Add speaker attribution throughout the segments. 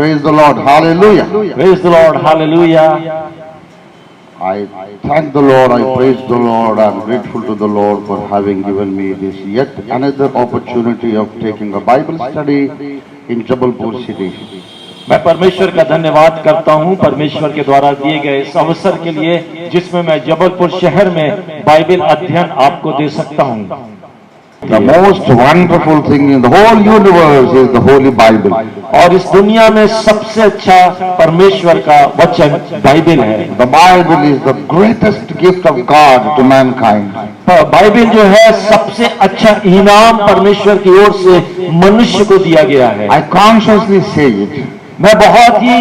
Speaker 1: Praise the Lord. Hallelujah.
Speaker 2: Praise the Lord. Hallelujah.
Speaker 1: I thank the Lord. I praise the Lord. I am grateful to the Lord for having given me this yet another opportunity of taking a Bible study in Jabalpur city.
Speaker 2: मैं परमेश्वर का धन्यवाद करता हूं परमेश्वर के द्वारा दिए गए इस अवसर के लिए जिसमें मैं जबलपुर शहर में बाइबल अध्ययन आपको दे सकता हूं।
Speaker 1: The most wonderful thing in the whole universe is the Holy Bible.
Speaker 2: और इस दुनिया में सबसे अच्छा परमेश्वर का वचन बाइबल है।
Speaker 1: The Bible is the greatest gift of God to mankind.
Speaker 2: Bible जो है सबसे अच्छा इनाम परमेश्वर की ओर से मनुष्य को दिया गया है।
Speaker 1: I consciously say it.
Speaker 2: मैं बहुत ही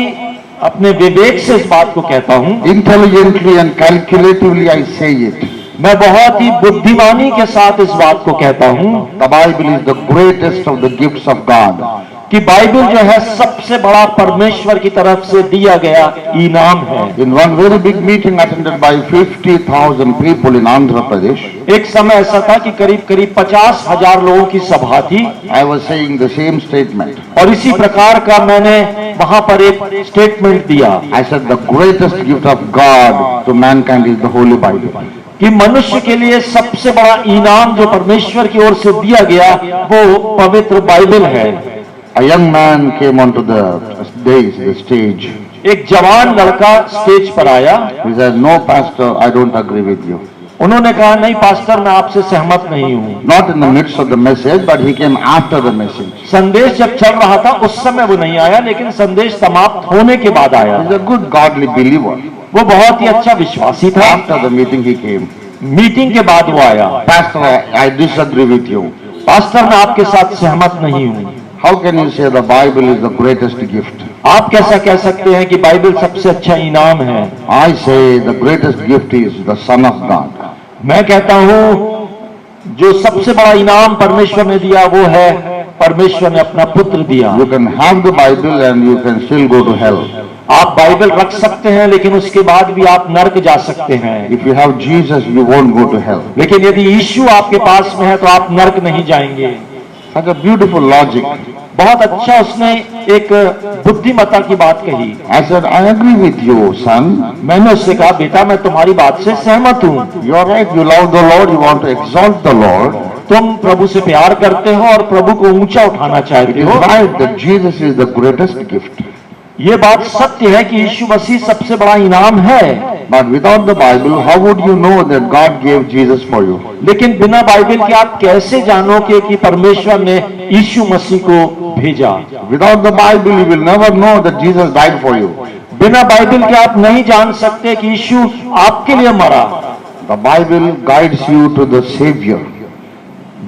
Speaker 2: अपने विवेक से इस बात को कहता हूं।
Speaker 1: Intelligently and calculatively I say it.
Speaker 2: मैं बहुत ही बुद्धिमानी के साथ इस बात को कहता हूं।
Speaker 1: The Bible is the greatest of the gifts of God.
Speaker 2: कि बाइबल जो है सबसे बड़ा परमेश्वर की तरफ से दिया गया इनाम है।
Speaker 1: In one very big meeting attended by 50,000 people in Andhra Pradesh,
Speaker 2: एक समय ऐसा था कि करीब 50,000 लोगों की सभा थी।
Speaker 1: I was saying the same statement.
Speaker 2: और इसी प्रकार का मैंने वहां पर एक स्टेटमेंट दिया।
Speaker 1: I said the greatest gift of God to mankind is the Holy Bible.
Speaker 2: कि मनुष्य के लिए सबसे बड़ा इनाम जो परमेश्वर की ओर से दिया गया वो पवित्र बाइबल है।
Speaker 1: A young man came onto the stage.
Speaker 2: एक जवान लड़का स्टेज पर आया।
Speaker 1: He said, "No, Pastor, I don't agree with you."
Speaker 2: उन्होंने कहा नहीं पास्टर मैं आपसे सहमत नहीं हूँ।
Speaker 1: Not in the midst of the message, but he came after the message.
Speaker 2: संदेश जब चल रहा था उस समय वो नहीं आया, लेकिन संदेश समाप्त होने के बाद आया।
Speaker 1: He's a good godly believer.
Speaker 2: वो बहुत ही अच्छा विश्वासी था।
Speaker 1: After the meeting he came.
Speaker 2: Meeting के बाद वो आया।
Speaker 1: Pastor, I disagree with you.
Speaker 2: Pastor मैं आपके साथ सहमत नहीं हूँ।
Speaker 1: How can you say the Bible is the greatest gift?
Speaker 2: आप कैसा कह सकते हैं कि बाइबल सबसे अच्छा इनाम है?
Speaker 1: I say the greatest gift is the Son of God.
Speaker 2: मैं कहता हूँ जो सबसे बड़ा इनाम परमेश्वर ने दिया वो है परमेश्वर ने अपना पुत्र दिया।
Speaker 1: You can have the Bible and you can still go to hell.
Speaker 2: आप बाइबल रख सकते हैं लेकिन उसके बाद भी आप नरक जा सकते हैं।
Speaker 1: If you have Jesus, you won't go to hell.
Speaker 2: लेकिन यदि यीशु आपके पास में है तो आप नरक नहीं जाएंगे।
Speaker 1: Such a beautiful logic.
Speaker 2: बहुत अच्छा उसने एक बुद्धिमत्ता की बात कही।
Speaker 1: I said, I agree with you, son.
Speaker 2: मैंने उससे कहा बेटा मैं तुम्हारी बात से सहमत हूँ।
Speaker 1: You are right. You love the Lord. You want to exalt the Lord.
Speaker 2: तुम प्रभु से प्यार करते हो और प्रभु को ऊंचा उठाना
Speaker 1: It
Speaker 2: चाहते
Speaker 1: is
Speaker 2: हो।
Speaker 1: right that Jesus is the greatest gift.
Speaker 2: ये बात सत्य है कि यीशु मसीह सबसे बड़ा इनाम है।
Speaker 1: But without the Bible, how would you know that God gave Jesus for you?
Speaker 2: लेकिन बिना बाइबल के आप कैसे जानोगे कि परमेश्वर ने यीशु मसीह को भेजा?
Speaker 1: Without the Bible, you will never know that Jesus died for you.
Speaker 2: बिना बाइबल के आप नहीं जान सकते कि यीशु आपके लिए मरा।
Speaker 1: The Bible guides you to the Savior.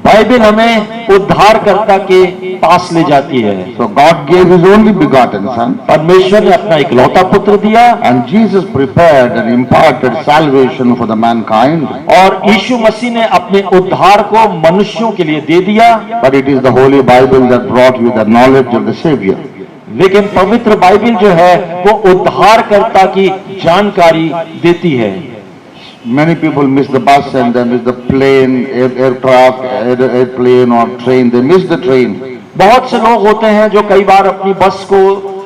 Speaker 2: Bible हमें उद्धारकर्ता के पास ले जाती है।
Speaker 1: So God gave His only begotten Son.
Speaker 2: परमेश्वर ने अपना इकलौता पुत्र दिया
Speaker 1: And Jesus prepared and imparted salvation for the mankind.
Speaker 2: और यीशु मसीह ने अपने उद्धार को मनुष्यों के लिए दे दिया।
Speaker 1: But it is the Holy Bible that brought you the knowledge of the Savior.
Speaker 2: लेकिन पवित्र बाइबल जो है वो उद्धारकर्ता की जानकारी देती है।
Speaker 1: Many people miss the bus and they miss the plane, aircraft, airplane or train. They miss the train.
Speaker 2: बहुत से लोग होते हैं जो कई बार अपनी बस को,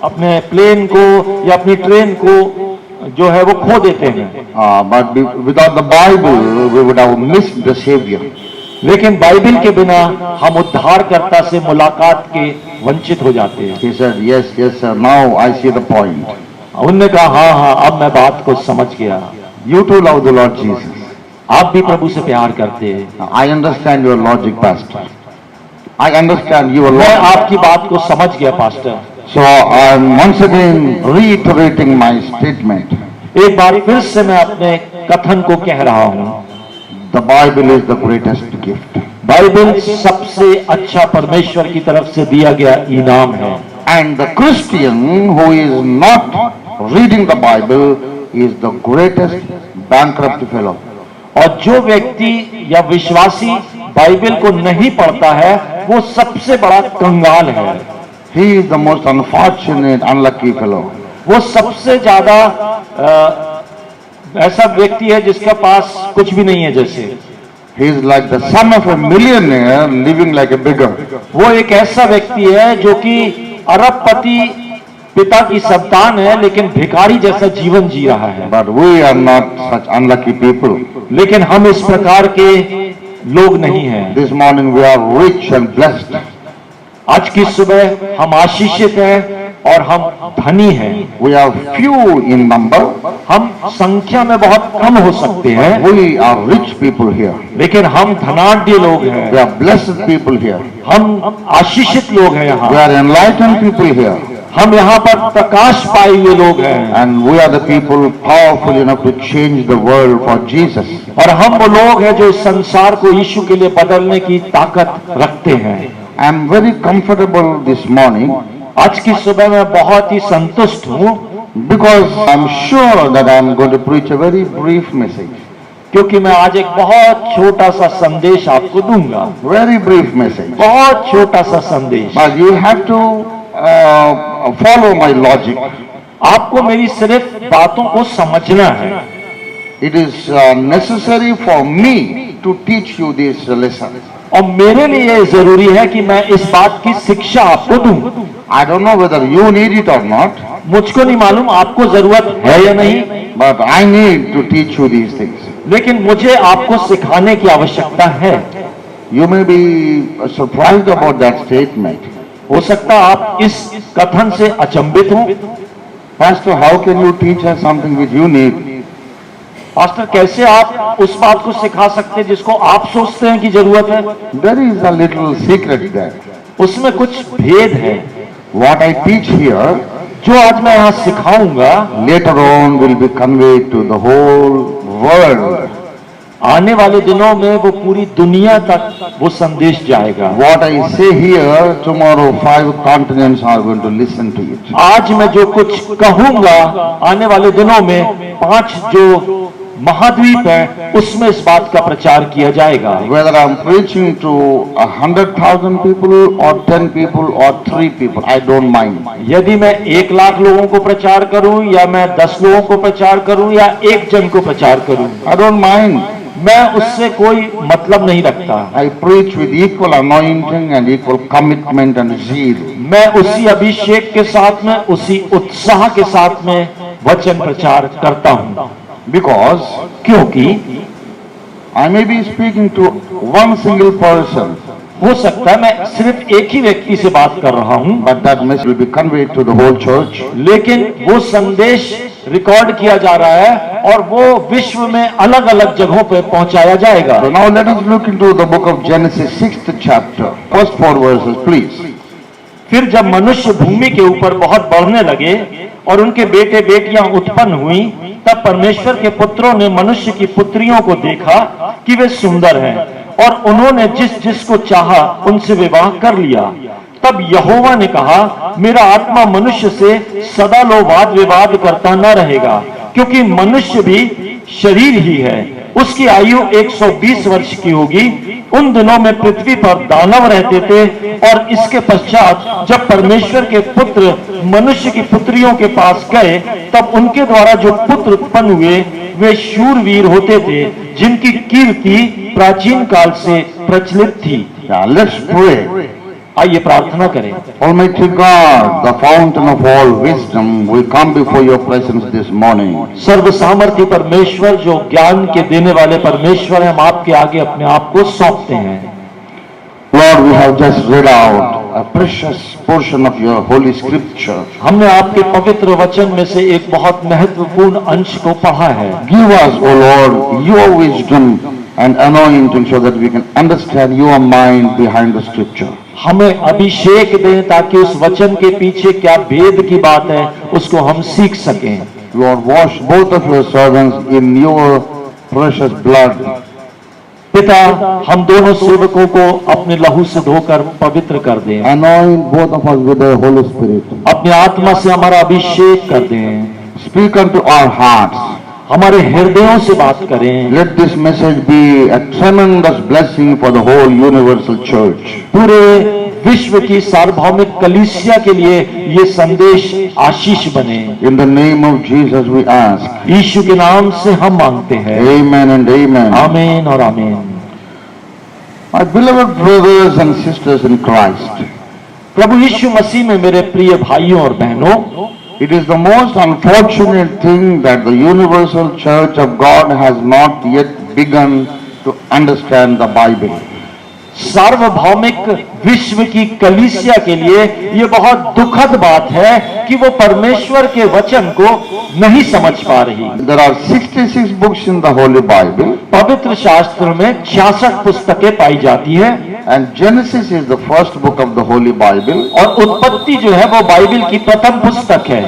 Speaker 2: अपने प्लेन को या अपनी ट्रेन को जो है वो खो देते हैं।
Speaker 1: But without the Bible, we would have missed the Savior.
Speaker 2: लेकिन बाइबल के बिना हम उद्धारकर्ता से मुलाकात के वंचित हो जाते हैं।
Speaker 1: He said, "Yes, yes, sir. Now I see the point."
Speaker 2: उन्होंने कहा हाँ हाँ अब मैं बात को समझ गया।
Speaker 1: You too love the Lord Jesus.
Speaker 2: आप भी प्रभु से प्यार करते हैं।
Speaker 1: I understand your logic, Pastor. I understand your
Speaker 2: मैं
Speaker 1: logic.
Speaker 2: आपकी बात को समझ गया pastor.
Speaker 1: So I am once again reiterating my statement.
Speaker 2: एक बार फिर से मैं अपने कथन को कह रहा हूँ।
Speaker 1: The Bible is the greatest gift.
Speaker 2: Bible सबसे अच्छा परमेश्वर की तरफ से दिया गया इनाम है।
Speaker 1: And the Christian who is not reading the Bible is the greatest bankrupt fellow.
Speaker 2: और जो व्यक्ति या विश्वासी बाइबल को नहीं पढ़ता है वो सबसे बड़ा कंगाल है।
Speaker 1: He is the most unfortunate, unlucky fellow.
Speaker 2: वो सबसे ज्यादा ऐसा व्यक्ति है जिसके पास कुछ भी नहीं है। जैसे
Speaker 1: He is like the son of a millionaire living like a beggar.
Speaker 2: वो एक ऐसा व्यक्ति है जो कि अरबपति पिता की संतान है लेकिन भिखारी जैसा जीवन जी रहा है।
Speaker 1: But we are not such unlucky people.
Speaker 2: लेकिन हम इस प्रकार के लोग नहीं हैं।
Speaker 1: This morning we are rich and blessed.
Speaker 2: आज की सुबह हम आशीषित हैं और हम धनी हैं।
Speaker 1: We are few in number.
Speaker 2: हम संख्या में बहुत कम हो सकते हैं,
Speaker 1: We are rich people here.
Speaker 2: लेकिन हम धनाढ्य लोग हैं।
Speaker 1: We are blessed people here.
Speaker 2: हम आशीषित लोग हैं यहाँ।
Speaker 1: We are enlightened people here.
Speaker 2: हम यहाँ पर प्रकाश पाए हुए लोग हैं।
Speaker 1: And we are the people powerful enough to change the world for Jesus.
Speaker 2: और हम वो लोग हैं जो इस संसार को यीशु के लिए बदलने की ताकत रखते हैं।
Speaker 1: I am very comfortable this morning
Speaker 2: आज की सुबह मैं बहुत ही संतुष्ट हूँ,
Speaker 1: because I am sure that I am going to preach a very brief message.
Speaker 2: क्योंकि मैं आज एक बहुत छोटा सा संदेश आपको दूंगा।
Speaker 1: Very brief message.
Speaker 2: बहुत छोटा सा संदेश।
Speaker 1: But you have to follow my logic.
Speaker 2: आपको मेरी सिर्फ बातों को समझना है।
Speaker 1: It is necessary for me to teach you this lesson.
Speaker 2: और मेरे लिए ये जरूरी है कि मैं इस बात की शिक्षा आपको दूं।
Speaker 1: I don't know whether you need it or not,
Speaker 2: मुझको नहीं मालूम आपको जरूरत है या नहीं,
Speaker 1: but I need to teach you these things.
Speaker 2: लेकिन मुझे आपको सिखाने की आवश्यकता है।
Speaker 1: You may be surprised about that statement.
Speaker 2: हो सकता आप इस कथन से अचंभित हो।
Speaker 1: Pastor, how can you teach us something which you need?
Speaker 2: Pastor, कैसे आप उस बात को सिखा सकते हैं जिसको आप सोचते हैं कि जरूरत है?
Speaker 1: There is a little secret there.
Speaker 2: उसमें कुछ भेद है।
Speaker 1: What I teach here
Speaker 2: जो आज मैं यहाँ सिखाऊंगा
Speaker 1: later on will be conveyed to the whole world.
Speaker 2: आने वाले दिनों में वो पूरी दुनिया तक वो संदेश जाएगा।
Speaker 1: What I say here, tomorrow 5 continents are going to listen to it.
Speaker 2: आज मैं जो कुछ कहूंगा आने वाले दिनों में 5 जो महाद्वीप है उसमें इस बात का प्रचार किया जाएगा।
Speaker 1: Whether I'm preaching to 100,000 people or 10 people or 3 people, I don't mind.
Speaker 2: यदि मैं 1 लाख लोगों को प्रचार करूं या मैं 10 लोगों को प्रचार करूं या 1 जन को प्रचार करूं,
Speaker 1: I don't mind.
Speaker 2: मैं उससे कोई मतलब नहीं रखता।
Speaker 1: I preach with equal anointing and equal commitment and zeal.
Speaker 2: मैं उसी अभिषेक के साथ में, उसी उत्साह के साथ में वचन प्रचार करता हूं।
Speaker 1: Because
Speaker 2: क्योंकि
Speaker 1: I may be speaking to one single person,
Speaker 2: हो सकता है मैं सिर्फ एक ही व्यक्ति से बात कर रहा हूं,
Speaker 1: but that message will be conveyed to the whole church.
Speaker 2: लेकिन वो संदेश रिकॉर्ड किया जा रहा है और वो विश्व में अलग अलग जगहों पे पहुंचाया जाएगा।
Speaker 1: So now let us look into the book of Genesis, 6th chapter, first 4 verses, please.
Speaker 2: फिर जब मनुष्य भूमि के ऊपर बहुत बढ़ने लगे और उनके बेटे बेटियां उत्पन्न हुई, तब परमेश्वर के पुत्रों ने मनुष्य की पुत्रियों को देखा कि वे सुंदर हैं और उन्होंने जिस जिसको चाहा उनसे विवाह कर लिया। तब यहोवा ने कहा, मेरा आत्मा मनुष्य से सदा लो वाद विवाद करता न रहेगा, क्योंकि मनुष्य भी शरीर ही है। उसकी आयु 120 वर्ष की होगी। उन दिनों में पृथ्वी पर दानव रहते थे और इसके पश्चात जब परमेश्वर के पुत्र मनुष्य की पुत्रियों के पास गए, तब उनके द्वारा जो पुत्र उत्पन्न हुए वे शूरवीर होते थे, जिनकी कीर्ति प्राचीन काल से प्रचलित थी।
Speaker 1: Yeah, let's pray.
Speaker 2: आइए प्रार्थना करें।
Speaker 1: Almighty God, the fountain of all wisdom, we come before your presence this morning.
Speaker 2: सर्व सामर्थ्य परमेश्वर, जो ज्ञान के देने वाले परमेश्वर हैं, हम आपके आगे अपने आप को सौंपते हैं।
Speaker 1: Lord, we have just read out a precious portion of your holy scripture.
Speaker 2: हमने आपके पवित्र वचन में से एक बहुत महत्वपूर्ण अंश को पढ़ा है।
Speaker 1: Give us, O Lord, your wisdom and anointing so that we can understand your mind behind the scripture.
Speaker 2: हमें अभिषेक दें ताकि उस वचन के पीछे क्या भेद की बात है उसको हम सीख सकें।
Speaker 1: Lord, wash both of your servants in your precious blood.
Speaker 2: पिता, हम दोनों सेवकों को अपने लहू से धोकर पवित्र कर दें।
Speaker 1: Anoint both of us with the Holy Spirit.
Speaker 2: अपनी आत्मा से हमारा अभिषेक कर दें।
Speaker 1: Speak unto our hearts.
Speaker 2: हमारे हृदयों से बात करें।
Speaker 1: Let this message be a tremendous blessing for the whole universal church.
Speaker 2: पूरे विश्व की सार्वभौमिक कलीसिया के लिए ये संदेश आशीष बने।
Speaker 1: In the name of Jesus we ask.
Speaker 2: यीशु के नाम से हम मांगते हैं।
Speaker 1: Amen and amen.
Speaker 2: आमीन और आमीन।
Speaker 1: My beloved brothers and sisters in Christ,
Speaker 2: प्रभु यीशु मसीह में मेरे प्रिय भाइयों और बहनों,
Speaker 1: it is the most unfortunate thing that the universal church of God has not yet begun to understand the Bible.
Speaker 2: सार्वभौमिक विश्व की कलीसिया के लिए ये बहुत दुखद बात है कि वो परमेश्वर के वचन को नहीं समझ पा रही।
Speaker 1: There are 66 books in the Holy Bible,
Speaker 2: पवित्र शास्त्र में 66 पुस्तकें पाई जाती है,
Speaker 1: and Genesis is the first book of the Holy Bible.
Speaker 2: और उत्पत्ति जो है वो बाइबल की प्रथम पुस्तक है।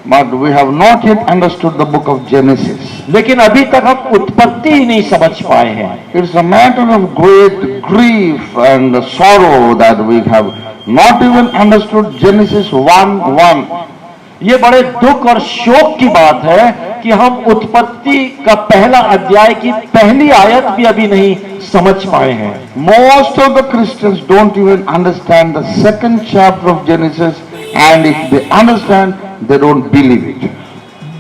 Speaker 1: But we have not yet understood the book of Genesis.
Speaker 2: लेकिन अभी तक हम उत्पत्ति ही नहीं समझ पाए हैं।
Speaker 1: It's a matter of great grief and sorrow that we have not even understood Genesis 1:1.
Speaker 2: ये बड़े दुख और शोक की बात है कि हम उत्पत्ति का पहला अध्याय की पहली आयत भी अभी नहीं समझ पाए हैं।
Speaker 1: Most of the Christians don't even understand the second chapter of Genesis, and if they understand, they don't believe it.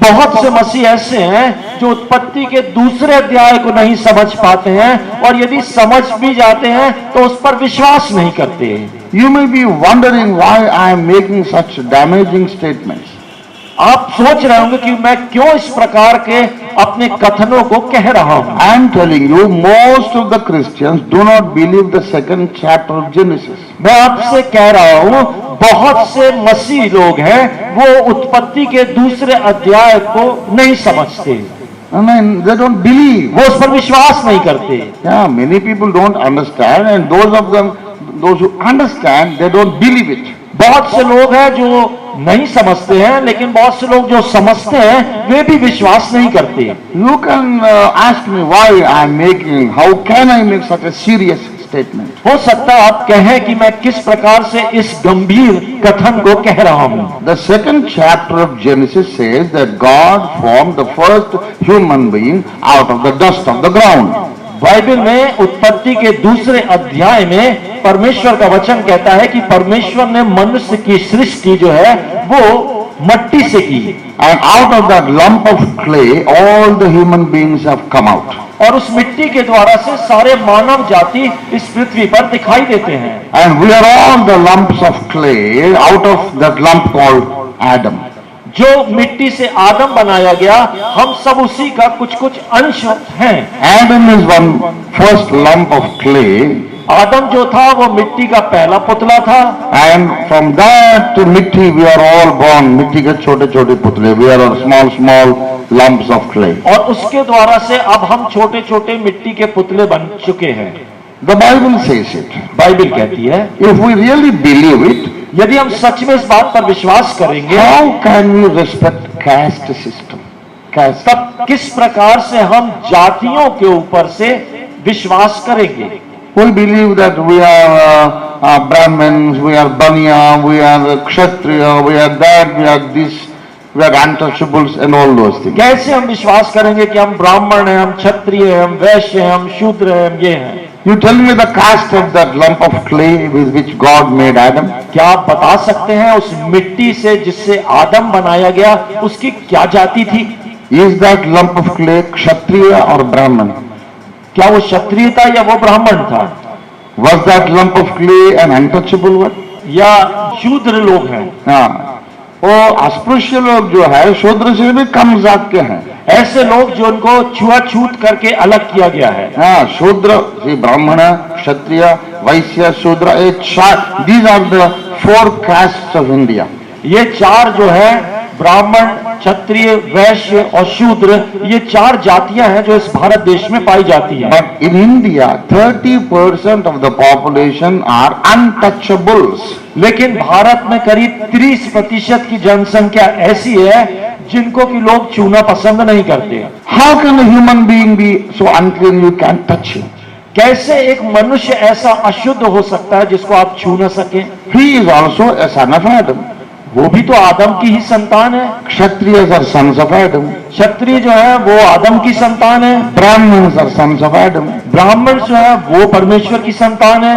Speaker 2: बहुत से मसीह ऐसे हैं जो उत्पत्ति के दूसरे अध्याय को नहीं समझ पाते हैं, और यदि समझ भी जाते हैं तो उस पर विश्वास नहीं करते।
Speaker 1: You may be wondering why I am making such damaging statements.
Speaker 2: आप सोच रहे होंगे कि मैं क्यों इस प्रकार के अपने कथनों को कह रहा हूं।
Speaker 1: I am telling you, most of the Christians do not believe the second chapter of Genesis.
Speaker 2: मैं आपसे कह रहा हूं, बहुत से मसीह लोग हैं वो उत्पत्ति के दूसरे अध्याय को नहीं समझते।
Speaker 1: I mean, they don't believe.
Speaker 2: वो उस पर विश्वास नहीं करते।
Speaker 1: Yeah, many people don't understand, and those who understand, they don't believe it.
Speaker 2: बहुत से लोग हैं जो नहीं समझते हैं, लेकिन बहुत से लोग जो समझते हैं वे भी विश्वास नहीं करते।
Speaker 1: You can ask me why I am making, how can I make such a serious statement?
Speaker 2: हो सकता है आप कहें कि मैं किस प्रकार से इस गंभीर कथन को कह रहा हूं।
Speaker 1: The second chapter of Genesis says that God formed the first human being out of the dust of the ground.
Speaker 2: Bible में उत्पत्ति के दूसरे अध्याय में परमेश्वर का वचन कहता है कि परमेश्वर ने मनुष्य की सृष्टि जो है वो मट्टी से की,
Speaker 1: And out of that lump of clay, all the human beings have come out.
Speaker 2: और उस मिट्टी के द्वारा से सारे मानव जाति इस पृथ्वी पर दिखाई देते हैं।
Speaker 1: And we are all the lumps of clay out of that lump called Adam.
Speaker 2: जो मिट्टी से आदम बनाया गया, हम सब उसी का कुछ कुछ अंश हैं।
Speaker 1: Adam is one first lump of clay,
Speaker 2: आदम जो था वो मिट्टी का पहला पुतला था,
Speaker 1: and from that मिट्टी we are all born. मिट्टी के छोटे छोटे पुतले, we are all small lumps of clay.
Speaker 2: और उसके द्वारा से अब हम छोटे छोटे मिट्टी के पुतले बन चुके हैं।
Speaker 1: The Bible says it.
Speaker 2: Bible कहती है,
Speaker 1: If we really believe it,
Speaker 2: यदि हम सच में इस बात पर विश्वास करेंगे,
Speaker 1: how can we respect caste system? Caste.
Speaker 2: तब किस प्रकार से हम जातियों के ऊपर से विश्वास करेंगे?
Speaker 1: We believe that we are Brahmins, we are Baniya, we are Kshatriya, we are that, we are this, we are untouchables and all those things.
Speaker 2: कैसे हम विश्वास करेंगे कि हम ब्राह्मण हैं, हम क्षत्रिय हैं, हम वैश्य हैं, हम शूद्र हैं, हम ये हैं?
Speaker 1: You tell me the caste of that lump of clay with which God made Adam.
Speaker 2: क्या आप बता सकते हैं उस मिट्टी से जिससे आदम बनाया गया उसकी क्या जाति थी?
Speaker 1: Is that lump of clay Kshatriya or Brahman?
Speaker 2: क्या वो क्षत्रिय था या वो ब्राह्मण था?
Speaker 1: Was that lump of clay an untouchable one?
Speaker 2: या शूद्र लोग हैं?
Speaker 1: हाँ, वो अस्पृश्य लोग जो है शूद्र से भी कम जात के हैं।
Speaker 2: ऐसे लोग जो उनको छुआछूत करके अलग किया गया है।
Speaker 1: हाँ, शूद्र, ब्राह्मण, क्षत्रिय, वैश्य, शूद्र, these are the 4 castes of India.
Speaker 2: ये 4 जो है ब्राह्मण, क्षत्रिय, वैश्य और शूद्र, ये 4 जातियां हैं जो इस भारत देश में पाई जाती हैं।
Speaker 1: But in India, 30% of the population are untouchables.
Speaker 2: लेकिन भारत में करीब 30% की जनसंख्या ऐसी है जिनको कि लोग छूना पसंद नहीं करते।
Speaker 1: How can a human being be so unclean you can't touch him?
Speaker 2: कैसे एक मनुष्य ऐसा अशुद्ध हो सकता है जिसको आप छू न सके?
Speaker 1: He is also a son of Adam.
Speaker 2: वो भी तो आदम की ही संतान है।
Speaker 1: Kshatriyas are sons of Adam.
Speaker 2: क्षत्रिय जो है वो आदम की संतान है।
Speaker 1: Brahmins are sons of Adam.
Speaker 2: ब्राह्मण जो है वो परमेश्वर की संतान है,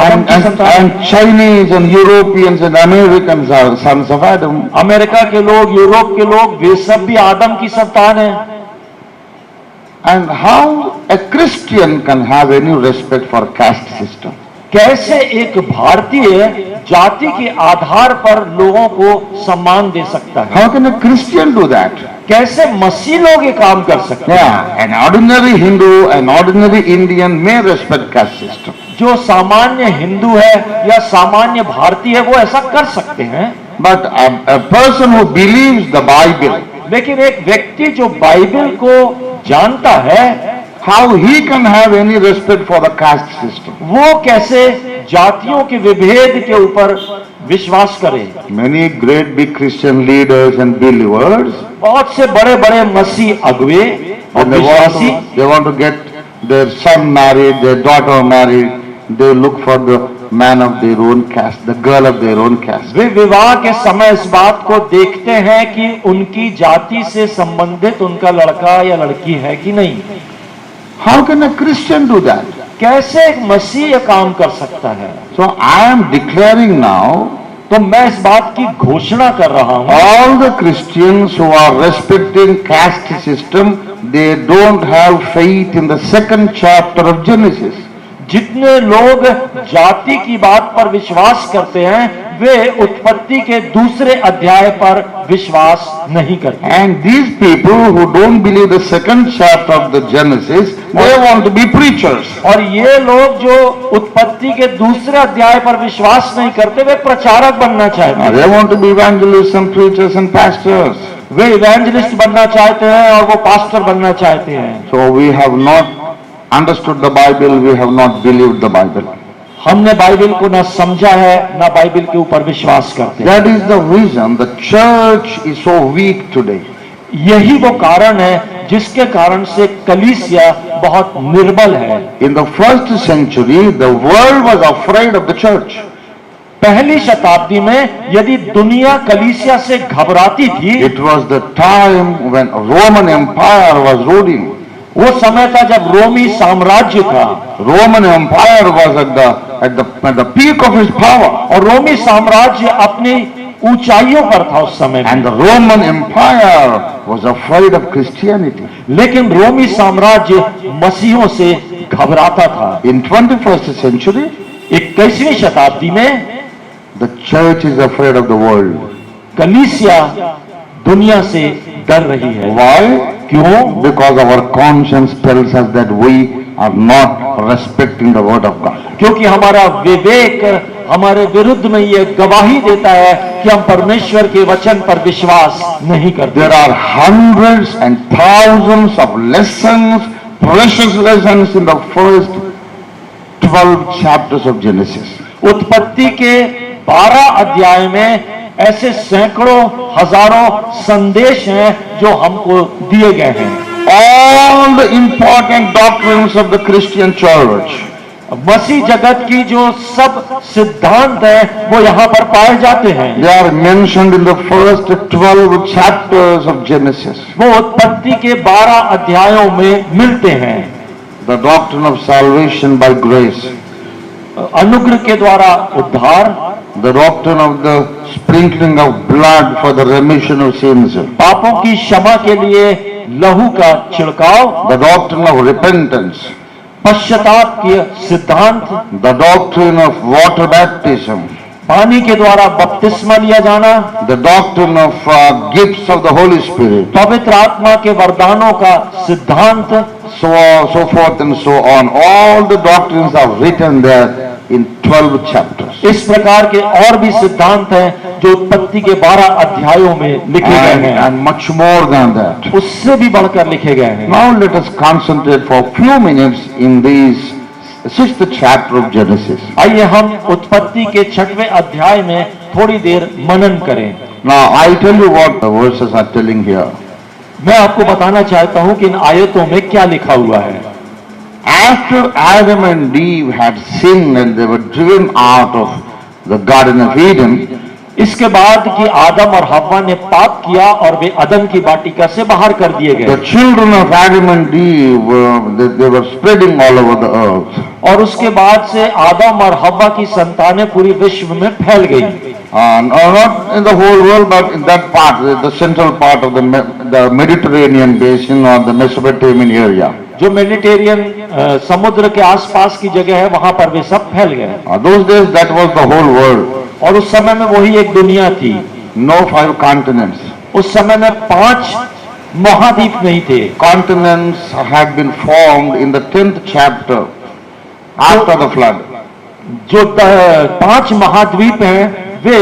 Speaker 2: आदम की संतान।
Speaker 1: And Chinese and Europeans and Americans are sons of Adam.
Speaker 2: America के लोग, यूरोप के लोग, वे सब भी आदम की संतान है।
Speaker 1: And how a Christian can have any respect for caste system?
Speaker 2: कैसे एक भारतीय जाति के आधार पर लोगों को सम्मान दे सकता है?
Speaker 1: How can a Christian do that?
Speaker 2: कैसे मसीह लोग ये काम कर सकते हैं?
Speaker 1: Yeah, an ordinary Hindu, an ordinary Indian may respect caste system.
Speaker 2: जो सामान्य हिंदू है या सामान्य भारतीय है वो ऐसा कर सकते हैं,
Speaker 1: But a person who believes the Bible,
Speaker 2: लेकिन एक व्यक्ति जो बाइबल को जानता है,
Speaker 1: how he can have any respect for the caste system?
Speaker 2: वो कैसे जातियों के विभेद के ऊपर विश्वास करे?
Speaker 1: Many great big Christian leaders and believers,
Speaker 2: बहुत से बड़े बड़े मसीह अगुवे और
Speaker 1: when
Speaker 2: विश्वासी
Speaker 1: they want to get their son married, their daughter married, they look for the man of their own caste, the girl of their own caste.
Speaker 2: वे विवाह के समय इस बात को देखते हैं कि उनकी जाति से संबंधित उनका लड़का या लड़की है कि नहीं।
Speaker 1: How can a Christian do that?
Speaker 2: कैसे एक मसीह ये काम कर सकता है?
Speaker 1: So I am declaring now,
Speaker 2: तो मैं इस बात की घोषणा कर रहा हूं,
Speaker 1: all the Christians who are respecting caste system, they don't have faith in the second chapter of Genesis.
Speaker 2: जितने लोग जाति की बात पर विश्वास करते हैं वे उत्पत्ति के दूसरे अध्याय पर विश्वास नहीं करते।
Speaker 1: And these people who don't believe the second chapter of the Genesis, they want to be preachers.
Speaker 2: और ये लोग जो उत्पत्ति के दूसरे अध्याय पर विश्वास नहीं करते वे प्रचारक बनना चाहते हैं।
Speaker 1: They want to be evangelists and preachers and pastors.
Speaker 2: Way evangelist बनना चाहते हैं और वो पास्टर बनना चाहते हैं।
Speaker 1: So we have not understood the Bible, we have not believed the Bible.
Speaker 2: हमने बाइबल को ना समझा है ना बाइबल के ऊपर विश्वास करते हैं।
Speaker 1: That is the reason the church is so weak today.
Speaker 2: यही वो कारण है जिसके कारण से कलीसिया बहुत निर्बल है।
Speaker 1: In the first century, the world was afraid of the church.
Speaker 2: पहली शताब्दी में यदि दुनिया कलीसिया से घबराती थी,
Speaker 1: It was the time when Roman Empire was ruling.
Speaker 2: वो समय था जब रोमी साम्राज्य था।
Speaker 1: Roman Empire was at the peak of its power.
Speaker 2: और रोमी साम्राज्य अपनी ऊंचाइयों पर था उस समय में।
Speaker 1: And the Roman Empire was afraid of Christianity.
Speaker 2: लेकिन रोमी साम्राज्य मसीहों से घबराता था।
Speaker 1: In 21st century,
Speaker 2: 21वीं शताब्दी में
Speaker 1: the church is afraid of the world.
Speaker 2: कलीसिया दुनिया से डर रही है।
Speaker 1: Why?
Speaker 2: क्यों?
Speaker 1: Because our conscience tells us that we are not respecting the word of God.
Speaker 2: क्योंकि हमारा विवेक हमारे विरुद्ध में ये गवाही देता है कि हम परमेश्वर के वचन पर विश्वास नहीं करते।
Speaker 1: There are hundreds and thousands of lessons, precious lessons in the first 12 chapters of Genesis.
Speaker 2: उत्पत्ति के 12 अध्याय में ऐसे सैकड़ों हजारों संदेश हैं जो हमको दिए गए हैं।
Speaker 1: All the important doctrines of the Christian church,
Speaker 2: मसीह जगत की जो सब सिद्धांत हैं वो यहाँ पर पाए जाते हैं।
Speaker 1: they are mentioned in the first 12 chapters of Genesis.
Speaker 2: वो उत्पत्ति के 12 अध्यायों में मिलते हैं।
Speaker 1: The doctrine of salvation by grace,
Speaker 2: अनुग्रह के द्वारा उद्धार,
Speaker 1: the doctrine of the sprinkling of blood for the remission of sins,
Speaker 2: पापों की क्षमा के लिए लहू का छिड़काव,
Speaker 1: the doctrine of repentance,
Speaker 2: पश्चाताप के सिद्धांत,
Speaker 1: the doctrine of water baptism,
Speaker 2: पानी के द्वारा बपतिस्मा लिया जाना,
Speaker 1: the doctrine of gifts of the Holy Spirit,
Speaker 2: पवित्र आत्मा के वरदानों का सिद्धांत,
Speaker 1: so forth and so on. All the doctrines are written there in 12 chapters.
Speaker 2: इस प्रकार के और भी सिद्धांत हैं जो उत्पत्ति के 12 अध्यायों में लिखे गए हैं।
Speaker 1: And much more than that.
Speaker 2: उससे भी बढ़कर लिखे गए हैं।
Speaker 1: Now let us concentrate for a few minutes in these 6th chapter of Genesis.
Speaker 2: आइए हम उत्पत्ति के 6वें अध्याय में थोड़ी देर मनन करें।
Speaker 1: Now I tell you what the verses are telling here.
Speaker 2: मैं आपको बताना चाहता हूं कि इन आयतों में क्या लिखा हुआ है।
Speaker 1: After Adam and Eve had sinned and they were driven out of the Garden of Eden,
Speaker 2: इसके बाद कि आदम और हव्वा ने पाप किया और वे अदन की वाटिका से बाहर कर दिए
Speaker 1: the
Speaker 2: गए,
Speaker 1: children of Adam and Eve they were spreading all over the earth.
Speaker 2: और उसके बाद से आदम और हव्वा की संतानें पूरी विश्व में फैल गई।
Speaker 1: No, not in the whole world, but in that part, the central part of the Mediterranean basin or the Mesopotamian area.
Speaker 2: जो मेडिटेरियन समुद्र के आसपास की जगह है वहां पर वे सब फैल गए।
Speaker 1: Those days, that was the whole world.
Speaker 2: और उस समय में वही एक दुनिया थी।
Speaker 1: No 5 continents.
Speaker 2: उस समय में 5 महाद्वीप नहीं थे।
Speaker 1: Continents had been formed in the 10th chapter after the flood.
Speaker 2: जो 5 महाद्वीप हैं वे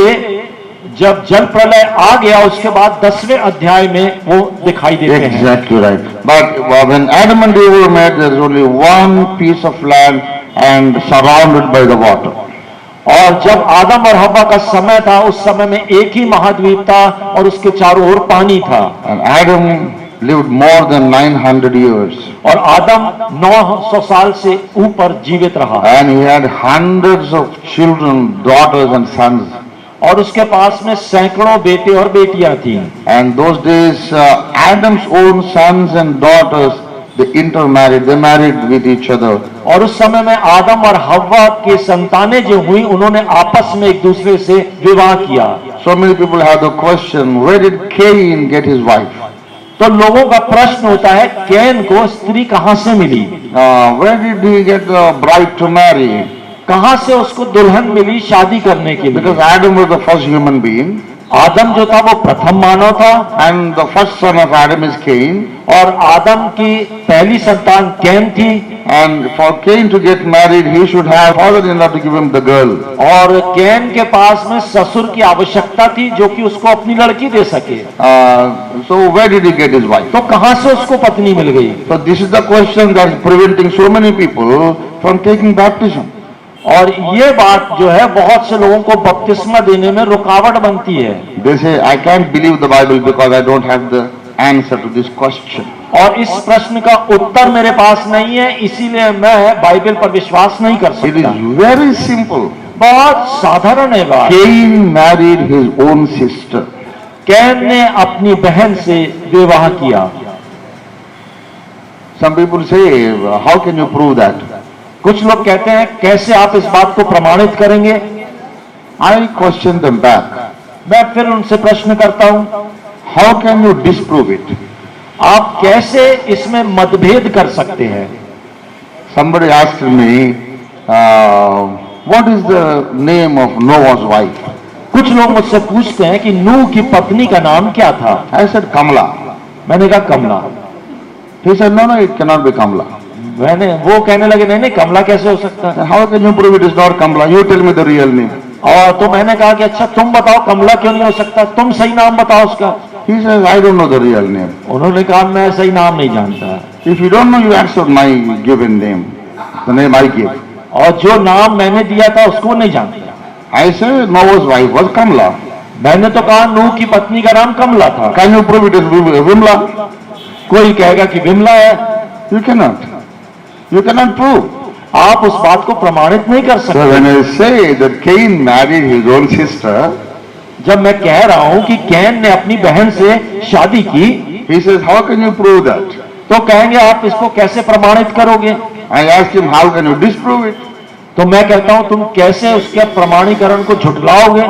Speaker 2: जब जल प्रलय आ गया उसके बाद 10वें अध्याय में वो दिखाई देते हैं।
Speaker 1: Exactly right. But when Adam and Eve were made, there is only one piece of land and surrounded by the water.
Speaker 2: और जब आदम और हव्वा का समय था उस समय में एक ही महाद्वीप था और उसके चारों ओर पानी था।
Speaker 1: And Adam lived more than 900 years.
Speaker 2: और आदम 900 साल से ऊपर जीवित रहा।
Speaker 1: And he had hundreds of children, daughters and sons.
Speaker 2: और उसके पास में सैकड़ों बेटे और बेटियां थीं।
Speaker 1: And those days, Adam's own sons and daughters, they intermarried, they married with each other.
Speaker 2: और उस समय में आदम और हव्वा के संतानें जो हुई उन्होंने आपस में एक दूसरे से विवाह किया।
Speaker 1: So many people have the question, where did Cain get his wife?
Speaker 2: तो लोगों का प्रश्न होता है कैन को स्त्री कहां से मिली?
Speaker 1: Where did he get a bride to marry?
Speaker 2: कहां से उसको दुल्हन मिली शादी करने के लिए?
Speaker 1: Because Adam was the first human being.
Speaker 2: आदम जो था वो प्रथम मानव था।
Speaker 1: And the first son of Adam is Cain.
Speaker 2: और आदम की पहली संतान कैन थी।
Speaker 1: And for Cain to get married, he should have father-in-law to give him the girl.
Speaker 2: और कैन के पास में ससुर की आवश्यकता थी जो कि उसको अपनी लड़की दे सके।
Speaker 1: So where did he get his wife?
Speaker 2: तो कहां से उसको पत्नी मिल गई?
Speaker 1: So this is the question that is preventing so many people from taking baptism.
Speaker 2: और ये बात जो है बहुत से लोगों को बपतिस्मा देने में रुकावट बनती है।
Speaker 1: They say, I can't believe the Bible because I don't have the answer to this question.
Speaker 2: और इस प्रश्न का उत्तर मेरे पास नहीं है इसीलिए मैं बाइबल पर विश्वास नहीं कर
Speaker 1: It
Speaker 2: सकता।
Speaker 1: is very simple.
Speaker 2: बहुत साधारण है बात।
Speaker 1: Cain married his own sister.
Speaker 2: Can ने अपनी बहन से विवाह किया।
Speaker 1: Some people say, how can you prove that?
Speaker 2: कुछ लोग कहते हैं कैसे आप इस बात को प्रमाणित करेंगे?
Speaker 1: I question them back.
Speaker 2: मैं फिर उनसे प्रश्न करता हूं
Speaker 1: How can you disprove it?
Speaker 2: आप कैसे इसमें मतभेद कर सकते हैं?
Speaker 1: Somebody asked me, what is the name of Noah's wife?
Speaker 2: कुछ लोग मुझसे पूछते हैं कि नूह की पत्नी का नाम क्या था?
Speaker 1: I said Kamala.
Speaker 2: मैंने कहा कमला।
Speaker 1: He said, no, it cannot be Kamala.
Speaker 2: वो कहने लगे नहीं नहीं कमला कैसे हो सकता है?
Speaker 1: How can you prove it is not Kamala? You tell me the real name.
Speaker 2: और तो मैंने कहा कि अच्छा तुम बताओ कमला क्यों नहीं हो सकता, तुम सही नाम बताओ उसका।
Speaker 1: He says, I don't know the real name.
Speaker 2: उन्होंने कहा मैं सही नाम नहीं जानता।
Speaker 1: If you don't know, you accept my given name, the name I give.
Speaker 2: और जो नाम मैंने दिया था उसको नहीं जानता।
Speaker 1: I say Noah's wife was Kamala.
Speaker 2: मैंने तो कहा नूह की पत्नी का नाम कमला था।
Speaker 1: Can you prove it is Vimla?
Speaker 2: कोई कहेगा कि विमला है।
Speaker 1: You cannot. You cannot prove.
Speaker 2: आप उस बात को प्रमाणित नहीं कर
Speaker 1: So
Speaker 2: सकते।
Speaker 1: when I say that Cain married his own sister,
Speaker 2: जब मैं कह रहा हूं कि कैन ने अपनी बहन से शादी की,
Speaker 1: he says, how can you prove that?
Speaker 2: तो कहेंगे आप इसको कैसे प्रमाणित करोगे?
Speaker 1: I asked him, how can you disprove it?
Speaker 2: तो मैं कहता हूं तुम कैसे उसके प्रमाणीकरण को झुठलाओगे?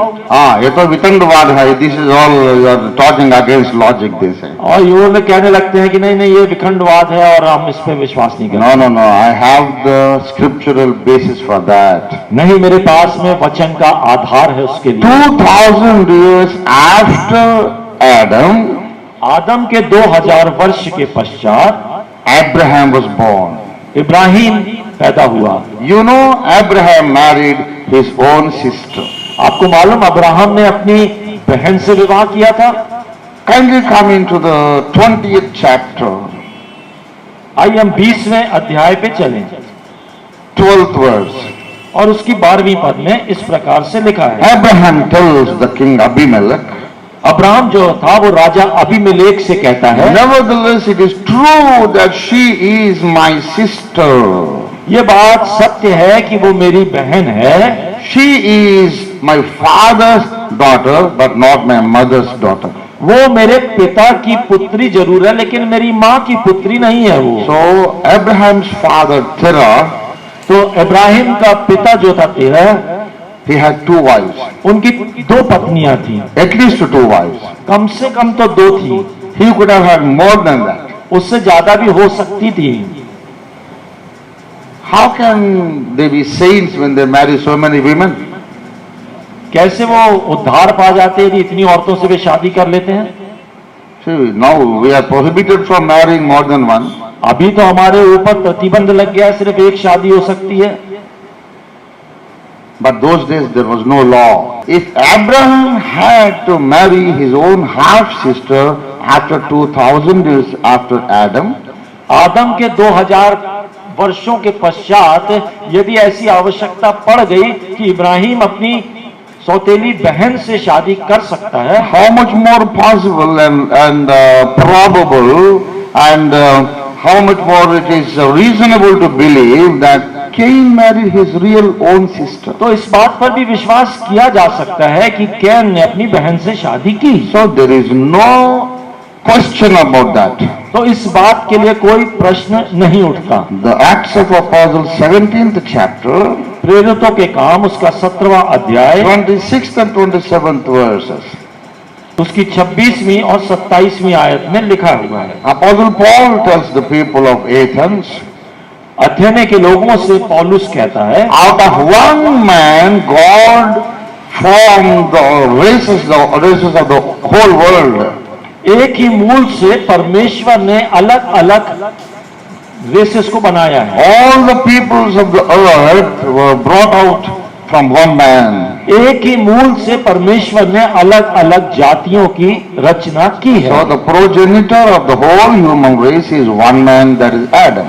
Speaker 1: ये तो वितंडवाद है. This is all you are talking against logic, they say.
Speaker 2: और ये लोग कहने लगते हैं कि नहीं नहीं ये विखंडवाद है और हम इस पे विश्वास नहीं करते।
Speaker 1: No, no, no. I have the scriptural basis for that.
Speaker 2: नहीं मेरे पास में वचन का आधार है उसके लिए।
Speaker 1: 2000 years after Adam,
Speaker 2: आदम के 2000 वर्ष के पश्चात
Speaker 1: Abraham was born.
Speaker 2: इब्राहिम पैदा हुआ।
Speaker 1: You know, Abraham married his own sister.
Speaker 2: आपको मालूम अब्राहम ने अपनी बहन से विवाह किया था।
Speaker 1: Kindly come into the 20th chapter,
Speaker 2: आइए हम 20वें अध्याय पे चलें
Speaker 1: 12th verse.
Speaker 2: और उसकी 12वीं पद में इस प्रकार से लिखा है।
Speaker 1: Abraham tells the king Abimelech,
Speaker 2: Abraham जो था वो राजा अबीमेलेक से कहता है,
Speaker 1: nevertheless it is true that she is my sister.
Speaker 2: ये बात सत्य है कि वो मेरी बहन है।
Speaker 1: She is my father's daughter but not my mother's daughter.
Speaker 2: वो मेरे पिता की पुत्री जरूर है लेकिन मेरी माँ की पुत्री नहीं है वो।
Speaker 1: So Abraham's father Terah,
Speaker 2: तो इब्राहिम का पिता जो था तेरह,
Speaker 1: He had 2 wives,
Speaker 2: उनकी 2 पत्नियां थी,
Speaker 1: at least 2 wives.
Speaker 2: कम से कम तो 2 थी,
Speaker 1: He could have had more than that.
Speaker 2: उससे ज्यादा भी हो सकती थी।
Speaker 1: How can they be saints when they marry so many women?
Speaker 2: कैसे वो उद्धार पा जाते यदि इतनी औरतों से वे शादी कर लेते हैं?
Speaker 1: See, now we are prohibited from marrying more than one.
Speaker 2: अभी तो हमारे ऊपर प्रतिबंध लग गया है, सिर्फ एक शादी हो सकती है।
Speaker 1: But those days there was no law. If Abraham had to marry his own half sister after 2000 years after Adam,
Speaker 2: आदम के 2000 वर्षों के पश्चात यदि ऐसी आवश्यकता पड़ गई कि इब्राहिम अपनी सौतेली बहन से शादी कर सकता है,
Speaker 1: how much more possible and probable and how much more it is reasonable to believe that Cain married his real own sister.
Speaker 2: तो इस बात पर भी विश्वास किया जा सकता है कि कैन ने अपनी बहन से शादी की।
Speaker 1: So there is no question about that.
Speaker 2: तो इस बात के लिए कोई प्रश्न नहीं उठता।
Speaker 1: The Acts of Apostles 17th chapter,
Speaker 2: प्रेरितों के काम उसका 17वां अध्याय
Speaker 1: 26th and 27th verses.
Speaker 2: उसकी 26वीं और 27वीं आयत में लिखा हुआ है।
Speaker 1: Apostle Paul tells the people of Athens,
Speaker 2: अथेने के लोगों से पौलुस कहता है,
Speaker 1: out of one man God formed the races of the whole world.
Speaker 2: एक ही मूल से परमेश्वर ने अलग अलग रेसेस को बनाया है।
Speaker 1: All the peoples of the earth were brought out from one man.
Speaker 2: एक ही मूल से परमेश्वर ने अलग अलग जातियों की रचना की है।
Speaker 1: So the progenitor of the whole human race is one man, that is Adam.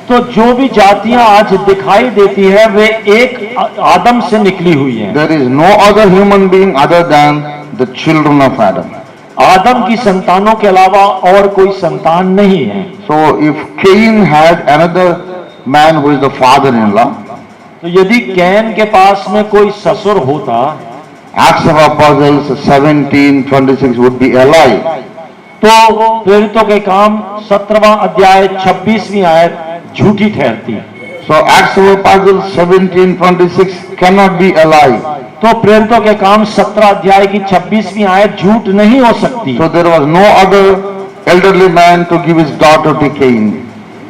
Speaker 2: तो जो भी जातियां आज दिखाई देती है वे एक आदम से निकली हुई है।
Speaker 1: There is no other human being other than the children of Adam.
Speaker 2: आदम की संतानों के अलावा और कोई संतान नहीं है।
Speaker 1: So if Cain had another man who is the father-in-law,
Speaker 2: तो यदि कैन के पास में कोई ससुर होता,
Speaker 1: Acts of Apostles 17:26 would be a lie.
Speaker 2: तो प्रेरितों के काम 17वां अध्याय 26वीं आयत झूठी ठहरती।
Speaker 1: So Acts of Apostles 17:26 cannot be a lie.
Speaker 2: तो प्रेरितों के काम 17 अध्याय की 26वीं आयत झूठ नहीं हो सकती।
Speaker 1: So there was no other elderly man to give his daughter to Cain.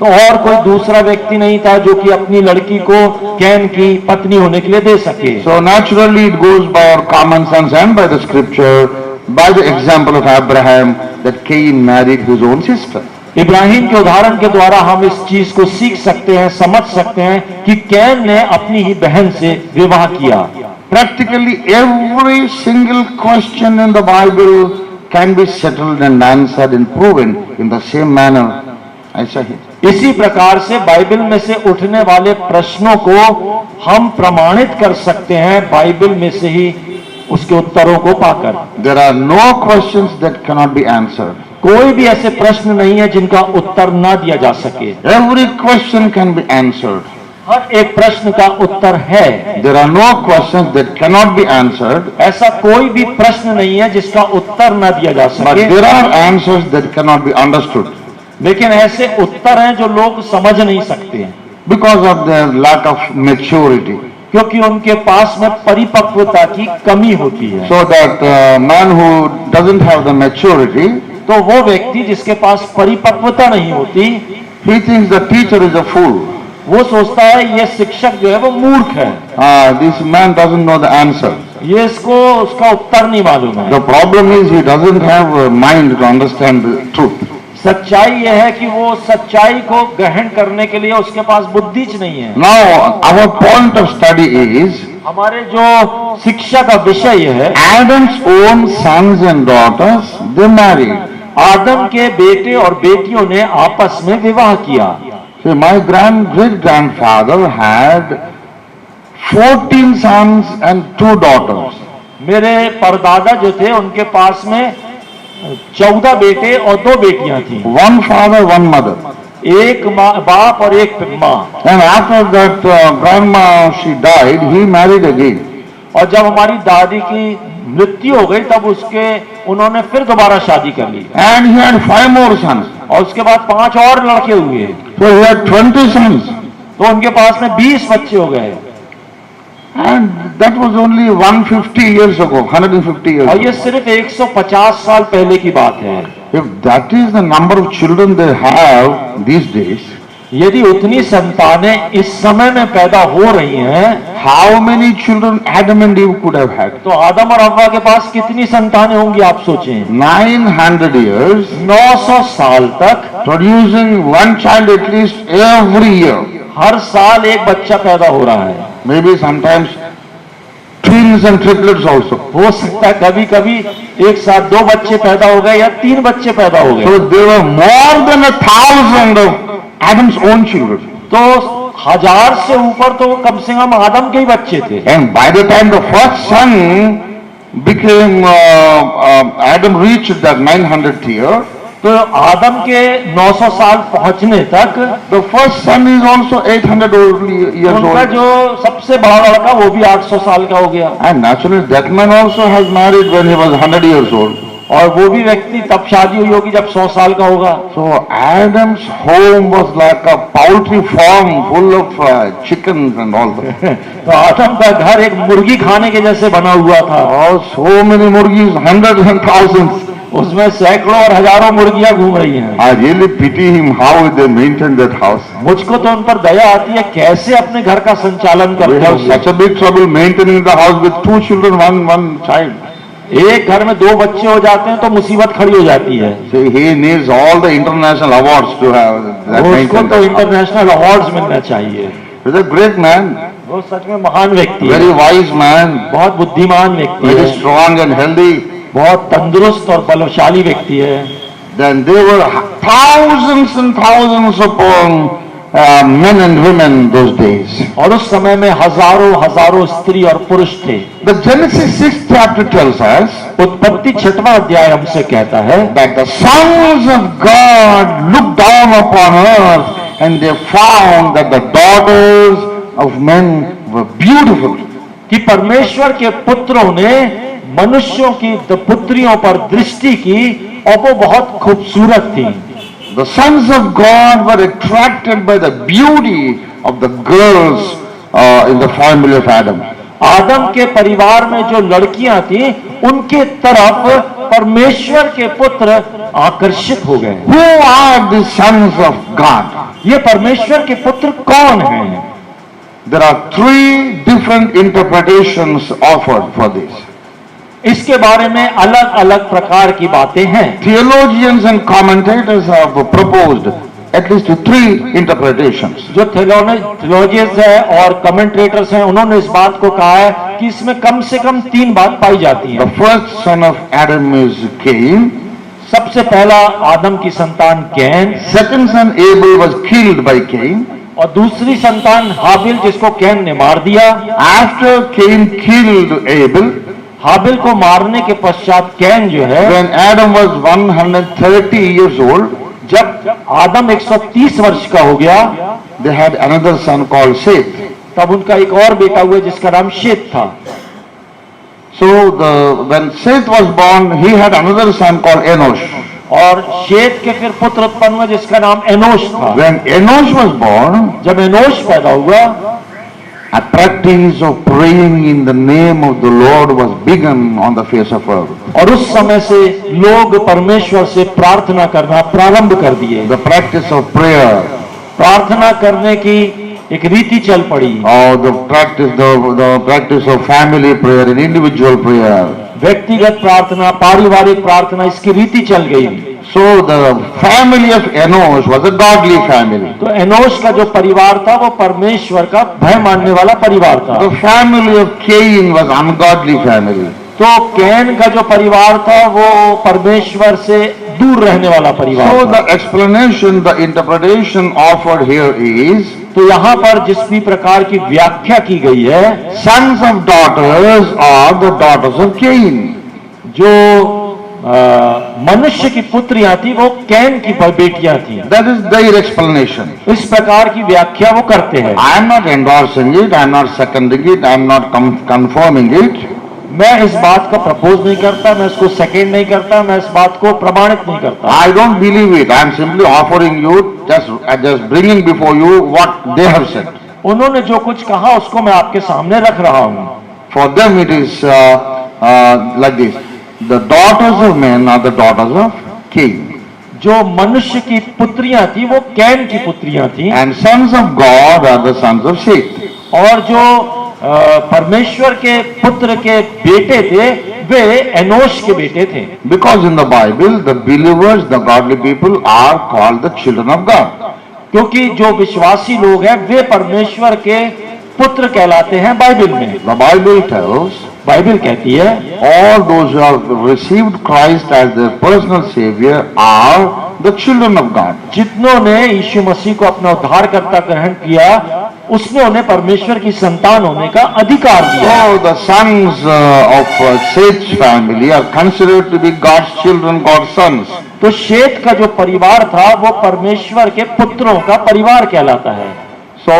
Speaker 2: तो और कोई दूसरा व्यक्ति नहीं था जो कि अपनी लड़की को कैन की पत्नी होने के लिए दे सके।
Speaker 1: So naturally it goes by our common sense and by the scripture, by the example of Abraham, that Cain married his own sister.
Speaker 2: Ibrahim के उदाहरण के द्वारा हम इस चीज को सीख सकते हैं, समझ सकते हैं कि कैन ने अपनी ही बहन से विवाह किया।
Speaker 1: Practically every single question in the Bible can be settled and answered and proven in the same manner. ऐसा ही
Speaker 2: इसी प्रकार से बाइबल में से उठने वाले प्रश्नों को हम प्रमाणित कर सकते हैं बाइबल में से ही उसके उत्तरों को पाकर।
Speaker 1: There are no questions that cannot be answered.
Speaker 2: कोई भी ऐसे प्रश्न नहीं है जिनका उत्तर ना दिया जा सके।
Speaker 1: Every question can be answered.
Speaker 2: हर एक प्रश्न का उत्तर है।
Speaker 1: There are no questions that cannot be answered,
Speaker 2: ऐसा कोई भी प्रश्न नहीं है जिसका उत्तर ना दिया जा
Speaker 1: but
Speaker 2: सके।
Speaker 1: there are answers that cannot be understood
Speaker 2: लेकिन ऐसे उत्तर हैं जो लोग समझ नहीं सकते हैं
Speaker 1: because of their lack of maturity.
Speaker 2: क्योंकि उनके पास में परिपक्वता की कमी होती है।
Speaker 1: So that man who doesn't have the maturity,
Speaker 2: तो वो व्यक्ति जिसके पास परिपक्वता नहीं होती,
Speaker 1: he thinks the teacher is a fool.
Speaker 2: वो सोचता है ये शिक्षक जो है वो मूर्ख है,
Speaker 1: This man doesn't know the answer.
Speaker 2: ये इसको उसका उत्तर नहीं मालूम है।
Speaker 1: The problem is he doesn't have a mind to understand the truth.
Speaker 2: सच्चाई यह है कि वो सच्चाई को ग्रहण करने के लिए उसके पास बुद्धि नहीं है।
Speaker 1: Now our point of study is
Speaker 2: हमारे जो शिक्षा का विषय यह है,
Speaker 1: Adam's own sons and daughters, they married.
Speaker 2: आदम के बेटे और बेटियों ने आपस में विवाह किया।
Speaker 1: See, my great-grandfather had 14 sons and 2 daughters.
Speaker 2: मेरे परदादा जो थे उनके पास में 14 बेटे और 2 बेटियां थी।
Speaker 1: One father, one mother.
Speaker 2: एक बाप और एक माँ।
Speaker 1: And after that grandma, she died, he married again.
Speaker 2: और जब हमारी दादी की मृत्यु हो गई तब उन्होंने फिर दोबारा शादी कर ली।
Speaker 1: And he had 5 more sons.
Speaker 2: और उसके बाद 5 और लड़के हुए,
Speaker 1: So he had 20 sons.
Speaker 2: तो उनके पास में 20 बच्चे हो गए।
Speaker 1: And that was only 150 years ago, 150 years
Speaker 2: और
Speaker 1: ago.
Speaker 2: ये सिर्फ 150 साल पहले की बात है।
Speaker 1: If that is the number of children they have these days,
Speaker 2: यदि उतनी संतानें इस समय में पैदा हो रही हैं,
Speaker 1: how many children Adam and Eve could have had?
Speaker 2: तो आदम और हव्वा के पास कितनी संतानें होंगी आप सोचें।
Speaker 1: 900 years,
Speaker 2: 900 साल तक
Speaker 1: producing one child at least every year.
Speaker 2: हर साल एक बच्चा पैदा हो रहा है।
Speaker 1: Maybe sometimes twins and triplets also.
Speaker 2: हो सकता है कभी कभी एक साथ 2 बच्चे पैदा हो गए या 3 बच्चे पैदा हो गए।
Speaker 1: So there were more than 1,000 of Adam's own children.
Speaker 2: तो 1000 से ऊपर तो कम से कम आदम के ही बच्चे थे।
Speaker 1: And by the time the first son became, Adam reached that 900th year,
Speaker 2: तो आदम के 900 साल पहुंचने तक
Speaker 1: the first son is also 800 years
Speaker 2: उनका
Speaker 1: old.
Speaker 2: जो सबसे बड़ा लड़का वो भी 800 साल का हो गया।
Speaker 1: And naturally that man also has married when he was 100 years old.
Speaker 2: और वो भी व्यक्ति तब शादी हुई होगी जब 100 साल का होगा।
Speaker 1: So Adam's home was like a poultry farm full of chickens and all that.
Speaker 2: तो आदम का घर एक मुर्गी खाने के जैसे बना हुआ था।
Speaker 1: Oh, so many murgis, hundreds and thousands.
Speaker 2: उसमें सैकड़ों और हजारों मुर्गियां घूम रही हैं।
Speaker 1: I really pity him how they maintain that house.
Speaker 2: मुझको तो उन पर दया आती है, कैसे अपने घर का संचालन
Speaker 1: We
Speaker 2: करते
Speaker 1: have
Speaker 2: होंगे।
Speaker 1: such a big trouble maintaining the house with 2 children, one child.
Speaker 2: एक घर में 2 बच्चे हो जाते हैं तो मुसीबत खड़ी हो जाती है।
Speaker 1: So he needs all the international awards to have that
Speaker 2: उसको
Speaker 1: maintain
Speaker 2: तो
Speaker 1: that house.
Speaker 2: इंटरनेशनल अवार्ड्स मिलना चाहिए।
Speaker 1: He's a great man,
Speaker 2: वो सच में महान व्यक्ति है,
Speaker 1: very wise man,
Speaker 2: बहुत बुद्धिमान व्यक्ति
Speaker 1: very
Speaker 2: है,
Speaker 1: strong and healthy.
Speaker 2: बहुत तंदुरुस्त और बलशाली व्यक्ति है।
Speaker 1: Then there were thousands and thousands upon men and women those days.
Speaker 2: और उस समय में हजारों हजारों स्त्री और पुरुष थे।
Speaker 1: The Genesis 6th chapter tells us
Speaker 2: उत्पत्ति 6वां अध्याय हमसे कहता है
Speaker 1: that the sons of God looked down upon earth and they found that the daughters of men were beautiful.
Speaker 2: कि परमेश्वर के पुत्रों ने मनुष्यों की पुत्रियों पर दृष्टि की और वो बहुत खूबसूरत थी।
Speaker 1: The sons of God were attracted by the beauty of the girls in the family of Adam.
Speaker 2: आदम के परिवार में जो लड़कियां थी उनके तरफ परमेश्वर के पुत्र आकर्षित हो गए।
Speaker 1: Who are the sons of God?
Speaker 2: ये परमेश्वर के पुत्र कौन हैं?
Speaker 1: There are 3 different interpretations offered for this.
Speaker 2: इसके बारे में अलग अलग प्रकार की बातें हैं।
Speaker 1: Theologians and commentators have proposed at least 3 interpretations.
Speaker 2: जो थियोलॉजियंस है और कमेंटेटर्स हैं उन्होंने इस बात को कहा है कि इसमें कम से कम 3 बात पाई जाती
Speaker 1: The
Speaker 2: है।
Speaker 1: first son of Adam is Cain.
Speaker 2: सबसे पहला आदम की संतान can,
Speaker 1: Second son Abel was killed by Cain.
Speaker 2: और दूसरी संतान हाबिल जिसको कैन ने मार दिया।
Speaker 1: After Cain killed Abel,
Speaker 2: हाबिल को मारने के पश्चात कैन जो है,
Speaker 1: when Adam was 130 years old,
Speaker 2: जब आदम 130 वर्ष का हो गया,
Speaker 1: they had another son called Seth.
Speaker 2: तब उनका एक और बेटा हुआ जिसका नाम शेत था।
Speaker 1: So when Seth was born, he had another son called Enosh.
Speaker 2: और शेत के फिर पुत्र उत्पन्न हुआ जिसका नाम एनोश था।
Speaker 1: When Enosh was born,
Speaker 2: जब एनोश पैदा हुआ,
Speaker 1: a practice of praying in the name of the Lord was begun on the face of earth.
Speaker 2: और उस समय से लोग परमेश्वर से प्रार्थना करना प्रारंभ कर दिए।
Speaker 1: The practice of prayer,
Speaker 2: प्रार्थना करने की एक रीति चल पड़ी।
Speaker 1: or the practice of family prayer and individual prayer.
Speaker 2: व्यक्तिगत प्रार्थना, पारिवारिक प्रार्थना, इसकी रीति चल गई।
Speaker 1: So the family of Enosh was a godly family.
Speaker 2: तो एनोश का जो परिवार था वो परमेश्वर का भय मानने वाला परिवार था।
Speaker 1: The family of Cain was ungodly family.
Speaker 2: तो कैन का जो परिवार था वो परमेश्वर से दूर रहने वाला परिवार
Speaker 1: So
Speaker 2: था।
Speaker 1: the explanation, the interpretation offered here is,
Speaker 2: तो यहाँ पर जिस भी प्रकार की व्याख्या की गई है,
Speaker 1: sons of daughters are the daughters of Cain.
Speaker 2: जो मनुष्य की पुत्रियां थी वो कैन की बेटियां थी।
Speaker 1: That is their explanation.
Speaker 2: इस प्रकार की व्याख्या वो करते हैं।
Speaker 1: I am not endorsing it, I am not seconding it, I am not confirming it.
Speaker 2: मैं इस बात का प्रपोज नहीं करता, मैं इसको सेकेंड नहीं करता, मैं इस बात को प्रमाणित नहीं करता।
Speaker 1: I don't believe it. I am simply offering you, just bringing before you what they have said.
Speaker 2: उन्होंने जो कुछ कहा उसको मैं आपके सामने रख रहा हूं।
Speaker 1: For them it is like this. The daughters of men are the daughters of Cain.
Speaker 2: जो मनुष्य की पुत्रियां थी वो कैन की पुत्रियां थी,
Speaker 1: And sons of God are the sons of Seth.
Speaker 2: और जो परमेश्वर के पुत्र के बेटे थे वे एनोश के बेटे थे।
Speaker 1: Because in the Bible, the believers, the godly people are called the children of God.
Speaker 2: क्योंकि जो विश्वासी लोग हैं वे परमेश्वर के पुत्र कहलाते हैं बाइबल में।
Speaker 1: The Bible tells
Speaker 2: बाइबल कहती है
Speaker 1: all those who have received Christ as their personal savior are the children of God.
Speaker 2: जितनों ने यीशु मसीह को अपना उद्धारकर्ता ग्रहण किया उसने उन्हें परमेश्वर की संतान होने का अधिकार दिया।
Speaker 1: So the sons of Seth's family are considered to be God's children, God's sons.
Speaker 2: तो शेत का जो परिवार था वो परमेश्वर के पुत्रों का परिवार कहलाता है।
Speaker 1: So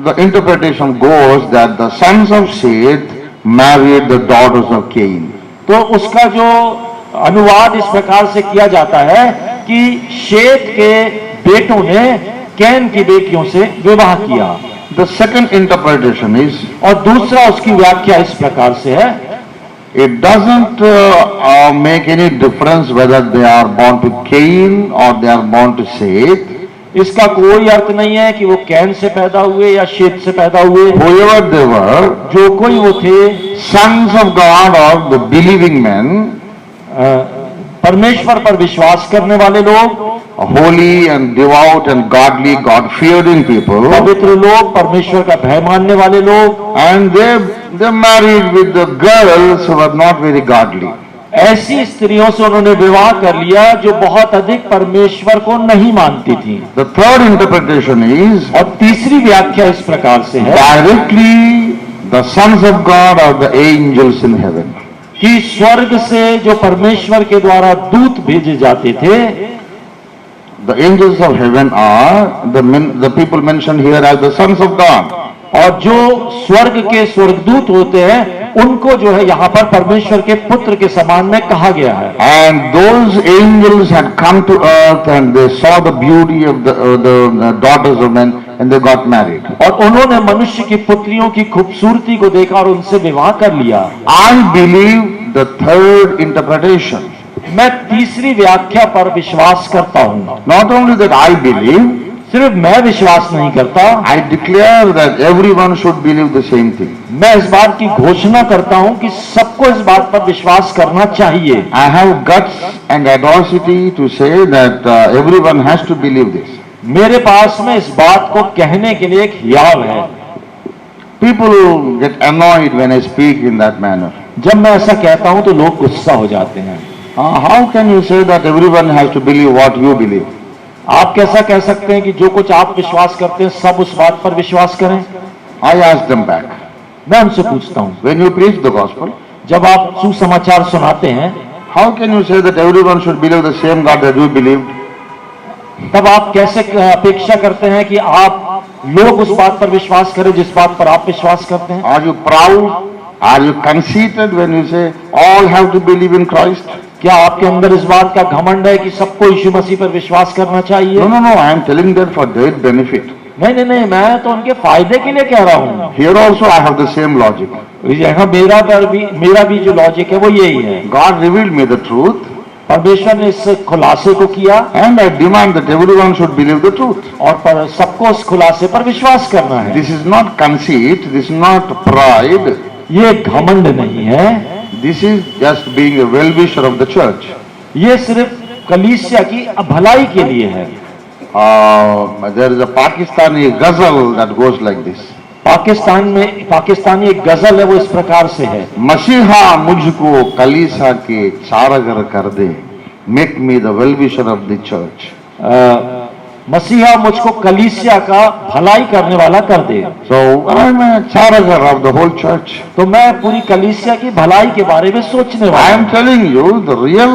Speaker 1: the interpretation goes that the sons of Seth married the daughters of Cain.
Speaker 2: तो उसका जो अनुवाद इस प्रकार से किया जाता है कि शेत के बेटों ने कैन की बेटियों से विवाह किया।
Speaker 1: The second interpretation is
Speaker 2: और दूसरा उसकी व्याख्या इस प्रकार से है,
Speaker 1: it doesn't make any difference whether they are born to Cain or they are born to Seth.
Speaker 2: इसका कोई अर्थ नहीं है कि वो कैन से पैदा हुए या शेत से पैदा हुए।
Speaker 1: Whoever they were,
Speaker 2: जो कोई वो थे
Speaker 1: sons of God or the believing men,
Speaker 2: परमेश्वर पर विश्वास करने वाले लोग,
Speaker 1: holy and devout and godly, God-fearing people,
Speaker 2: पवित्र लोग, परमेश्वर का भय मानने वाले लोग,
Speaker 1: and they married with the girls who were not very godly.
Speaker 2: ऐसी स्त्रियों से उन्होंने विवाह कर लिया जो बहुत अधिक परमेश्वर को नहीं मानती थी।
Speaker 1: The third interpretation is
Speaker 2: और तीसरी व्याख्या इस प्रकार से है
Speaker 1: directly the sons of God are the angels in heaven.
Speaker 2: कि स्वर्ग से जो परमेश्वर के द्वारा दूत भेजे जाते थे,
Speaker 1: The angels of heaven are the people mentioned here as the sons of God.
Speaker 2: और जो स्वर्ग के स्वर्गदूत होते हैं उनको जो है यहाँ पर परमेश्वर के पुत्र के समान में कहा गया है।
Speaker 1: And those angels had come to earth and they saw the beauty of the daughters of men and they got married.
Speaker 2: और उन्होंने मनुष्य की पुत्रियों की खूबसूरती को देखा और उनसे विवाह कर लिया।
Speaker 1: I believe the third interpretation.
Speaker 2: मैं तीसरी व्याख्या पर विश्वास करता हूँ।
Speaker 1: Not only that I believe,
Speaker 2: सिर्फ मैं विश्वास नहीं करता,
Speaker 1: I declare that everyone should believe the same thing.
Speaker 2: मैं इस बात की घोषणा करता हूँ कि सबको इस बात पर विश्वास करना चाहिए।
Speaker 1: I have guts and audacity to say that everyone has to believe this.
Speaker 2: मेरे पास में इस बात को कहने के लिए एक हियाव है।
Speaker 1: People get annoyed when I speak in that manner.
Speaker 2: जब मैं ऐसा कहता हूँ तो लोग गुस्सा हो जाते हैं।
Speaker 1: How can you say that everyone has to believe what you believe?
Speaker 2: आप कैसा कह सकते हैं कि जो कुछ आप विश्वास करते हैं सब उस बात पर विश्वास करें?
Speaker 1: I ask them back.
Speaker 2: मैं उनसे पूछता हूँ,
Speaker 1: When you preach the gospel,
Speaker 2: जब आप सुसमाचार सुनाते हैं
Speaker 1: how can you say that everyone should believe the same God that you believed?
Speaker 2: तब आप कैसे अपेक्षा करते हैं कि आप लोग उस बात पर विश्वास करें जिस बात पर आप विश्वास करते हैं?
Speaker 1: Are you proud? Are you conceited when you say all have to believe in Christ?
Speaker 2: क्या आपके अंदर इस बात का घमंड है कि सबको यीशु मसीह पर विश्वास करना चाहिए?
Speaker 1: No, I am telling that for their benefit.
Speaker 2: नहीं, मैं तो उनके फायदे के लिए कह रहा हूँ।
Speaker 1: Here also I have the same logic.
Speaker 2: यहाँ मेरा भी जो लॉजिक है वो यही है।
Speaker 1: God revealed me the truth.
Speaker 2: परमेश्वर ने इस खुलासे को किया
Speaker 1: And I demand that everyone should believe the truth.
Speaker 2: और पर सबको उस खुलासे पर विश्वास करना है।
Speaker 1: This is not conceit, this is not pride.
Speaker 2: ये घमंड नहीं है,
Speaker 1: This is just being a well-wisher of the church.
Speaker 2: ये सिर्फ कलीसिया की भलाई के लिए है।
Speaker 1: There is a Pakistani ghazal that goes like this.
Speaker 2: Pakistani एक गजल है, वो इस प्रकार से है,
Speaker 1: मसीहा मुझको कलीसा के चारागर कर दे, make me the well-wisher of the church.
Speaker 2: मसीहा मुझको कलीसिया का भलाई करने वाला कर दे।
Speaker 1: So I am a चारागर of the whole church.
Speaker 2: तो मैं पूरी कलीसिया की भलाई के बारे में सोचने वाला
Speaker 1: I
Speaker 2: हूं।
Speaker 1: am telling you the real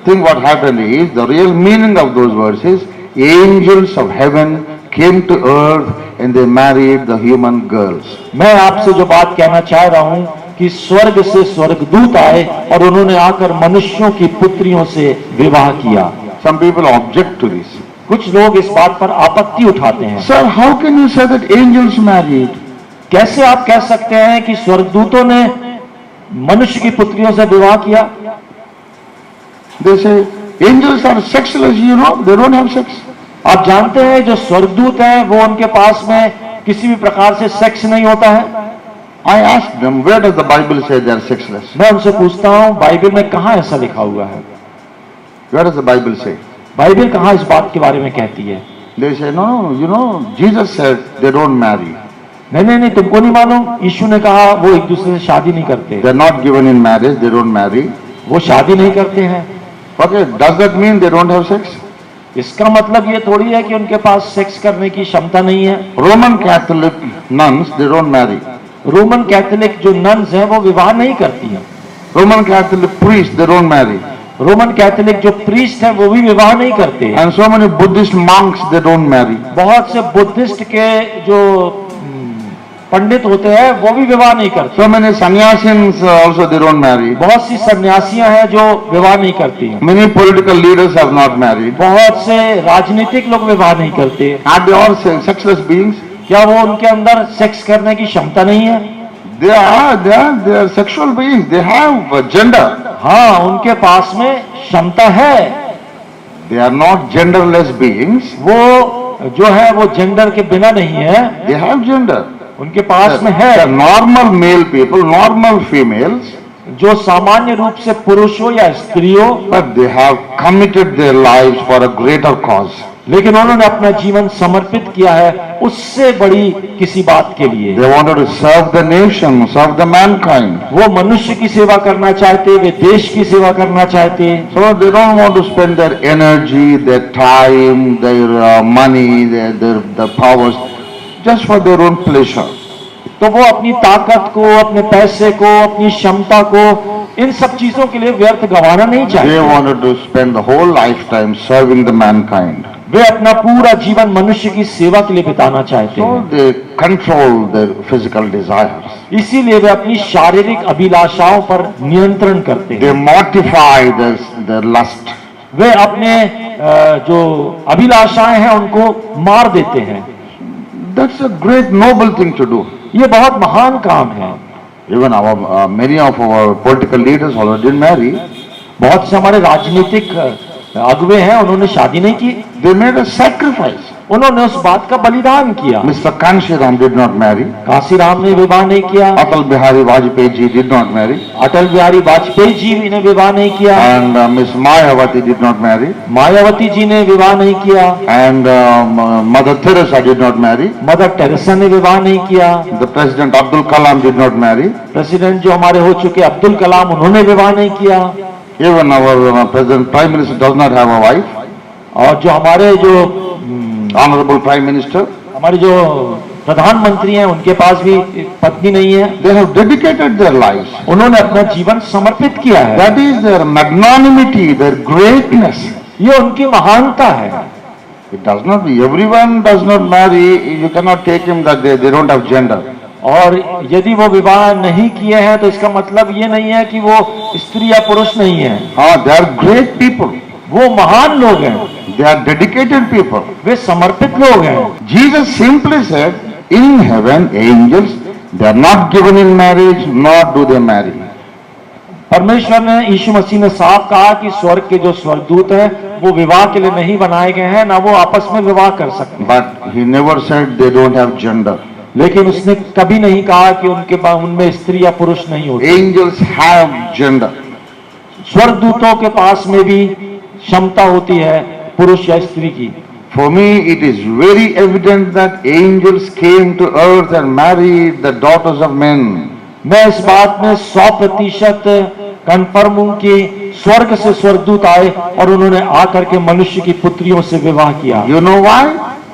Speaker 1: thing what happened is, the real meaning of those verses, angels of heaven came to earth and they married the human girls.
Speaker 2: मैं आपसे जो बात कहना चाह रहा हूं कि स्वर्ग से स्वर्गदूत आए और उन्होंने आकर मनुष्यों की पुत्रियों से विवाह किया।
Speaker 1: Some people object to this.
Speaker 2: कुछ लोग इस बात पर आपत्ति उठाते हैं।
Speaker 1: Sir, how can you say that angels married?
Speaker 2: कैसे आप कह सकते हैं कि स्वर्गदूतों ने मनुष्य की पुत्रियों से विवाह किया?
Speaker 1: They say angels are sexless, you know, they don't have sex.
Speaker 2: आप जानते हैं जो स्वर्गदूत हैं वो उनके पास में किसी भी प्रकार से सेक्स नहीं होता है।
Speaker 1: I asked them, where does the Bible say they are sexless?
Speaker 2: मैं उनसे पूछता हूं बाइबल में कहां ऐसा लिखा हुआ है?
Speaker 1: Where does the Bible say?
Speaker 2: Bible कहां इस बात के बारे में कहती है?
Speaker 1: They say, no, you know, Jesus said they don't marry.
Speaker 2: नहीं, तुमको नहीं मालूम, यीशु ने कहा वो एक दूसरे से शादी नहीं करते,
Speaker 1: They're not given in marriage, they don't marry.
Speaker 2: वो शादी नहीं करते हैं।
Speaker 1: Okay, does that mean they don't have sex?
Speaker 2: इसका मतलब ये थोड़ी है कि उनके पास सेक्स करने की क्षमता नहीं है।
Speaker 1: Roman Catholic nuns, they don't marry.
Speaker 2: Roman Catholic जो नन्स हैं वो विवाह नहीं करती हैं।
Speaker 1: Roman Catholic priests, they don't marry.
Speaker 2: Roman Catholic जो प्रीस्ट है वो भी विवाह नहीं करते हैं।
Speaker 1: And so many Buddhist monks, they don't marry.
Speaker 2: बहुत से बुद्धिस्ट के जो पंडित होते हैं वो भी विवाह नहीं करते।
Speaker 1: So many sannyasins also, they don't marry.
Speaker 2: बहुत सी सन्यासियां हैं जो विवाह नहीं करती हैं।
Speaker 1: Many political leaders have not married.
Speaker 2: बहुत से राजनीतिक लोग विवाह नहीं करते।
Speaker 1: Are they all sexless beings?
Speaker 2: क्या वो उनके अंदर सेक्स करने की क्षमता नहीं है?
Speaker 1: They are sexual beings. They have gender.
Speaker 2: हाँ, उनके पास में क्षमता है।
Speaker 1: They are not genderless beings.
Speaker 2: वो जो है वो जेंडर के बिना नहीं है,
Speaker 1: They have gender.
Speaker 2: उनके पास में
Speaker 1: The
Speaker 2: है।
Speaker 1: normal male people, normal females,
Speaker 2: जो सामान्य रूप से पुरुष हो या स्त्री हो,
Speaker 1: but they have committed their lives for a greater cause.
Speaker 2: लेकिन उन्होंने अपना जीवन समर्पित किया है उससे बड़ी किसी बात के लिए।
Speaker 1: They wanted to serve the nation, serve the mankind.
Speaker 2: वो मनुष्य की सेवा करना चाहते, वे देश की सेवा करना चाहते।
Speaker 1: So they don't want to spend their energy, their time, their money, their powers just for their own pleasure.
Speaker 2: तो वो अपनी ताकत को, अपने पैसे को, अपनी क्षमता को, इन सब चीजों के लिए व्यर्थ गंवाना नहीं
Speaker 1: They
Speaker 2: चाहिए।
Speaker 1: wanted to spend the whole lifetime serving the mankind.
Speaker 2: वे अपना पूरा जीवन मनुष्य की सेवा के लिए बिताना चाहते
Speaker 1: So
Speaker 2: हैं।
Speaker 1: they control their physical desires.
Speaker 2: इसीलिए वे अपनी शारीरिक अभिलाषाओं पर नियंत्रण करते
Speaker 1: They
Speaker 2: हैं।
Speaker 1: mortify their lust.
Speaker 2: वे अपने जो अभिलाषाएं हैं उनको मार देते हैं।
Speaker 1: That's a great noble thing to do.
Speaker 2: ये बहुत महान काम है।
Speaker 1: Even many of our political leaders already didn't marry.
Speaker 2: बहुत से हमारे राजनीतिक अगुवे हैं, उन्होंने शादी नहीं की,
Speaker 1: They made a sacrifice.
Speaker 2: उन्होंने उस बात का बलिदान किया।
Speaker 1: Mr. Kanshiram did not marry.
Speaker 2: Kashiram ने विवाह नहीं किया,
Speaker 1: Atal Bihari Vajpayee ji did not marry.
Speaker 2: Atal Bihari Vajpayee ji ने विवाह नहीं किया,
Speaker 1: And Miss Mayawati did not marry.
Speaker 2: Mayawati ji ने विवाह नहीं किया,
Speaker 1: And Mother Teresa did not marry.
Speaker 2: Mother Teresa ने विवाह नहीं किया,
Speaker 1: The President Abdul Kalam did not marry.
Speaker 2: President जो हमारे हो चुके अब्दुल कलाम, उन्होंने विवाह नहीं किया।
Speaker 1: Even our President Prime Minister does not have a wife.
Speaker 2: और जो हमारे जो
Speaker 1: Honorable Prime Minister.
Speaker 2: हमारे जो प्रधानमंत्री हैं उनके पास भी पत्नी नहीं है।
Speaker 1: They have dedicated their lives.
Speaker 2: उन्होंने अपना जीवन समर्पित किया है।
Speaker 1: That is their magnanimity, their greatness.
Speaker 2: ये उनकी महानता है।
Speaker 1: It does not, everyone does not marry. You cannot take him that they don't have gender.
Speaker 2: और यदि वो विवाह नहीं किए हैं तो इसका मतलब ये नहीं है कि वो स्त्री या पुरुष नहीं है।
Speaker 1: They are great people.
Speaker 2: वो महान लोग हैं,
Speaker 1: They are dedicated people.
Speaker 2: वे समर्पित लोग हैं।
Speaker 1: Jesus simply said, in heaven, angels, they are not given in marriage, nor do they marry.
Speaker 2: परमेश्वर ने, यीशु मसीह ने साफ कहा कि स्वर्ग के जो स्वर्गदूत हैं वो विवाह के लिए नहीं बनाए गए हैं, ना वो आपस में विवाह कर सकते हैं।
Speaker 1: But he never said they don't have gender.
Speaker 2: लेकिन उसने कभी नहीं कहा कि उनमें स्त्री या पुरुष नहीं होते।
Speaker 1: Angels have gender.
Speaker 2: स्वर्गदूतों के पास में भी क्षमता होती है पुरुष या स्त्री की।
Speaker 1: For me, it is very evident that angels came to earth and married the daughters of men.
Speaker 2: मैं इस बात में 100% कन्फर्म हूं कि स्वर्ग से स्वर्गदूत आए और उन्होंने आकर के मनुष्य की पुत्रियों से विवाह किया।
Speaker 1: You know why?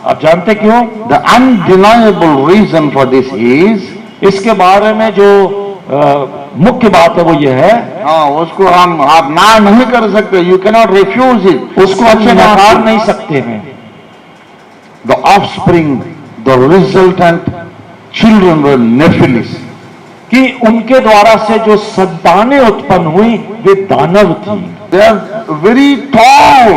Speaker 2: आप जानते क्यों?
Speaker 1: The undeniable reason for this is,
Speaker 2: इसके बारे में जो मुख्य बात है वो ये है,
Speaker 1: उसको आप ना नहीं कर सकते. You cannot refuse it.
Speaker 2: उसको आप नकार नहीं सकते हैं।
Speaker 1: The offspring, the resultant children were Nephilis.
Speaker 2: कि उनके द्वारा से जो संतानें उत्पन्न हुई वे दानव थी।
Speaker 1: They are very tall.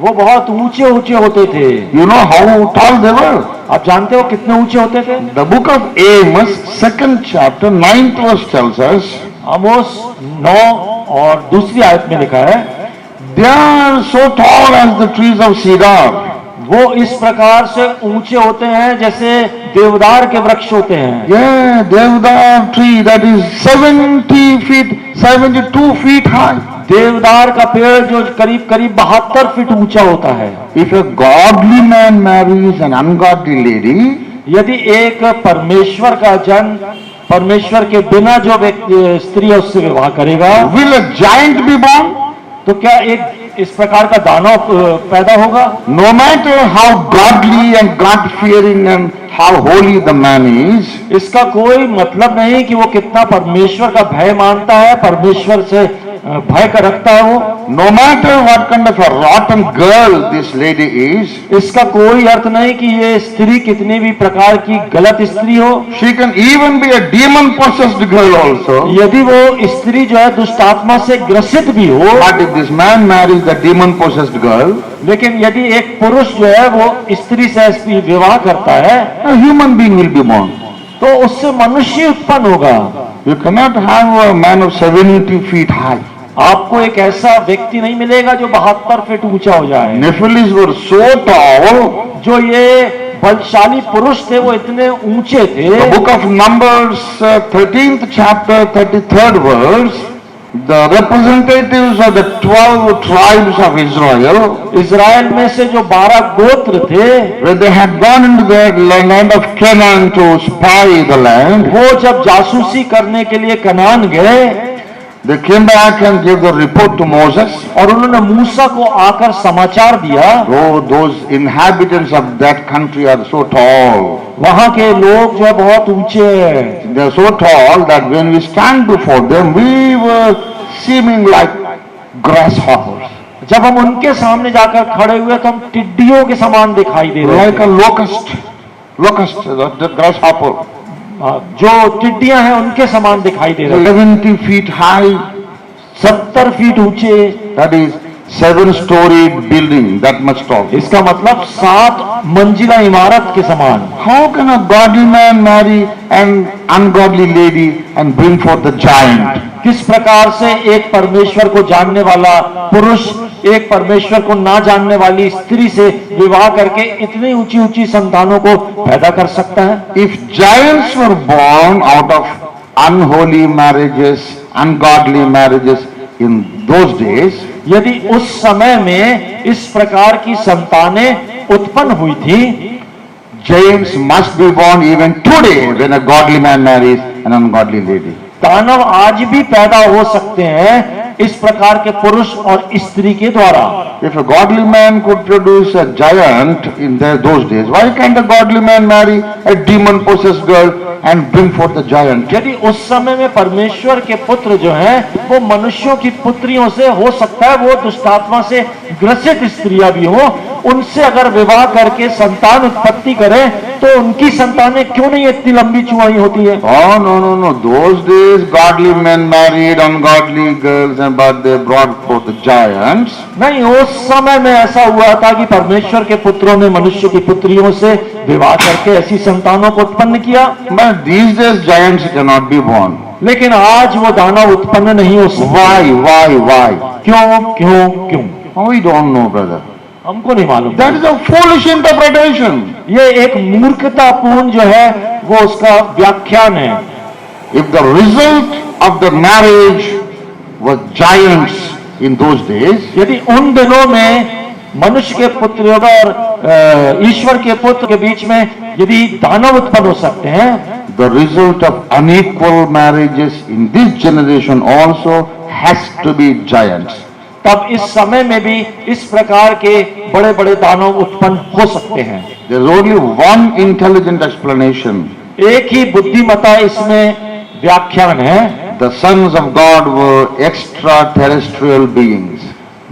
Speaker 2: वो बहुत ऊंचे ऊंचे होते थे।
Speaker 1: You know how tall they were?
Speaker 2: आप जानते हो कितने ऊंचे होते थे?
Speaker 1: The book of Amos, 2nd chapter, 9th verse tells us,
Speaker 2: आमोस 9 और दूसरी आयत में लिखा है,
Speaker 1: they are so tall as the trees of cedar.
Speaker 2: वो इस प्रकार से ऊंचे होते हैं जैसे देवदार के वृक्ष होते हैं।
Speaker 1: Yeah, Devdar tree that is 70 feet, 72 feet high.
Speaker 2: देवदार का पेड़ जो करीब करीब 72 फीट ऊंचा होता है।
Speaker 1: If a godly man marries an ungodly lady,
Speaker 2: यदि एक परमेश्वर का जन परमेश्वर के बिना जो व्यक्ति स्त्री उससे विवाह करेगा,
Speaker 1: will a giant be born?
Speaker 2: तो क्या एक इस प्रकार का दानव पैदा होगा?
Speaker 1: No matter how godly and God-fearing and how holy the man is,
Speaker 2: इसका कोई मतलब नहीं कि वो कितना परमेश्वर का भय मानता है, परमेश्वर से भय का रखता है वो।
Speaker 1: no matter what kind of a rotten girl this lady is,
Speaker 2: इसका कोई अर्थ नहीं कि ये स्त्री कितनी भी प्रकार की गलत स्त्री हो।
Speaker 1: she can even be a demon-possessed girl also.
Speaker 2: यदि वो स्त्री जो है दुष्ट आत्मा से ग्रसित भी हो,
Speaker 1: But if this man marries the demon-possessed girl,
Speaker 2: लेकिन यदि एक पुरुष जो है वो स्त्री से विवाह करता है,
Speaker 1: a human being will be born.
Speaker 2: तो उससे मनुष्य उत्पन्न होगा।
Speaker 1: You cannot have a man of 70 feet high.
Speaker 2: आपको एक ऐसा व्यक्ति नहीं मिलेगा जो 72 फीट ऊंचा हो जाए।
Speaker 1: Nephilis were so tall.
Speaker 2: जो ये बलशाली पुरुष थे वो इतने ऊंचे थे।
Speaker 1: The book of Numbers, 13th chapter, 33rd verse, the representatives of the 12 tribes of Israel,
Speaker 2: Israel में से जो 12 गोत्र थे,
Speaker 1: when they had gone into the land of Canaan to spy the land,
Speaker 2: वो जब जासूसी करने के लिए कनान गए,
Speaker 1: they came back and gave the report to Moses.
Speaker 2: और उन्होंने मूसा को आकर समाचार दिया,
Speaker 1: Oh, those inhabitants of that country are so tall.
Speaker 2: वहां के लोग जो है बहुत ऊंचे हैं।
Speaker 1: They are so tall that when we stand before them, we were seeming like grasshoppers,
Speaker 2: जब हम उनके सामने जाकर खड़े हुए तो हम टिड्डियों के समान दिखाई दे रहे
Speaker 1: like
Speaker 2: थे।
Speaker 1: a locust, the grasshopper.
Speaker 2: जो टिड्डियां हैं उनके समान दिखाई दे रहे थे।
Speaker 1: 70 feet high,
Speaker 2: 70 फीट ऊंचे,
Speaker 1: that is 7-storied building, that much tall.
Speaker 2: इसका मतलब 7 मंजिला इमारत के समान।
Speaker 1: How can a godly man marry an ungodly lady and bring forth the giant?
Speaker 2: किस प्रकार से एक परमेश्वर को जानने वाला पुरुष एक परमेश्वर को ना जानने वाली स्त्री से विवाह करके इतनी ऊंची ऊंची संतानों को पैदा कर सकता है?
Speaker 1: If giants were born out of unholy marriages, ungodly marriages in those days,
Speaker 2: यदि उस समय में इस प्रकार की संतानें उत्पन्न हुई थी,
Speaker 1: giants must be born even today when a godly man marries an ungodly lady.
Speaker 2: दानव आज भी पैदा हो सकते हैं इस प्रकार के पुरुष और स्त्री के द्वारा।
Speaker 1: If a godly man could produce a giant in those days, why can't a godly man marry a demon-possessed girl and bring forth the giant?
Speaker 2: यदि उस समय में परमेश्वर के पुत्र जो हैं वो मनुष्यों की पुत्रियों से हो सकता है, वो दुष्टात्मा से ग्रसित स्त्रियां भी हो, उनसे अगर विवाह करके संतान उत्पत्ति करें तो उनकी संतानें क्यों नहीं इतनी लंबी चौड़ी होती है?
Speaker 1: Oh, no. Those days, godly men married ungodly girls, but they brought forth the giants.
Speaker 2: नहीं, उस समय में ऐसा हुआ था कि परमेश्वर के पुत्रों ने मनुष्य की पुत्रियों से विवाह करके ऐसी संतानों को उत्पन्न किया।
Speaker 1: But these days, giants cannot be born.
Speaker 2: लेकिन आज वो दानव उत्पन्न नहीं हो सकते।
Speaker 1: Why?
Speaker 2: क्यों?
Speaker 1: Oh, we don't know, brother.
Speaker 2: हमको नहीं मालूम।
Speaker 1: That is a foolish interpretation.
Speaker 2: ये एक मूर्खतापूर्ण जो है वो उसका व्याख्यान है।
Speaker 1: If the result of the marriage was giants in those days,
Speaker 2: यदि उन दिनों में मनुष्य के पुत्र और ईश्वर के पुत्र के बीच में यदि दानव उत्पन्न हो सकते हैं,
Speaker 1: the result of unequal marriages in this generation also has to be giants.
Speaker 2: तब इस समय में भी इस प्रकार के बड़े बड़े दानव उत्पन्न हो सकते हैं।
Speaker 1: There is only one intelligent explanation.
Speaker 2: एक ही बुद्धिमता इसमें व्याख्यान है।
Speaker 1: The sons of God were extraterrestrial beings.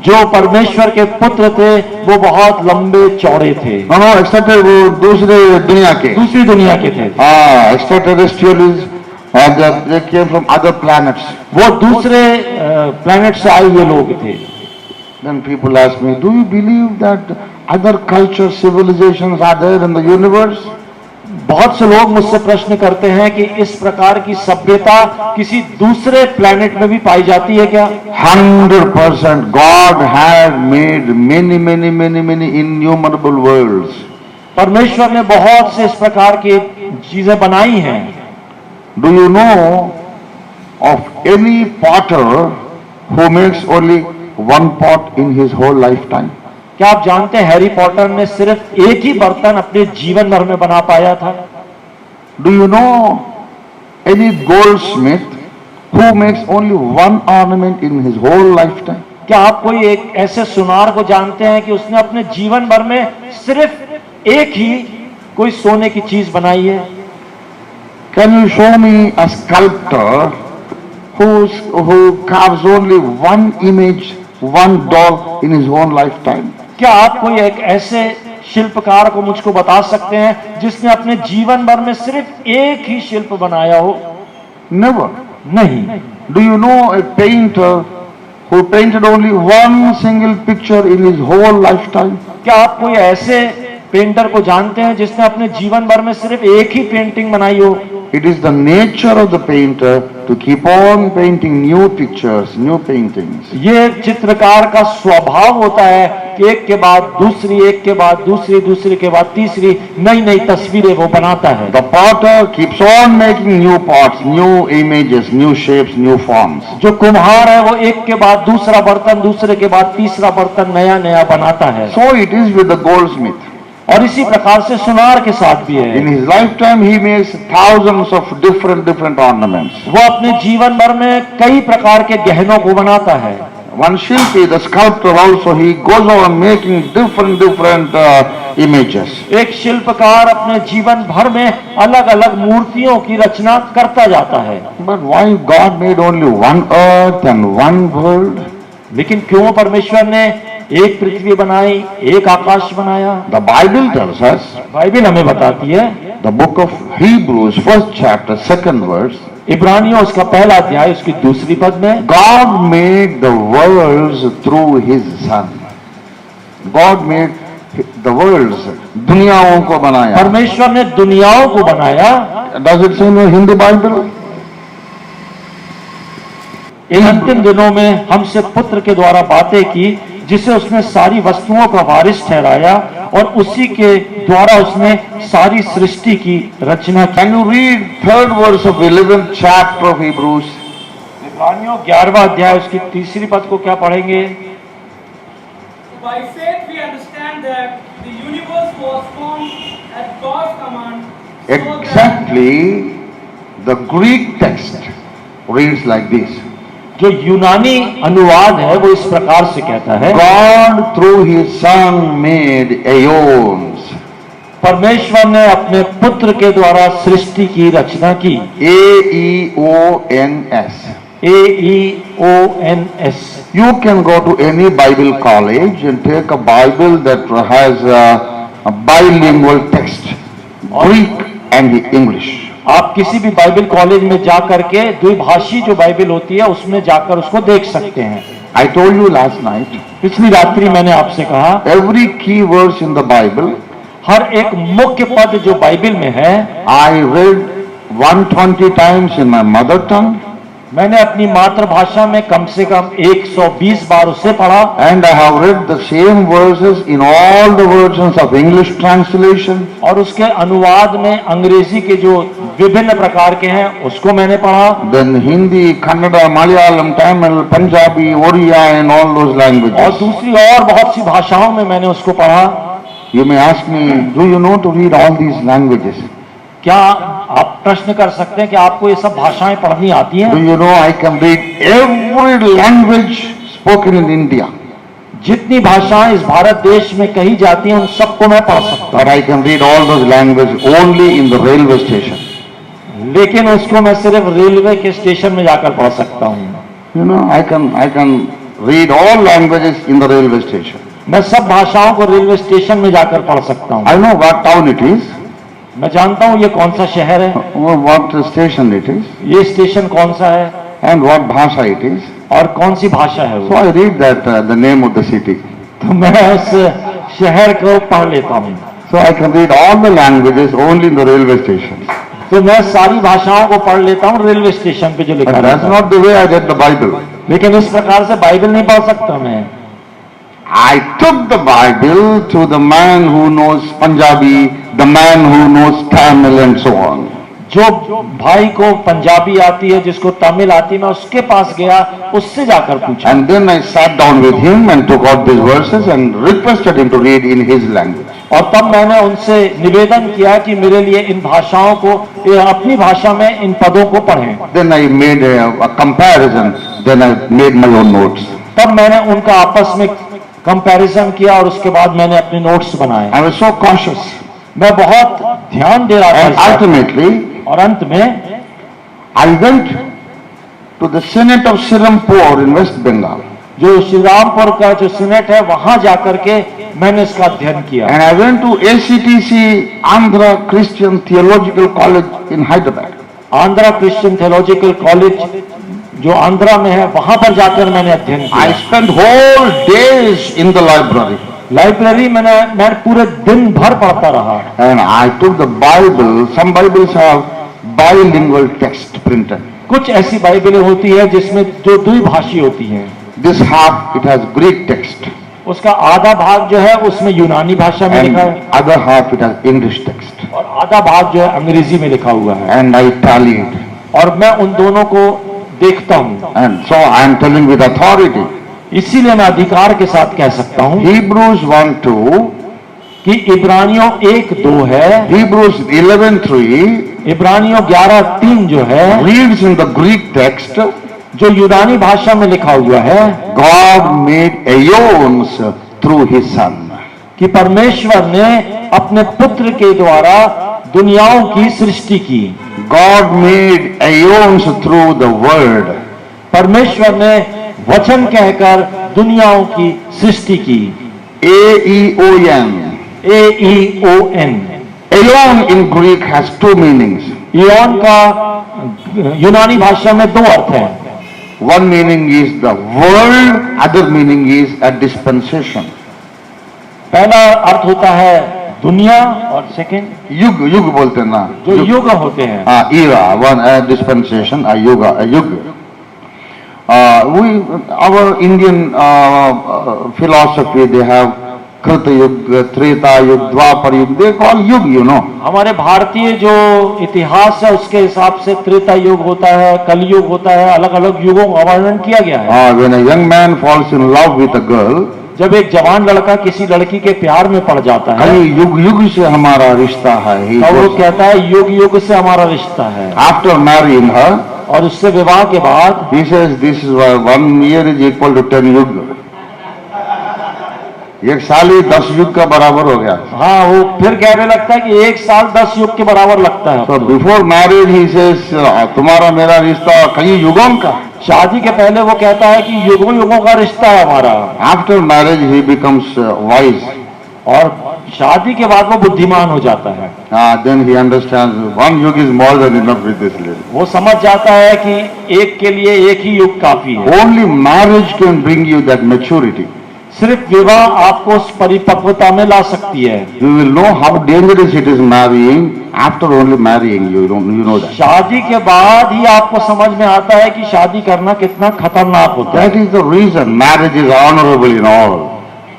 Speaker 2: जो परमेश्वर के पुत्र थे वो बहुत लंबे चौड़े थे।
Speaker 1: No, extraterrestrial वो दूसरे दुनिया के।
Speaker 2: दूसरी दुनिया के थे।
Speaker 1: Extraterrestrial is they came from other planets.
Speaker 2: वो दूसरे प्लैनेट से आए हुए लोग थे।
Speaker 1: Then people ask me, do you believe that other culture civilizations are there in the universe?
Speaker 2: बहुत से लोग मुझसे प्रश्न करते हैं कि इस प्रकार की सभ्यता किसी दूसरे प्लेनेट में भी पाई जाती है क्या?
Speaker 1: 100%. God had made many innumerable worlds.
Speaker 2: परमेश्वर ने बहुत से इस प्रकार की चीजें बनाई हैं।
Speaker 1: Do you know of any potter who makes only one pot in his whole lifetime?
Speaker 2: क्या आप जानते हैं हैरी पॉटर ने सिर्फ एक ही बर्तन अपने जीवन भर में बना पाया था?
Speaker 1: Do you know any goldsmith who makes only one ornament in his whole lifetime?
Speaker 2: क्या आप कोई एक ऐसे सुनार को जानते हैं कि उसने अपने जीवन भर में सिर्फ एक ही कोई सोने की चीज बनाई है?
Speaker 1: Can you show me a sculptor who carves only one image, one doll in his own lifetime?
Speaker 2: क्या आप कोई एक ऐसे शिल्पकार को मुझको बता सकते हैं जिसने अपने जीवन भर में सिर्फ एक ही शिल्प बनाया हो?
Speaker 1: Never.
Speaker 2: नहीं।
Speaker 1: Do you know a painter who painted only one single picture in his whole lifetime?
Speaker 2: क्या आप कोई ऐसे पेंटर को जानते हैं जिसने अपने जीवन भर में सिर्फ एक ही पेंटिंग बनाई हो?
Speaker 1: It is the nature of the painter to keep on painting new pictures, new paintings.
Speaker 2: ये चित्रकार का स्वभाव होता है कि एक के बाद दूसरी, एक के बाद दूसरी, दूसरी के बाद तीसरी नई नई तस्वीरें वो बनाता है।
Speaker 1: The potter keeps on making new pots, new images, new shapes, new forms.
Speaker 2: जो कुम्हार है वो एक के बाद दूसरा बर्तन, दूसरे के बाद तीसरा बर्तन नया नया बनाता है।
Speaker 1: So it is with the goldsmith.
Speaker 2: और इसी प्रकार से सुनार के साथ भी है।
Speaker 1: In his lifetime he makes thousands of different ornaments.
Speaker 2: वो अपने जीवन भर में कई प्रकार के गहनों को बनाता है।
Speaker 1: One Shilpi, the sculptor also, he goes on making different images.
Speaker 2: एक शिल्पकार अपने जीवन भर में अलग अलग मूर्तियों की रचना करता जाता है।
Speaker 1: But why God made only one earth and one world?
Speaker 2: लेकिन क्यों परमेश्वर ने एक पृथ्वी बनाई, एक आकाश बनाया?
Speaker 1: The Bible tells us,
Speaker 2: Bible हमें बताती है,
Speaker 1: the book of Hebrews, first chapter, second verse,
Speaker 2: इब्रानियों उसका पहला अध्याय उसकी दूसरी पद में,
Speaker 1: God made the worlds through his son. God made the worlds, दुनियाओं को बनाया।
Speaker 2: परमेश्वर ने दुनियाओं को बनाया।
Speaker 1: Does it say in the Hindi Bible?
Speaker 2: इन अंतिम दिनों में हमसे पुत्र के द्वारा बातें की, जिसे उसने सारी वस्तुओं का वारिस ठहराया और उसी के द्वारा उसने सारी सृष्टि की रचना की।
Speaker 1: Can you read third verse of 11th chapter of Hebrews?
Speaker 2: इब्रानियों 11वां अध्याय उसकी तीसरी पद को क्या पढ़ेंगे?
Speaker 3: By faith we understand that the universe was formed at God's command. so that
Speaker 1: Exactly, the Greek text reads like this.
Speaker 2: जो यूनानी अनुवाद है वो इस प्रकार से कहता है,
Speaker 1: God through his son made aeons.
Speaker 2: परमेश्वर ने अपने पुत्र के द्वारा सृष्टि की रचना की।
Speaker 1: Aeons.
Speaker 2: AEONS।
Speaker 1: You can go to any Bible college and take a Bible that has a bilingual text, Greek and English.
Speaker 2: आप किसी भी बाइबल कॉलेज में जाकर के द्विभाषी जो बाइबल होती है उसमें जाकर उसको देख सकते हैं।
Speaker 1: I told you last night,
Speaker 2: पिछली रात्रि मैंने आपसे कहा,
Speaker 1: every key verse in the Bible,
Speaker 2: हर एक मुख्य पद जो बाइबल में है,
Speaker 1: I read 120 times in my mother tongue,
Speaker 2: मैंने अपनी मातृभाषा में कम से कम 120 बार उसे पढ़ा।
Speaker 1: and I have read the same verses in all the versions of English translation.
Speaker 2: और उसके अनुवाद में अंग्रेजी के जो विभिन्न प्रकार के हैं उसको मैंने पढ़ा।
Speaker 1: Then Hindi, Kannada, Malayalam, Tamil, Punjabi, Oriya and all those
Speaker 2: और
Speaker 1: languages.
Speaker 2: दूसरी और बहुत सी भाषाओं में मैंने उसको पढ़ा।
Speaker 1: You may ask me, do you know to read all these languages?
Speaker 2: क्या आप प्रश्न कर सकते हैं कि आपको ये सब भाषाएं पढ़नी आती
Speaker 1: Do
Speaker 2: हैं?
Speaker 1: you know I can read every language spoken in India?
Speaker 2: जितनी भाषाएं इस भारत देश में कही जाती हैं उन सबको मैं पढ़ सकता
Speaker 1: But I can read all those languages only in the railway station.
Speaker 2: हूँ, लेकिन उसको मैं सिर्फ रेलवे के स्टेशन में जाकर पढ़ सकता हूँ।
Speaker 1: You know, I can read all languages in the railway station.
Speaker 2: मैं सब भाषाओं को रेलवे स्टेशन में जाकर पढ़ सकता हूँ।
Speaker 1: I know what town it is,
Speaker 2: मैं जानता हूँ ये कौन सा शहर है,
Speaker 1: what station it is.
Speaker 2: ये स्टेशन कौन सा है,
Speaker 1: and what bhasha it is.
Speaker 2: और कौन सी भाषा है
Speaker 1: So
Speaker 2: वो।
Speaker 1: I read that the name of the city.
Speaker 2: तो मैं उस शहर को पढ़ लेता हूँ।
Speaker 1: So I can read all the languages only in the railway stations.
Speaker 2: तो मैं सारी भाषाओं को पढ़ लेता हूँ रेलवे स्टेशन पे जो लिखा
Speaker 1: But that's
Speaker 2: रहता है।
Speaker 1: not the way I read the Bible.
Speaker 2: लेकिन इस प्रकार से बाइबल नहीं पढ़ सकता मैं।
Speaker 1: I took the Bible to the man who knows Punjabi, the man who knows Tamil and so on.
Speaker 2: जो भाई को पंजाबी आती है, जिसको तमिल आती है, मैं उसके पास गया, उससे जाकर पूछा।
Speaker 1: And then I sat down with him and took out these verses and requested him to read in his language.
Speaker 2: और तब मैंने उनसे निवेदन किया कि मेरे लिए इन भाषाओं को, अपनी भाषा में इन पदों को पढ़ें।
Speaker 1: Then I made a comparison. Then I made my own notes.
Speaker 2: तब मैंने उनका आपस में कंपैरिजन किया और उसके बाद मैंने अपने नोट्स बनाए।
Speaker 1: I was so cautious.
Speaker 2: मैं बहुत ध्यान दे रहा था
Speaker 1: And
Speaker 2: इस बात पे।
Speaker 1: ultimately,
Speaker 2: और अंत में
Speaker 1: I went to the Senate of Sirampur in West Bengal.
Speaker 2: जो श्रीरामपुर का जो सीनेट है, वहां जाकर के मैंने इसका अध्ययन किया।
Speaker 1: And I went to ACTC Andhra Christian Theological College in Hyderabad.
Speaker 2: Andhra Christian theological college जो आंध्रा में है, वहां पर जाकर मैंने अध्ययन
Speaker 1: I
Speaker 2: किया।
Speaker 1: spent whole days in the library.
Speaker 2: Library में मैं पूरे दिन भर पढ़ता रहा।
Speaker 1: And I took the Bible. Some Bibles have bilingual text printed.
Speaker 2: कुछ ऐसी बाइबलें होती है जिसमें जो द्विभाषी होती हैं।
Speaker 1: This half, it has Greek text.
Speaker 2: उसका आधा भाग जो है उसमें यूनानी भाषा में
Speaker 1: And
Speaker 2: लिखा है
Speaker 1: other half, it has English text.
Speaker 2: और आधा भाग जो है अंग्रेजी में लिखा हुआ है।
Speaker 1: And I tallied.
Speaker 2: और मैं उन दोनों को देखता हूँ।
Speaker 1: And so I am telling with authority.
Speaker 2: इसीलिए मैं अधिकार के साथ कह सकता हूँ
Speaker 1: Hebrews 1:2,
Speaker 2: कि इब्रानियों 1:2 है,
Speaker 1: Hebrews 11:3
Speaker 2: इब्रानियों 11:3 जो है,
Speaker 1: reads in the Greek text,
Speaker 2: जो यूनानी भाषा में लिखा हुआ है
Speaker 1: God made aeons through his son.
Speaker 2: कि परमेश्वर ने अपने पुत्र के द्वारा दुनियाओं की सृष्टि की।
Speaker 1: God made aeons through the word.
Speaker 2: परमेश्वर ने वचन कहकर दुनियाओं की सृष्टि की।
Speaker 1: A-E-O-N.
Speaker 2: AEON।
Speaker 1: Aeon in Greek has two meanings.
Speaker 2: Eon का यूनानी भाषा में दो अर्थ हैं।
Speaker 1: One meaning is the world, other meaning is a dispensation.
Speaker 2: पहला अर्थ होता है दुनिया और सेकंड
Speaker 1: युग, युग बोलते हैं ना,
Speaker 2: जो युग होते हैं।
Speaker 1: era, one a dispensation, a yuga, a yug. Our Indian philosophy, they have Krita Yuga, Treta Yuga, Dwapar Yuga, they call yug, you know.
Speaker 2: हमारे भारतीय जो इतिहास है उसके हिसाब से त्रेता युग होता है, कलयुग होता है, अलग अलग युगों का वर्णन किया गया है।
Speaker 1: When a young man falls in love with a girl,
Speaker 2: जब एक जवान लड़का किसी लड़की के प्यार में पड़ जाता है,
Speaker 1: कहीं युग युग से हमारा रिश्ता है, he
Speaker 2: तो वो
Speaker 1: goes,
Speaker 2: कहता है युग युग से हमारा रिश्ता है।
Speaker 1: after marrying her,
Speaker 2: और उससे विवाह के बाद
Speaker 1: he says this is 1 year is equal to 10 युग. एक साल ही 10 युग का बराबर हो गया.
Speaker 2: हाँ, वो फिर कहने लगता है कि 1 साल 10 युग के बराबर लगता है।
Speaker 1: So before marriage he says तुम्हारा मेरा रिश्ता कई युगों का.
Speaker 2: शादी के पहले वो कहता है कि युगों युगों का रिश्ता है हमारा।
Speaker 1: After marriage he becomes wise.
Speaker 2: और शादी के बाद वो बुद्धिमान हो जाता है।
Speaker 1: Then he understands 1 युग is more than enough with this lady.
Speaker 2: वो समझ जाता है कि एक के लिए एक ही युग काफी है।
Speaker 1: Only marriage can bring you that maturity.
Speaker 2: सिर्फ विवाह आपको उस परिपक्वता में ला सकती है।
Speaker 1: You will know how dangerous it is marrying after only marrying. You know that.
Speaker 2: शादी के बाद ही आपको समझ में आता है कि शादी करना कितना खतरनाक होता है।
Speaker 1: That is the reason marriage is honorable in all.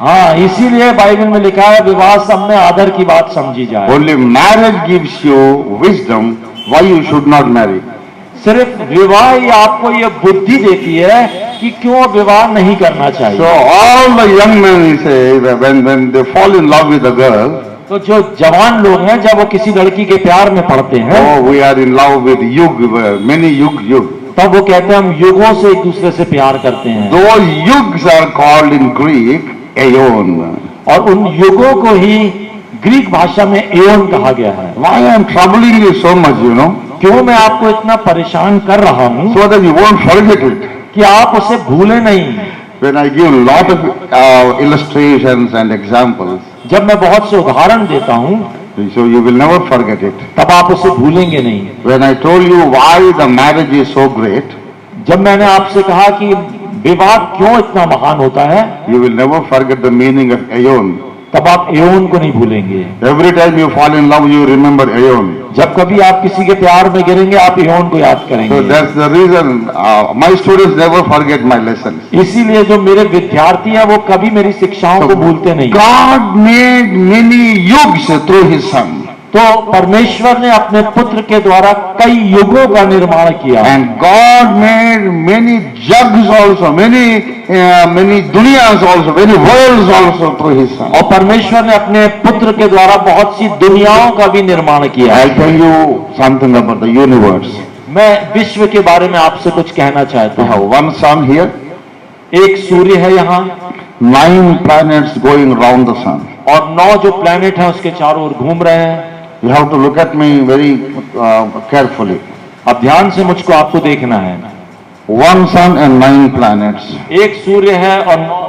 Speaker 2: हाँ, इसीलिए बाइबल में लिखा है विवाह सब में आदर की बात समझी जाए।
Speaker 1: Only marriage gives you wisdom why you should not marry.
Speaker 2: सिर्फ विवाह ही आपको ये बुद्धि देती है कि क्यों विवाह नहीं करना
Speaker 1: So
Speaker 2: चाहिए।
Speaker 1: all the young men, he say, when they fall in love with a girl,
Speaker 2: तो जो जवान लोग हैं जब वो किसी लड़की के प्यार में पड़ते हैं,
Speaker 1: oh, we are in love with yug, many yug.
Speaker 2: तब वो कहते हैं हम युगों से एक दूसरे से प्यार करते हैं।
Speaker 1: Those yugs are called in Greek aeon.
Speaker 2: और उन युगों को ही ग्रीक भाषा में एओन कहा गया है।
Speaker 1: Why I am troubling you so much, you know?
Speaker 2: क्यों मैं आपको इतना परेशान कर रहा हूँ?
Speaker 1: So that you won't forget it.
Speaker 2: कि आप उसे भूले नहीं।
Speaker 1: When I give lot of illustrations and examples,
Speaker 2: जब मैं बहुत से उदाहरण देता हूँ
Speaker 1: so you will never forget it.
Speaker 2: तब आप उसे भूलेंगे नहीं।
Speaker 1: When I told you why the marriage is so great,
Speaker 2: जब मैंने आपसे कहा कि विवाह क्यों इतना महान होता है,
Speaker 1: you will never forget the meaning of aeon.
Speaker 2: तब आप एओन को नहीं भूलेंगे।
Speaker 1: Every time you fall in love, you remember aeon.
Speaker 2: जब कभी आप किसी के प्यार में गिरेंगे, आप एओन को याद
Speaker 1: So
Speaker 2: करेंगे।
Speaker 1: that's the reason my students never forget my lessons.
Speaker 2: इसीलिए जो मेरे विद्यार्थी हैं वो कभी मेरी शिक्षाओं को भूलते नहीं।
Speaker 1: God made many yugs through His Son.
Speaker 2: तो परमेश्वर ने अपने पुत्र के द्वारा कई युगों का निर्माण किया।
Speaker 1: And God made many jugs also, many duniyas also, many worlds also through His Son.
Speaker 2: और परमेश्वर ने अपने पुत्र के द्वारा बहुत सी दुनियाओं का भी निर्माण किया।
Speaker 1: I'll tell you something about the universe.
Speaker 2: मैं विश्व के बारे में आपसे कुछ कहना चाहता
Speaker 1: We
Speaker 2: हूँ।
Speaker 1: have one sun here,
Speaker 2: एक सूर्य है यहाँ
Speaker 1: 9 planets going round the sun.
Speaker 2: और 9 जो प्लैनेट हैं उसके चारों ओर घूम रहे हैं।
Speaker 1: You have to look at me very carefully.
Speaker 2: अब ध्यान से मुझको आपको देखना है।
Speaker 1: One sun and 9 planets.
Speaker 2: एक सूर्य है और 9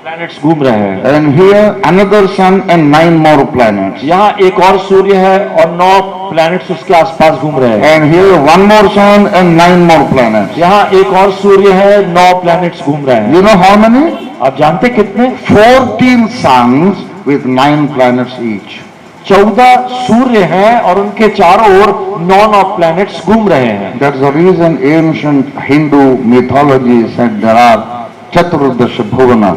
Speaker 2: प्लैनेट्स घूम रहे हैं।
Speaker 1: And here another sun and 9 more planets.
Speaker 2: यहाँ एक और सूर्य है और 9 प्लैनेट्स उसके आसपास घूम रहे हैं।
Speaker 1: And here one more sun and 9 more planets.
Speaker 2: यहाँ एक और सूर्य है, 9 प्लैनेट्स घूम रहे हैं।
Speaker 1: You know how many?
Speaker 2: आप जानते कितने?
Speaker 1: 14 suns with 9 planets each.
Speaker 2: 14 सूर्य हैं और उनके चारों ओर 9 प्लैनेट्स घूम रहे हैं।
Speaker 1: That's the reason ancient Hindu mythology said there are Chaturdash Bhuvana.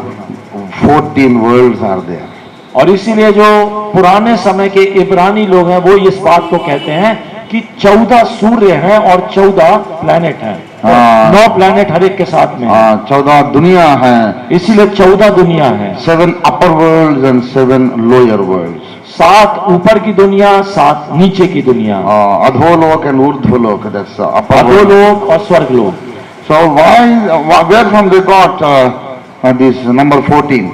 Speaker 1: 14 worlds are there.
Speaker 2: और इसीलिए जो पुराने समय के इब्रानी लोग हैं वो इस बात को कहते हैं कि 14 सूर्य हैं और 14 प्लैनेट हैं।
Speaker 1: हाँ।
Speaker 2: 9 प्लैनेट हर एक के साथ में हैं।
Speaker 1: 14 दुनिया है.
Speaker 2: इसीलिए 14 दुनिया है।
Speaker 1: 7 upper worlds and 7 lower worlds.
Speaker 2: 7 ऊपर की दुनिया, 7 नीचे की दुनिया।
Speaker 1: Adholok and Urdhvolok, that's upper world.
Speaker 2: अधोलोक और स्वर्गलोक।
Speaker 1: So where from they got this number 14?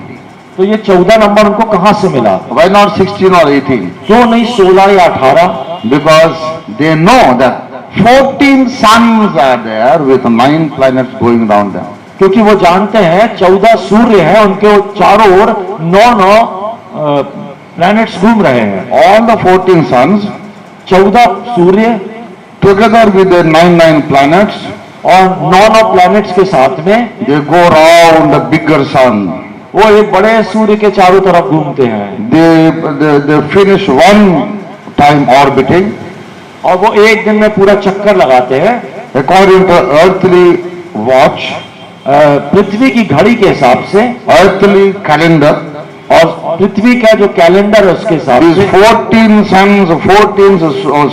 Speaker 2: तो ये 14 नंबर उनको कहां से मिला?
Speaker 1: Why not 16 or 18?
Speaker 2: क्यों नहीं 16 या 18?
Speaker 1: Because they know that 14 suns are there with 9 planets going around them.
Speaker 2: क्योंकि वो जानते हैं 14 सूर्य हैं, उनके चारों ओर 9 प्लैनेट्स घूम रहे हैं।
Speaker 1: All the 14 suns
Speaker 2: 14 Surya
Speaker 1: together with the 9 planets,
Speaker 2: और 9 प्लैनेट्स के साथ में
Speaker 1: they go around the bigger sun.
Speaker 2: वो एक बड़े सूर्य के चारों तरफ घूमते हैं।
Speaker 1: They finish one time orbiting.
Speaker 2: और वो एक दिन में पूरा चक्कर लगाते हैं।
Speaker 1: According to earthly watch,
Speaker 2: पृथ्वी की घड़ी के हिसाब से
Speaker 1: earthly calendar,
Speaker 2: और पृथ्वी का जो कैलेंडर है उसके हिसाब
Speaker 1: these
Speaker 2: से
Speaker 1: 14 suns, 14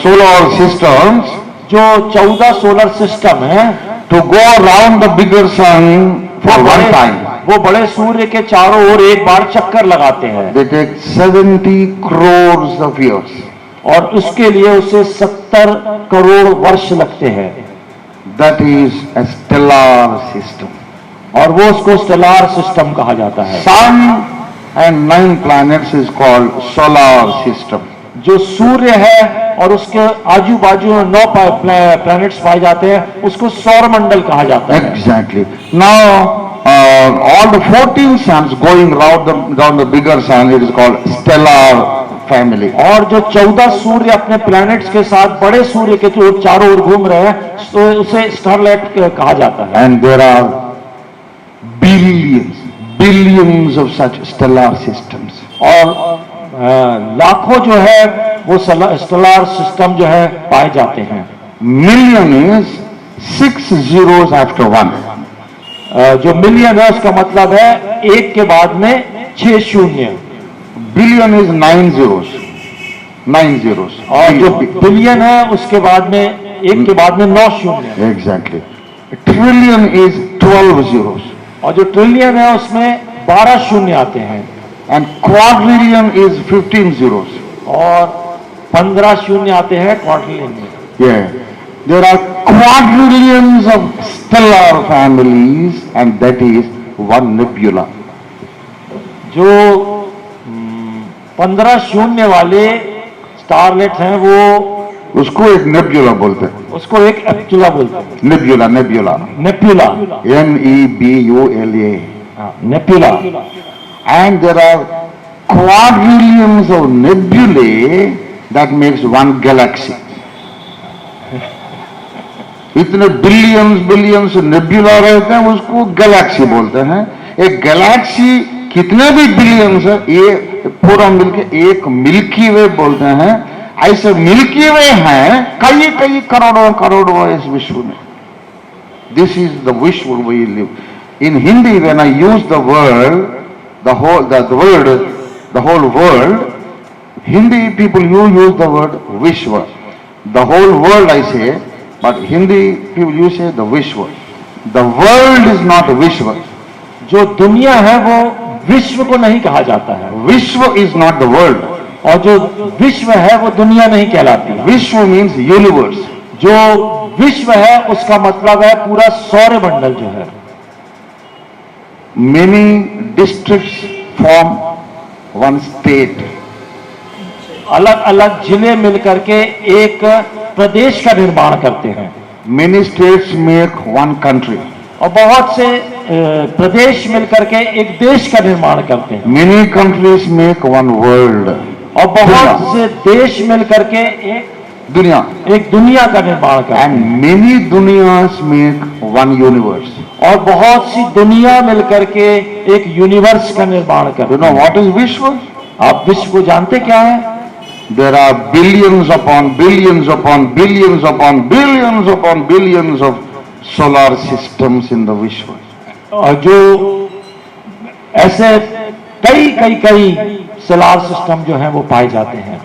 Speaker 1: solar systems,
Speaker 2: जो 14 सोलर सिस्टम है
Speaker 1: to go around the bigger sun for one time.
Speaker 2: वो बड़े सूर्य के चारों ओर एक बार चक्कर लगाते हैं।
Speaker 1: They take 70 crores of years.
Speaker 2: और उसके लिए उसे 70 करोड़ वर्ष लगते हैं।
Speaker 1: That is a stellar system.
Speaker 2: और वो उसको स्टेलार सिस्टम कहा जाता है।
Speaker 1: Sun and 9 planets is called solar system.
Speaker 2: जो सूर्य है और उसके आजू बाजू 9 प्लैनेट्स पाए जाते हैं, उसको सौर मंडल कहा जाता है।
Speaker 1: Exactly. Now all the 14 suns going round the bigger sun, it is called stellar family.
Speaker 2: और जो 14 सूर्य अपने प्लैनेट्स के साथ बड़े सूर्य के जो चारों ओर घूम रहे हैं, तो उसे स्टारलाइट कहा जाता है।
Speaker 1: And there are billions of such stellar systems.
Speaker 2: और लाखों जो है वो स्टेलार सिस्टम जो है पाए जाते हैं।
Speaker 1: Million is 6 zeros after 1.
Speaker 2: जो मिलियन है उसका मतलब है एक के बाद में 6 शून्य।
Speaker 1: Billion is 9 zeros. 9 zeros.
Speaker 2: और जो बिलियन है उसके बाद में एक के बाद में 9 शून्य।
Speaker 1: Exactly. Trillion is 12 zeros.
Speaker 2: और जो ट्रिलियन है उसमें 12 शून्य आते हैं।
Speaker 1: And quadrillion is 15 zeros.
Speaker 2: और 15 शून्य आते हैं क्वाड्रिलियन में।
Speaker 1: Yeah. There are quadrillions of stellar families, and that is one nebula.
Speaker 2: जो 15 शून्य वाले स्टारलेट हैं वो
Speaker 1: उसको एक नेब्यूला बोलते हैं।
Speaker 2: उसको एक एप्चुला बोलते हैं।
Speaker 1: Nebula
Speaker 2: nebula.
Speaker 1: NEBULA.
Speaker 2: Nebula.
Speaker 1: And there are quadrillions of nebulae that makes one galaxy. इतने बिलियंस बिलियंस नेब्यूला रहते हैं, उसको गैलेक्सी बोलते हैं। एक गैलेक्सी कितने भी बिलियंस है, ये पूरा मिलके एक मिल्की वे बोलते हैं। ऐसे मिल्की वे हैं कई कई करोड़ों करोड़ों इस विश्व में। This is the vishwa we live in. Hindi when I use the word the whole world, Hindi people use the word Vishwa. The whole world I say, but Hindi people you say the Vishwa. The world is not Vishwa.
Speaker 2: जो दुनिया है वो विश्व को नहीं कहा जाता है,
Speaker 1: Vishwa is not the world.
Speaker 2: और जो विश्व है वो दुनिया नहीं कहलाती।
Speaker 1: Vishwa means universe.
Speaker 2: जो विश्व है उसका मतलब है पूरा सौरमंडल जो है।
Speaker 1: Many districts form one state.
Speaker 2: अलग अलग जिले मिलकर के एक प्रदेश का निर्माण करते हैं।
Speaker 1: Many states make one country.
Speaker 2: और बहुत से प्रदेश मिलकर के एक देश का निर्माण करते हैं।
Speaker 1: Many countries make one world.
Speaker 2: और बहुत से देश मिलकर के
Speaker 1: दुनिया
Speaker 2: एक दुनिया का निर्माण करते हैं।
Speaker 1: And many दुनियास make one universe.
Speaker 2: और बहुत सी दुनिया मिलकर के एक यूनिवर्स का निर्माण करते
Speaker 1: You know
Speaker 2: हैं।
Speaker 1: what is Vishwa?
Speaker 2: आप विश्व को जानते क्या है?
Speaker 1: There are billions upon billions upon billions upon billions upon billions of solar systems in the Vishwa.
Speaker 2: और जो ऐसे कई कई कई सोलार सिस्टम जो हैं वो पाए जाते हैं।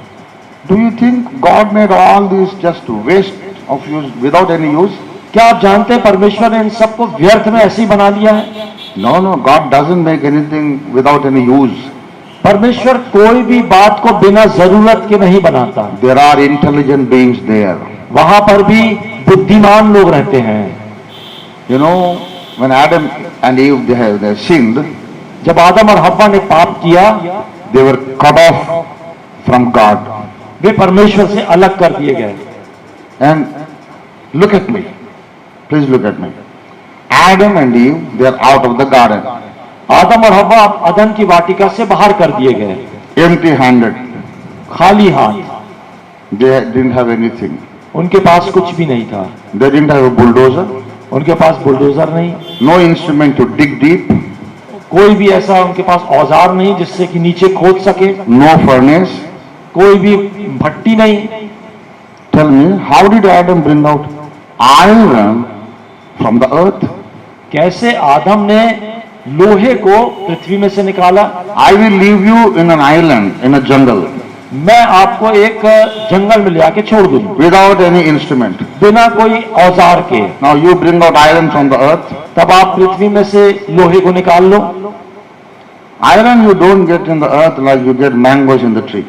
Speaker 1: Do you think God made all this just to waste of use without any use?
Speaker 2: क्या आप जानते हैं परमेश्वर ने इन सबको व्यर्थ में ऐसे ही बना दिया है?
Speaker 1: No, no, God doesn't make anything without any use.
Speaker 2: परमेश्वर कोई भी बात को बिना जरूरत के नहीं बनाता।
Speaker 1: There are intelligent beings there.
Speaker 2: वहां पर भी बुद्धिमान लोग रहते हैं।
Speaker 1: You know, when Adam and Eve they sinned,
Speaker 2: जब आदम और हव्वा ने पाप किया,
Speaker 1: they were cut off from God.
Speaker 2: वे परमेश्वर से अलग कर दिए गए।
Speaker 1: And look at me. Please look at me. Adam and Eve, they are out of the garden.
Speaker 2: आदम और हव्वा अदन की वाटिका से बाहर कर दिए गए,
Speaker 1: Empty-handed.
Speaker 2: खाली हाथ।
Speaker 1: They didn't have anything.
Speaker 2: उनके पास कुछ भी नहीं था।
Speaker 1: They didn't have a bulldozer.
Speaker 2: उनके पास बुलडोजर नहीं,
Speaker 1: No instrument to dig deep.
Speaker 2: कोई भी ऐसा उनके पास औजार नहीं जिससे कि नीचे खोद सके,
Speaker 1: No furnace.
Speaker 2: कोई भी भट्टी नहीं।
Speaker 1: Tell me, how did Adam bring out iron from the earth?
Speaker 2: कैसे आदम ने लोहे को पृथ्वी में से निकाला?
Speaker 1: I will leave you in an island, in a jungle,
Speaker 2: मैं आपको एक जंगल में ले आके छोड़ दूं
Speaker 1: without any instrument.
Speaker 2: बिना कोई औजार के।
Speaker 1: Now you bring out iron from the earth.
Speaker 2: तब आप पृथ्वी में से लोहे को निकाल लो।
Speaker 1: Iron you don't get in the earth like you get mangoes in the tree.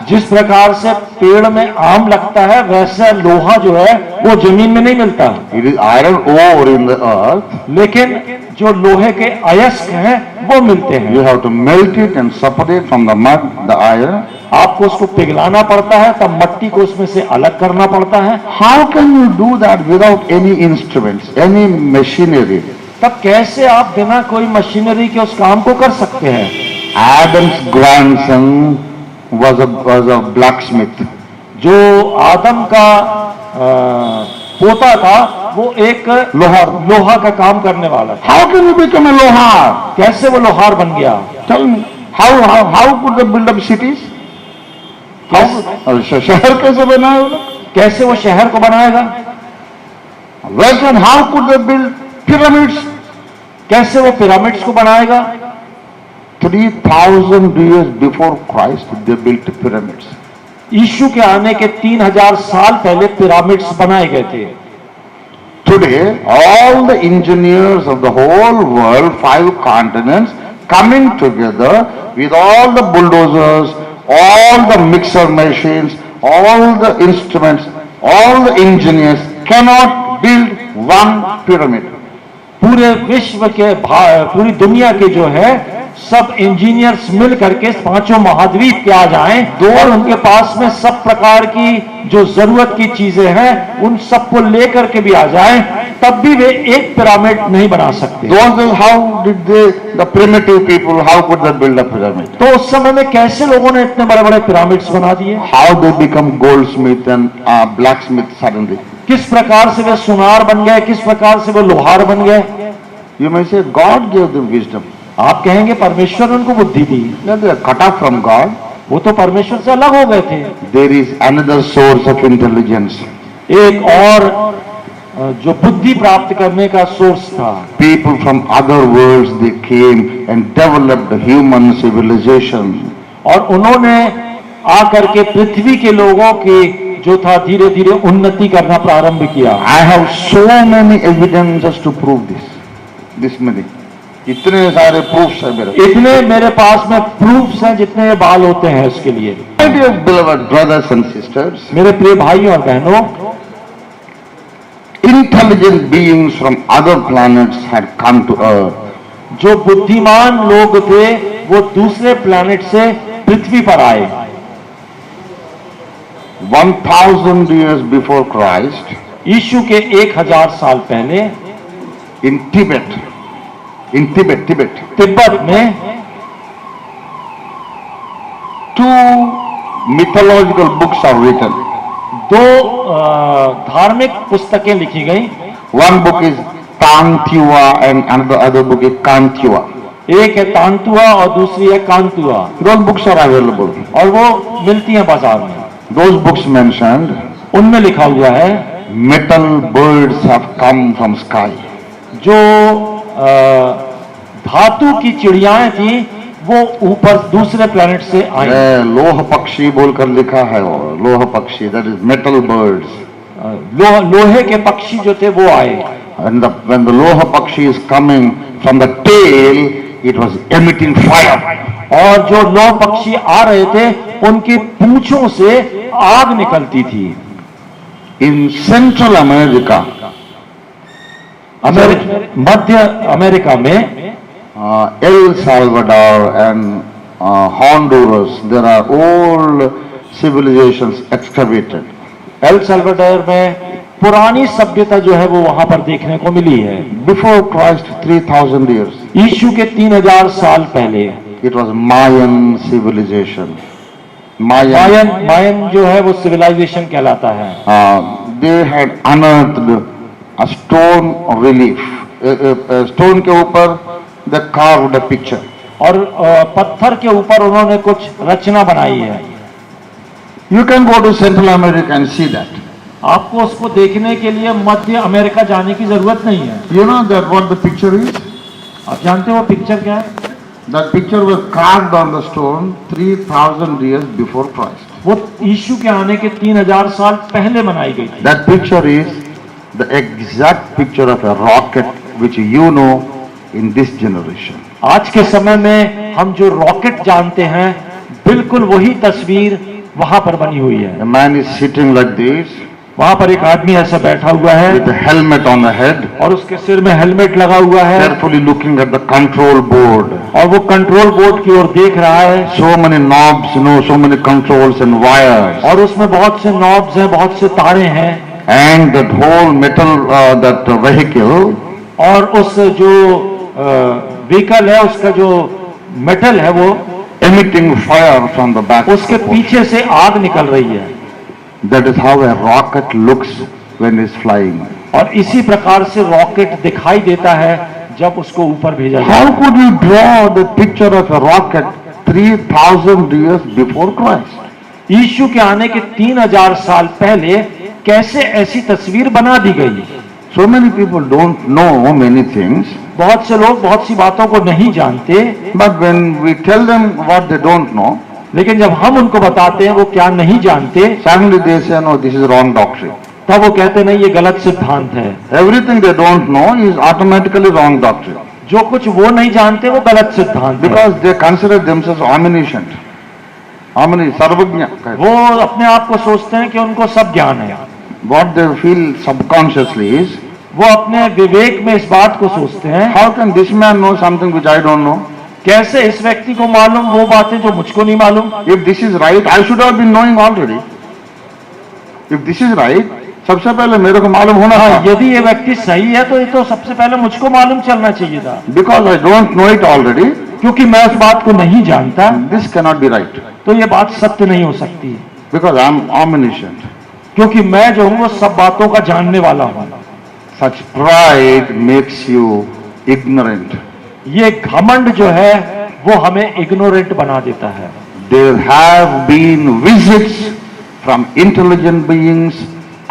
Speaker 2: जिस प्रकार से पेड़ में आम लगता है वैसा लोहा जो है वो जमीन में नहीं मिलता,
Speaker 1: It is iron ore in the earth.
Speaker 2: लेकिन जो लोहे के अयस्क हैं वो मिलते हैं।
Speaker 1: You have to melt it and separate from the mud the iron.
Speaker 2: आपको उसको पिघलाना पड़ता है, तब मट्टी को उसमें से अलग करना पड़ता है।
Speaker 1: How can you do that without any instruments, any machinery?
Speaker 2: तब कैसे आप बिना कोई मशीनरी के उस काम को कर सकते हैं?
Speaker 1: Adam's grandson was a blacksmith.
Speaker 2: जो आदम का पोता था वो एक लोहा का काम करने वाला था।
Speaker 1: How can you become a lohar?
Speaker 2: कैसे वो लोहार बन गया?
Speaker 1: Tell me, how could they build up cities? शहर कैसे बनाए वो लोग?
Speaker 2: कैसे वो शहर को बनाएगा?
Speaker 1: Western, how could they build pyramids?
Speaker 2: कैसे वो पिरामिड्स को बनाएगा?
Speaker 1: 3,000 years before Christ, they built pyramids.
Speaker 2: यीशु के आने के 3000 साल पहले पिरामिड्स बनाए गए थे।
Speaker 1: Today, all the engineers of the whole world, 5 continents, coming together with all the bulldozers, all the mixer machines, all the instruments, all the engineers cannot build one pyramid.
Speaker 2: पूरे विश्व के पूरी दुनिया के जो है सब इंजीनियर्स मिल करके पांचों महाद्वीप के आ जाएं और उनके पास में सब प्रकार की जो जरूरत की चीजें हैं उन सबको लेकर के भी आ जाएं तब भी वे एक पिरामिड नहीं बना सकते।
Speaker 1: Those days, how did they, the primitive people, how could they build a pyramid?
Speaker 2: तो उस समय में कैसे लोगों ने इतने बड़े बड़े पिरामिड्स बना दिए?
Speaker 1: How they become goldsmith and blacksmith suddenly?
Speaker 2: किस प्रकार से वे सुनार बन गए, किस प्रकार से वे लोहार बन गए?
Speaker 1: You may say God gave them wisdom.
Speaker 2: आप कहेंगे परमेश्वर ने उनको बुद्धि दी।
Speaker 1: No, they are cut off from God.
Speaker 2: वो तो परमेश्वर से अलग हो गए थे।
Speaker 1: There is another source of intelligence.
Speaker 2: एक और जो बुद्धि प्राप्त करने का सोर्स था।
Speaker 1: People from other worlds, they came and developed human civilization.
Speaker 2: और उन्होंने आकर के पृथ्वी के लोगों की जो था धीरे धीरे उन्नति करना प्रारंभ किया।
Speaker 1: I have so many evidences to prove this many. इतने सारे proofs है मेरे।
Speaker 2: इतने मेरे पास में प्रूफ्स हैं जितने बाल होते हैं उसके लिए।
Speaker 1: My dear beloved brothers and sisters,
Speaker 2: मेरे प्रिय भाइयों और बहनों,
Speaker 1: intelligent beings from other planets had come to Earth.
Speaker 2: जो बुद्धिमान लोग थे वो दूसरे प्लैनेट से पृथ्वी पर आए।
Speaker 1: 1000 years before Christ,
Speaker 2: यीशु के 1000 साल पहले
Speaker 1: in Tibet,
Speaker 2: तिब्बत में
Speaker 1: two mythological books are written.
Speaker 2: दो धार्मिक पुस्तकें लिखी गई।
Speaker 1: One book is Tantua and another book is Kantua.
Speaker 2: एक है तांतुआ और दूसरी है कांतुआ।
Speaker 1: Those books are available.
Speaker 2: और वो मिलती हैं बाजार में।
Speaker 1: Those books mentioned,
Speaker 2: उनमें लिखा हुआ है
Speaker 1: metal birds have come from sky.
Speaker 2: जो धातु की चिड़ियाएं थी वो ऊपर दूसरे प्लेनेट से आई।
Speaker 1: लोह पक्षी बोलकर लिखा है वो, लोह पक्षी, that is metal birds.
Speaker 2: लोहे के पक्षी जो थे वो आए।
Speaker 1: And when the loha pakshi is coming from the tail, it was emitting fire.
Speaker 2: और जो लोह पक्षी आ रहे थे उनकी पूंछों से आग निकलती थी।
Speaker 1: In Central America,
Speaker 2: Madhya America में
Speaker 1: El Salvador and Honduras, there are old civilizations excavated.
Speaker 2: El Salvador में पुरानी सभ्यता जो है वो वहां पर देखने को मिली है।
Speaker 1: Before Christ, 3000 years,
Speaker 2: यीशु के 3000 साल पहले
Speaker 1: it was Mayan civilization.
Speaker 2: मायन जो है वो सिविलाइजेशन कहलाता है।
Speaker 1: They had unearthed a stone relief. Stone के ऊपर they carved a picture.
Speaker 2: और पत्थर के ऊपर उन्होंने कुछ रचना बनाई है।
Speaker 1: You can go to Central America and see that.
Speaker 2: आपको उसको देखने के लिए मध्य अमेरिका जाने की जरूरत नहीं है।
Speaker 1: You know that what the picture is?
Speaker 2: आप जानते हो पिक्चर क्या है?
Speaker 1: That picture was carved on the stone 3000 years before Christ.
Speaker 2: वो यीशु के आने के 3000 साल पहले बनाई गई थी।
Speaker 1: That picture is the exact picture of a rocket which you know in this generation.
Speaker 2: आज के समय में हम जो रॉकेट जानते हैं बिल्कुल वही तस्वीर वहां पर बनी हुई है।
Speaker 1: A man is sitting like this
Speaker 2: वहां पर एक आदमी ऐसा बैठा हुआ है
Speaker 1: with a helmet on the head,
Speaker 2: और उसके सिर में हेलमेट लगा हुआ है
Speaker 1: carefully looking at the control board.
Speaker 2: और वो कंट्रोल बोर्ड की ओर देख रहा है।
Speaker 1: So many knobs, so many controls and wires.
Speaker 2: और उसमें बहुत से नॉब्स हैं, बहुत से तारे हैं।
Speaker 1: And that whole metal, that vehicle,
Speaker 2: और उस जो व्हीकल है उसका जो मेटल है वो
Speaker 1: emitting fire from the back.
Speaker 2: उसके पीछे से आग निकल रही है।
Speaker 1: That is how a rocket looks when it's flying.
Speaker 2: और इसी प्रकार से रॉकेट दिखाई देता है जब उसको ऊपर भेजा जाता
Speaker 1: How
Speaker 2: है।
Speaker 1: could you draw the picture of a rocket 3000 years before Christ?
Speaker 2: यीशु के आने के 3000 साल पहले कैसे ऐसी तस्वीर बना दी गई?
Speaker 1: So many people don't know many things,
Speaker 2: बहुत से लोग बहुत सी बातों को नहीं जानते,
Speaker 1: but when we tell them what they don't know,
Speaker 2: लेकिन जब हम उनको बताते हैं वो क्या नहीं जानते,
Speaker 1: suddenly they say, no, this is wrong doctrine.
Speaker 2: तब वो कहते नहीं ये गलत सिद्धांत है।
Speaker 1: Everything they don't know is automatically wrong doctrine.
Speaker 2: जो कुछ वो नहीं जानते वो गलत सिद्धांत है।
Speaker 1: Because they consider themselves omniscient. सर्वज्ञ.
Speaker 2: वो अपने आप को सोचते हैं कि उनको सब ज्ञान है।
Speaker 1: What they feel subconsciously is,
Speaker 2: वो अपने विवेक में इस बात को सोचते हैं,
Speaker 1: how can this man know something which I don't know?
Speaker 2: कैसे इस व्यक्ति को मालूम वो बातें जो मुझको नहीं मालूम।
Speaker 1: If this is right, I should have been knowing already. If this is right, सबसे पहले मेरे को मालूम होना
Speaker 2: हाँ,
Speaker 1: था,
Speaker 2: यदि ये व्यक्ति सही है तो ये तो सबसे पहले मुझको मालूम चलना चाहिए था,
Speaker 1: because I don't know it already,
Speaker 2: क्योंकि मैं उस बात को नहीं जानता,
Speaker 1: दिस कैनॉट बी राइट,
Speaker 2: तो ये बात सत्य नहीं हो सकती,
Speaker 1: बिकॉज आई एम ऑमनिशेंट.
Speaker 2: क्योंकि मैं जो हूं वो सब बातों का जानने वाला हूं.
Speaker 1: Such pride makes you ignorant.
Speaker 2: ये घमंड जो है वो हमें इग्नोरेंट बना देता है.
Speaker 1: There have been visits from intelligent beings,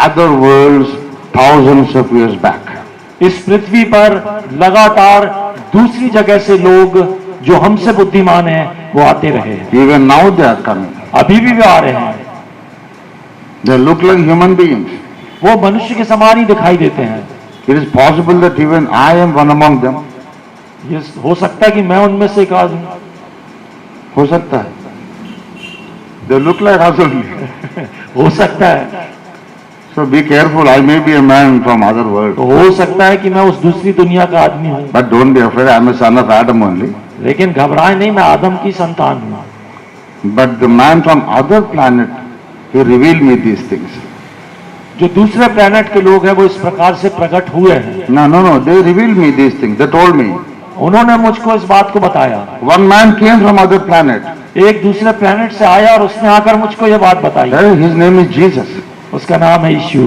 Speaker 1: other worlds, thousands of years back.
Speaker 2: इस पृथ्वी पर लगातार दूसरी जगह से लोग जो हमसे बुद्धिमान हैं वो आते रहे.
Speaker 1: Even now they are coming.
Speaker 2: अभी भी वे आ रहे हैं.
Speaker 1: They look like human beings.
Speaker 2: वो मनुष्य के समान ही दिखाई देते हैं.
Speaker 1: It is possible that even I am one among them.
Speaker 2: ये हो सकता है कि मैं उनमें से एक आदमी.
Speaker 1: हो सकता है. They look like us only.
Speaker 2: हो सकता है.
Speaker 1: So be careful. I may be a man from other world.
Speaker 2: तो हो सकता है कि मैं उस दूसरी दुनिया का आदमी हूँ.
Speaker 1: But don't be afraid. I am a son of Adam only.
Speaker 2: लेकिन घबराए नहीं, मैं आदम की संतान हूँ.
Speaker 1: But the man from other planet, he revealed me these things.
Speaker 2: जो दूसरे प्लेनेट के लोग हैं वो इस प्रकार से प्रकट हुए हैं.
Speaker 1: No. They revealed me these things. They told me.
Speaker 2: उन्होंने मुझको इस बात को बताया.
Speaker 1: One man came from other planet.
Speaker 2: एक दूसरे प्लेनेट से आया और उसने आकर मुझको ये बात बताई.
Speaker 1: His name is Jesus.
Speaker 2: उसका नाम है यीशु.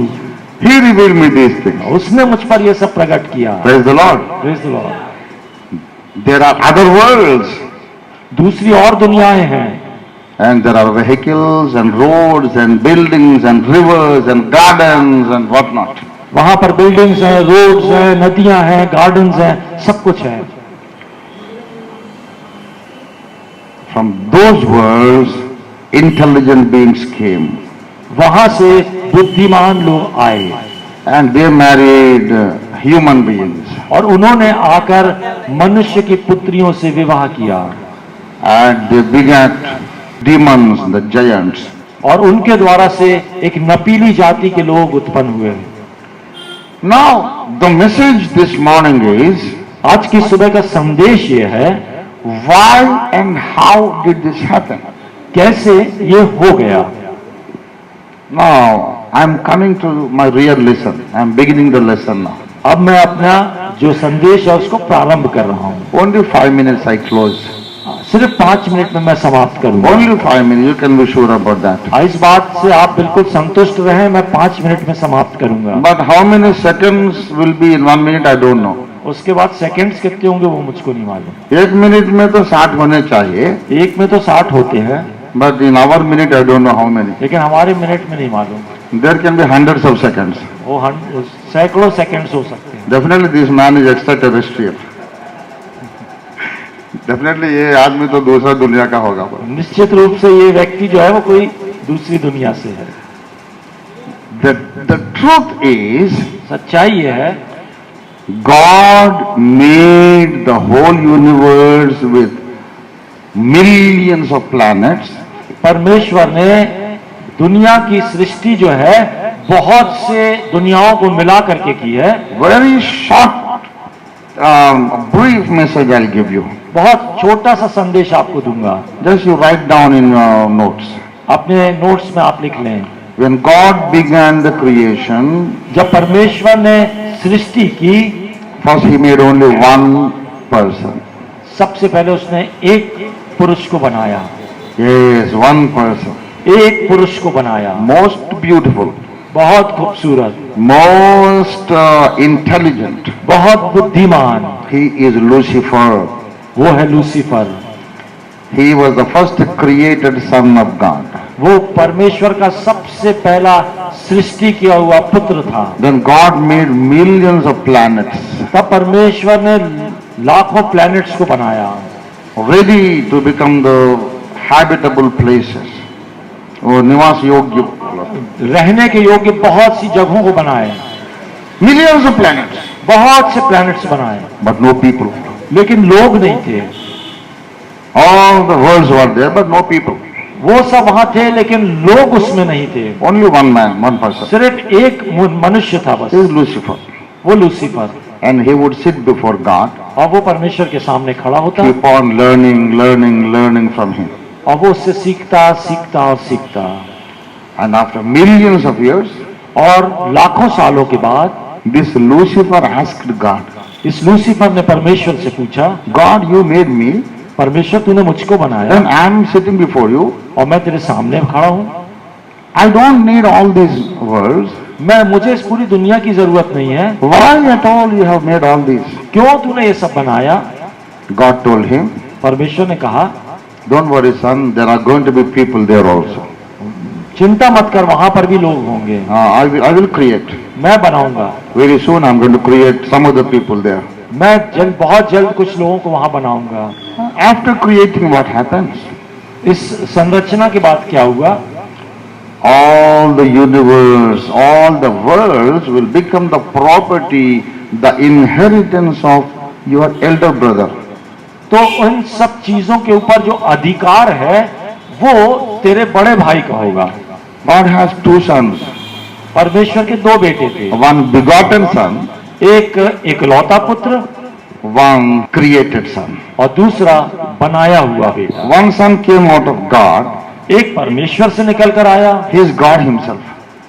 Speaker 1: He revealed me these things.
Speaker 2: उसने मुझ पर ये सब प्रकट किया.
Speaker 1: Praise the Lord.
Speaker 2: Praise the Lord.
Speaker 1: There are other worlds.
Speaker 2: दूसरी और दुनियाएं हैं.
Speaker 1: And there are vehicles and roads and buildings and rivers and gardens and whatnot.
Speaker 2: वहां पर बिल्डिंग्स हैं, रोड्स हैं, नदियां हैं, गार्डन्स हैं, सब कुछ है.
Speaker 1: From those worlds, intelligent beings came.
Speaker 2: वहां से बुद्धिमान लोग आए.
Speaker 1: And they married human beings.
Speaker 2: और उन्होंने आकर मनुष्य की पुत्रियों से विवाह किया.
Speaker 1: And they begat demons, the giants.
Speaker 2: और उनके द्वारा से एक नपीली जाति के लोग उत्पन्न हुए.
Speaker 1: Now, the message this morning is,
Speaker 2: आज की सुबह का संदेश ये है,
Speaker 1: why and how did this happen?
Speaker 2: कैसे ये हो गया.
Speaker 1: Now, I am coming to my real lesson. I am beginning the lesson now.
Speaker 2: अब मैं अपना जो संदेश है उसको प्रारंभ कर रहा हूँ.
Speaker 1: Only 5 minutes I close.
Speaker 2: सिर्फ 5 मिनट में मैं समाप्त करूंगा.
Speaker 1: Only 5 minutes, you can be sure about that.
Speaker 2: इस बात से आप बिल्कुल संतुष्ट रहें, मैं 5 मिनट में समाप्त करूंगा.
Speaker 1: But how many seconds will be in 1 minute, I don't know.
Speaker 2: उसके बाद सेकंड्स कितने होंगे वो मुझको नहीं मालूम.
Speaker 1: 1 मिनट में तो 60 होने चाहिए.
Speaker 2: एक में तो 60 होते हैं.
Speaker 1: But in our minute, I don't know how many.
Speaker 2: लेकिन हमारे मिनट में नहीं मालूम.
Speaker 1: There can be hundreds of seconds.
Speaker 2: वो सैकड़ों सेकंड्स हो सकते हैं.
Speaker 1: Definitely this man is extraterrestrial. Definitely ये आदमी तो दूसरा दुनिया का होगा.
Speaker 2: निश्चित रूप से ये व्यक्ति जो है वो कोई दूसरी दुनिया से है.
Speaker 1: The truth is,
Speaker 2: सच्चाई ये है,
Speaker 1: God made the whole universe with millions of planets.
Speaker 2: परमेश्वर ने दुनिया की सृष्टि जो है बहुत से दुनियाओं को मिला करके की है.
Speaker 1: Very short, brief message I'll give you.
Speaker 2: बहुत छोटा सा संदेश आपको दूंगा.
Speaker 1: Just you write down in your notes.
Speaker 2: अपने नोट्स में आप लिख लें.
Speaker 1: When God began the creation,
Speaker 2: जब परमेश्वर ने सृष्टि की,
Speaker 1: first He made only one person.
Speaker 2: सबसे पहले उसने एक पुरुष को बनाया.
Speaker 1: Yes, one person.
Speaker 2: एक पुरुष को बनाया.
Speaker 1: Most beautiful.
Speaker 2: बहुत खूबसूरत.
Speaker 1: Most intelligent.
Speaker 2: बहुत बुद्धिमान.
Speaker 1: He is Lucifer.
Speaker 2: वो है Lucifer.
Speaker 1: He was the first created son of God.
Speaker 2: वो परमेश्वर का सबसे पहला सृष्टि किया हुआ पुत्र था.
Speaker 1: Then God made millions of planets.
Speaker 2: तब परमेश्वर ने लाखों प्लैनेट्स को बनाया.
Speaker 1: Ready to become the habitable places. और निवास योग्य.
Speaker 2: रहने के योग्य बहुत सी जगहों को बनाए.
Speaker 1: Millions of planets.
Speaker 2: बहुत से प्लैनेट्स बनाए.
Speaker 1: But no people.
Speaker 2: लेकिन लोग नहीं थे.
Speaker 1: All the worlds were there, but no people.
Speaker 2: वो सब वहां थे लेकिन लोग उसमें नहीं थे.
Speaker 1: Only one man, one person.
Speaker 2: सिर्फ एक मनुष्य था बस.
Speaker 1: He is Lucifer.
Speaker 2: वो Lucifer.
Speaker 1: And he would sit before God.
Speaker 2: और वो परमेश्वर के सामने खड़ा होता.
Speaker 1: Keep on learning from him.
Speaker 2: और वो उससे सीखता और सीखता.
Speaker 1: And after millions of years,
Speaker 2: और लाखों सालों के बाद
Speaker 1: this Lucifer asked God,
Speaker 2: इस लूसीफर ने परमेश्वर से पूछा,
Speaker 1: God, you made me,
Speaker 2: परमेश्वर तूने मुझको बनाया
Speaker 1: and I am sitting before you.
Speaker 2: और मैं तेरे सामने खड़ा हूँ,
Speaker 1: I don't need all these worlds.
Speaker 2: मुझे इस पूरी दुनिया की जरूरत नहीं है,
Speaker 1: Why at all you have made all these?
Speaker 2: क्यों तूने ये सब बनाया?
Speaker 1: God told him,
Speaker 2: परमेश्वर ने कहा,
Speaker 1: don't worry son, there are going to be people there also.
Speaker 2: चिंता मत कर, वहां पर भी लोग होंगे,
Speaker 1: I will create.
Speaker 2: मैं बनाऊंगा,
Speaker 1: Very soon I'm going to create some other people there.
Speaker 2: मैं बहुत जल्द कुछ लोगों को वहां बनाऊंगा।
Speaker 1: After creating, what happens?
Speaker 2: इस संरचना के बाद क्या हुआ?
Speaker 1: All the universe, all the worlds will become the property, the inheritance of your elder brother.
Speaker 2: तो उन सब चीजों के ऊपर जो अधिकार है वो तेरे बड़े भाई का होगा।
Speaker 1: God has two sons,
Speaker 2: परमेश्वर के दो बेटे थे,
Speaker 1: one begotten son,
Speaker 2: एक इकलौता पुत्र
Speaker 1: one created son.
Speaker 2: और दूसरा बनाया हुआ बेटा।
Speaker 1: One son came out of God,
Speaker 2: एक परमेश्वर से निकल कर आया,
Speaker 1: he is God himself.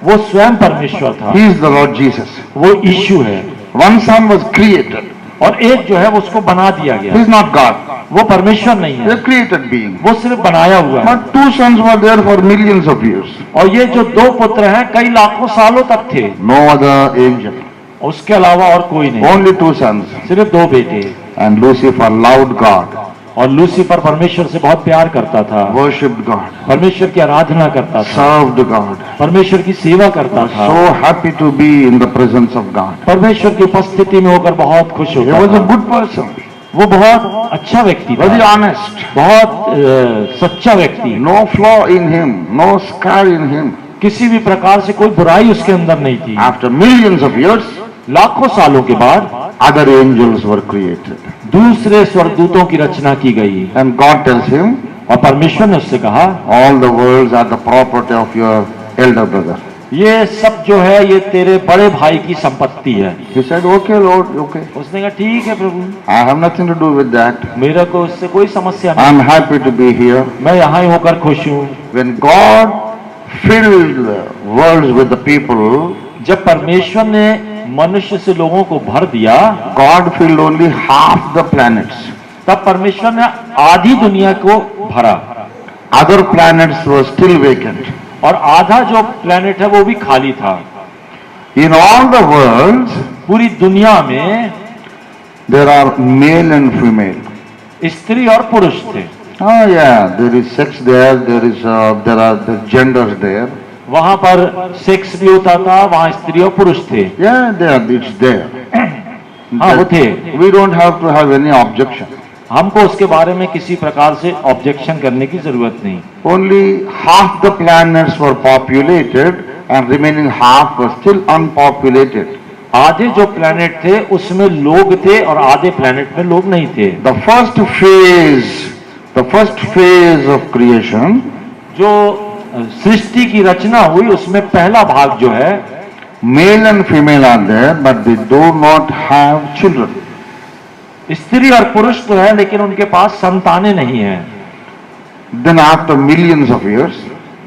Speaker 2: वो स्वयं परमेश्वर था,
Speaker 1: He is the Lord Jesus.
Speaker 2: वो यीशु है।
Speaker 1: One son was created.
Speaker 2: और एक जो है उसको बना दिया
Speaker 1: He
Speaker 2: गया,
Speaker 1: is not God.
Speaker 2: वो परमेश्वर नहीं
Speaker 1: He is
Speaker 2: है,
Speaker 1: a created being.
Speaker 2: वो सिर्फ बनाया हुआ है।
Speaker 1: But two sons were there for millions of years.
Speaker 2: और ये जो दो पुत्र हैं कई लाखों सालों तक थे,
Speaker 1: No other angel.
Speaker 2: उसके अलावा और कोई नहीं,
Speaker 1: Only two sons.
Speaker 2: सिर्फ दो बेटे।
Speaker 1: And Lucifer loved God,
Speaker 2: और लूसीफर परमेश्वर से बहुत प्यार करता था,
Speaker 1: worshipped God,
Speaker 2: परमेश्वर की आराधना करता था,
Speaker 1: served God.
Speaker 2: परमेश्वर की सेवा करता था,
Speaker 1: So happy to be in the presence of God.
Speaker 2: परमेश्वर की उपस्थिति में होकर बहुत खुश
Speaker 1: He
Speaker 2: होता
Speaker 1: was a
Speaker 2: था।
Speaker 1: good person,
Speaker 2: वो बहुत अच्छा व्यक्ति
Speaker 1: very
Speaker 2: था,
Speaker 1: honest.
Speaker 2: बहुत सच्चा व्यक्ति,
Speaker 1: No flaw in him, no scar in him.
Speaker 2: किसी भी प्रकार से कोई बुराई उसके अंदर नहीं थी।
Speaker 1: After millions of years,
Speaker 2: लाखों सालों के बाद
Speaker 1: other angels were created.
Speaker 2: दूसरे स्वर्गदूतों की रचना की गई
Speaker 1: And God tells him,
Speaker 2: और परमेश्वर ने उससे कहा,
Speaker 1: all the worlds are the property of your elder brother.
Speaker 2: ये सब जो है ये तेरे बड़े भाई की संपत्ति है।
Speaker 1: He said, okay Lord, okay.
Speaker 2: उसने कहा ठीक है प्रभु,
Speaker 1: I have nothing to do with that.
Speaker 2: मेरे को उससे कोई समस्या
Speaker 1: I
Speaker 2: नहीं,
Speaker 1: am happy to be here.
Speaker 2: मैं यहाँ ही होकर खुश हूँ।
Speaker 1: When God filled the worlds with the people,
Speaker 2: जब परमेश्वर ने मनुष्य से लोगों को भर दिया,
Speaker 1: God filled only half the planets.
Speaker 2: तब परमेश्वर ने आधी दुनिया को भरा
Speaker 1: Other planets were still vacant.
Speaker 2: और आधा जो प्लेनेट है वो भी खाली था।
Speaker 1: In all the worlds,
Speaker 2: पूरी दुनिया में
Speaker 1: there are male and female.
Speaker 2: स्त्री और पुरुष थे।
Speaker 1: Oh yeah, there is sex there, there are the genders there.
Speaker 2: वहां पर सेक्स भी होता था, वहां स्त्री और पुरुष थे।
Speaker 1: Yeah, it's there.
Speaker 2: हाँ वो थे।
Speaker 1: We don't have to have any objection.
Speaker 2: हमको उसके बारे में किसी प्रकार से ऑब्जेक्शन करने की जरूरत नहीं।
Speaker 1: Only half the planets were populated and remaining half were still unpopulated.
Speaker 2: आधे जो प्लेनेट थे उसमें लोग थे और आधे प्लेनेट में लोग नहीं थे।
Speaker 1: The first phase of creation,
Speaker 2: जो सृष्टि की रचना हुई उसमें पहला भाग जो है,
Speaker 1: male and female are there, but they do not have children.
Speaker 2: स्त्री और पुरुष तो है लेकिन उनके पास संतानें नहीं है।
Speaker 1: Then after millions of years,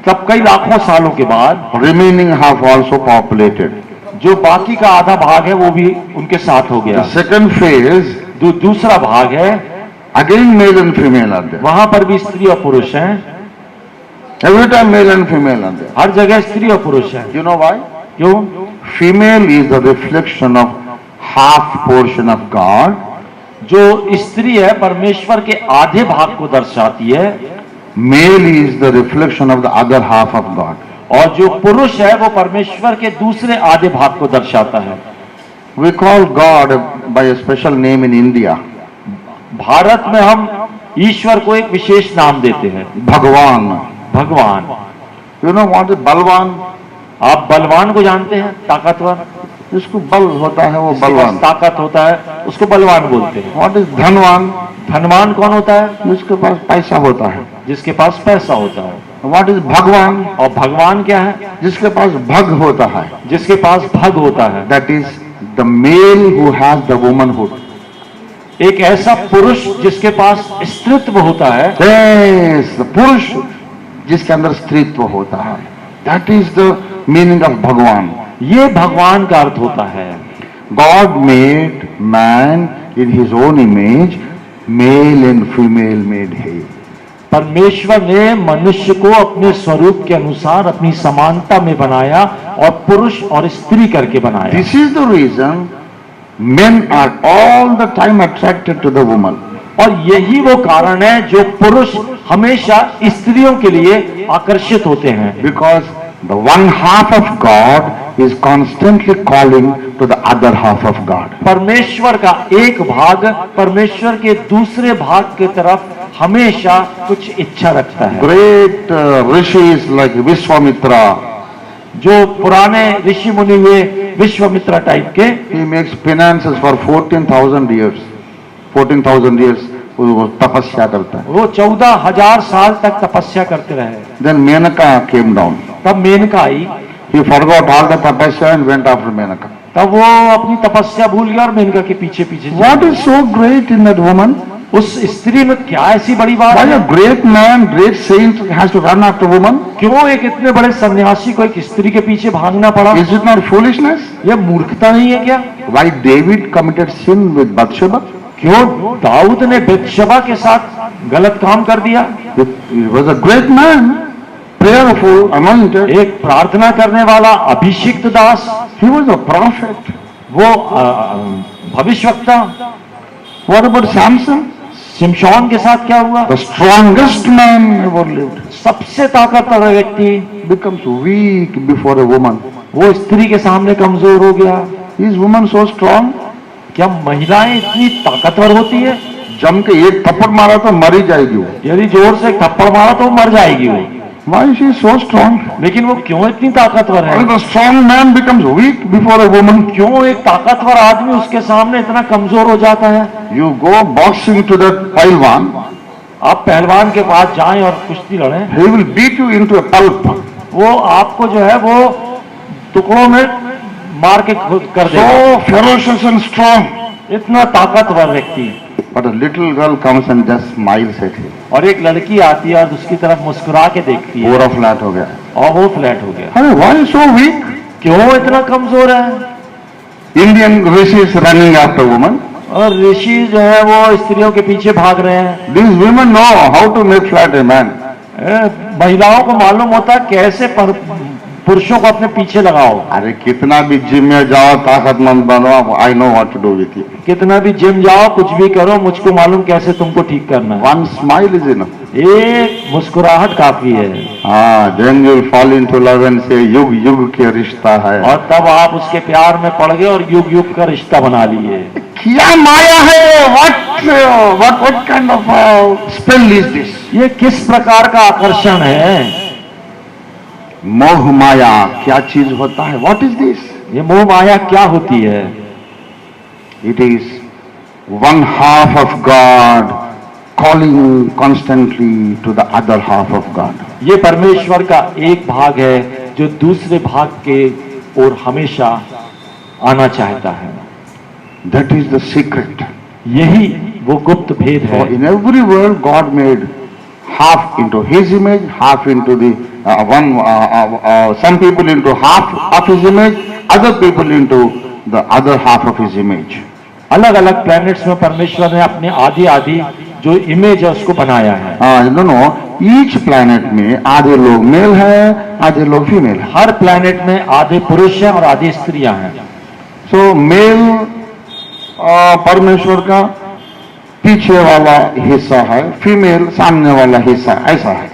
Speaker 2: तब कई लाखों सालों के बाद
Speaker 1: remaining half also populated.
Speaker 2: जो बाकी का आधा भाग है वो भी उनके साथ हो गया।
Speaker 1: The second phase,
Speaker 2: दूसरा भाग है,
Speaker 1: again male and female are there.
Speaker 2: वहां पर भी स्त्री और पुरुष हैं।
Speaker 1: Every time male and female are there.
Speaker 2: हर जगह स्त्री और पुरुष हैं।
Speaker 1: You know why?
Speaker 2: क्यों?
Speaker 1: Female is the reflection of half portion of God.
Speaker 2: जो स्त्री है परमेश्वर के आधे भाग को दर्शाती है,
Speaker 1: Male is the reflection of the other half of God.
Speaker 2: और जो पुरुष है वो परमेश्वर के दूसरे आधे भाग को दर्शाता है।
Speaker 1: We call God by a special name in India.
Speaker 2: Bharat में हम ईश्वर को एक विशेष नाम देते हैं,
Speaker 1: Bhagwan.
Speaker 2: भगवान।
Speaker 1: You know what is Balwan?
Speaker 2: आप बलवान को जानते हैं, ताकतवर,
Speaker 1: जिसको बल होता है वो
Speaker 2: जिसके पास
Speaker 1: बलवान।
Speaker 2: ताकत होता है उसको बलवान बोलते हैं।
Speaker 1: What is धनवान?
Speaker 2: धनवान कौन होता है?
Speaker 1: जिसके पास पैसा होता है।
Speaker 2: जिसके पास पैसा होता है।
Speaker 1: What is भगवान?
Speaker 2: और भगवान क्या है?
Speaker 1: जिसके पास भग होता है।
Speaker 2: जिसके पास भग होता है।
Speaker 1: That is the male who has the womanhood.
Speaker 2: एक ऐसा पुरुष जिसके पास स्त्रीत्व होता है।
Speaker 1: Yes, the पुरुष जिसके अंदर स्त्रीत्व होता है। That is the meaning of भगवान।
Speaker 2: ये भगवान का अर्थ होता है।
Speaker 1: God made man in his own image, male and female made he.
Speaker 2: परमेश्वर ने मनुष्य को अपने स्वरूप के अनुसार अपनी समानता में बनाया और पुरुष और स्त्री करके बनाया।
Speaker 1: This is the reason men are all the time attracted to the woman.
Speaker 2: और यही वो कारण है जो पुरुष हमेशा स्त्रियों के लिए आकर्षित होते हैं।
Speaker 1: Because the one half of God is constantly calling to the other half of God.
Speaker 2: परमेश्वर का एक भाग परमेश्वर के दूसरे भाग की तरफ हमेशा कुछ इच्छा रखता है।
Speaker 1: Great rishis like Vishwamitra,
Speaker 2: जो पुराने ऋषि मुनि हुए विश्वामित्र टाइप के,
Speaker 1: he makes penances for 14,000 years. 14,000 years वो तपस्या करता है।
Speaker 2: वो 14,000 साल तक तपस्या करते रहे।
Speaker 1: Then Menaka came down.
Speaker 2: तब मेनका आई,
Speaker 1: He forgot all the tapasya and went after Menaka.
Speaker 2: तब वो अपनी तपस्या भूल गया और मेनका के पीछे पीछे चला
Speaker 1: What
Speaker 2: गया।
Speaker 1: is so great in that woman?
Speaker 2: उस स्त्री में क्या ऐसी बड़ी बात
Speaker 1: Why
Speaker 2: है?
Speaker 1: a great man, great saint has to run after woman?
Speaker 2: क्यों एक इतने बड़े सन्यासी को एक स्त्री के पीछे भागना पड़ा?
Speaker 1: Is it not foolishness?
Speaker 2: यह मूर्खता नहीं है क्या?
Speaker 1: Why David committed sin with Bathsheba?
Speaker 2: क्यों दाऊद ने बेतशबा के साथ गलत काम कर दिया?
Speaker 1: He was a great man, prayerful, anointed.
Speaker 2: एक प्रार्थना करने वाला अभिषिक्त दास,
Speaker 1: He was a prophet.
Speaker 2: वो भविष्यवक्ता।
Speaker 1: What about Samson?
Speaker 2: शिमशोन के साथ क्या हुआ?
Speaker 1: The strongest man ever lived
Speaker 2: सबसे ताकतवर व्यक्ति
Speaker 1: becomes weak before a woman.
Speaker 2: वो स्त्री के सामने कमजोर हो गया।
Speaker 1: Is woman so strong?
Speaker 2: क्या महिलाएं इतनी ताकतवर होती है?
Speaker 1: जम के एक थप्पड़ मारा तो मर ही जाएगी वो।
Speaker 2: यदि जोर से थप्पड़ मारा तो मर जाएगी वो।
Speaker 1: Why is she so strong?
Speaker 2: लेकिन वो क्यों इतनी ताकतवर है?
Speaker 1: Why the strong man becomes weak before a woman?
Speaker 2: क्यों एक ताकतवर आदमी उसके सामने इतना कमजोर हो जाता है?
Speaker 1: You go boxing to that Pailwan,
Speaker 2: आप पहलवान के पास जाएं और कुश्ती लड़ें,
Speaker 1: he will beat you into a pulp.
Speaker 2: वो आपको जो है वो टुकड़ों में मार के कर देगा।
Speaker 1: So ferocious and strong.
Speaker 2: इतना ताकतवर व्यक्ति।
Speaker 1: But a little girl comes and just smiles at him.
Speaker 2: और एक लड़की आती है और उसकी तरफ मुस्कुरा के देखती है
Speaker 1: पूरा फ्लैट हो गया।
Speaker 2: और वो फ्लैट हो गया।
Speaker 1: अरे why so weak?
Speaker 2: क्यों इतना कमजोर है?
Speaker 1: Indian rishis running after women.
Speaker 2: और ऋषि जो है वो स्त्रियों के पीछे भाग रहे हैं।
Speaker 1: These women know how to make flat a man.
Speaker 2: महिलाओं को मालूम होता है कैसे पुरुषों को अपने पीछे लगाओ।
Speaker 1: अरे कितना भी जिम में जाओ, ताकतमंद बनो, I know what to do with you.
Speaker 2: कितना भी जिम जाओ, कुछ भी करो, मुझको मालूम कैसे तुमको ठीक करना है।
Speaker 1: One smile is enough.
Speaker 2: एक मुस्कुराहट काफी है।
Speaker 1: Then you will fall into love and say युग युग के रिश्ता है।
Speaker 2: और तब आप उसके प्यार में पड़ गए और युग युग का रिश्ता बना लिए।
Speaker 1: क्या माया है? What kind of spell is this?
Speaker 2: ये किस प्रकार का आकर्षण है?
Speaker 1: मोह माया क्या चीज होता है? What is this?
Speaker 2: ये मोह माया क्या होती है?
Speaker 1: It is one half of God calling constantly to the other half of God.
Speaker 2: ये परमेश्वर का एक भाग है जो दूसरे भाग के ओर हमेशा आना चाहता है।
Speaker 1: That is the secret.
Speaker 2: यही वो गुप्त भेद
Speaker 1: So
Speaker 2: है।
Speaker 1: in every world God made half into His image, half into the some people into half of His image, other people into the other half of His image.
Speaker 2: अलग अलग planets में परमेश्वर ने अपने आधी आधी जो इमेज है उसको बनाया है।
Speaker 1: No, each planet में आधे लोग मेल है, आधे लोग फीमेल है।
Speaker 2: हर प्लैनेट में आधे पुरुष हैं और आधे स्त्रियां हैं।
Speaker 1: So मेल परमेश्वर का पीछे वाला हिस्सा है, फीमेल सामने वाला हिस्सा, ऐसा है।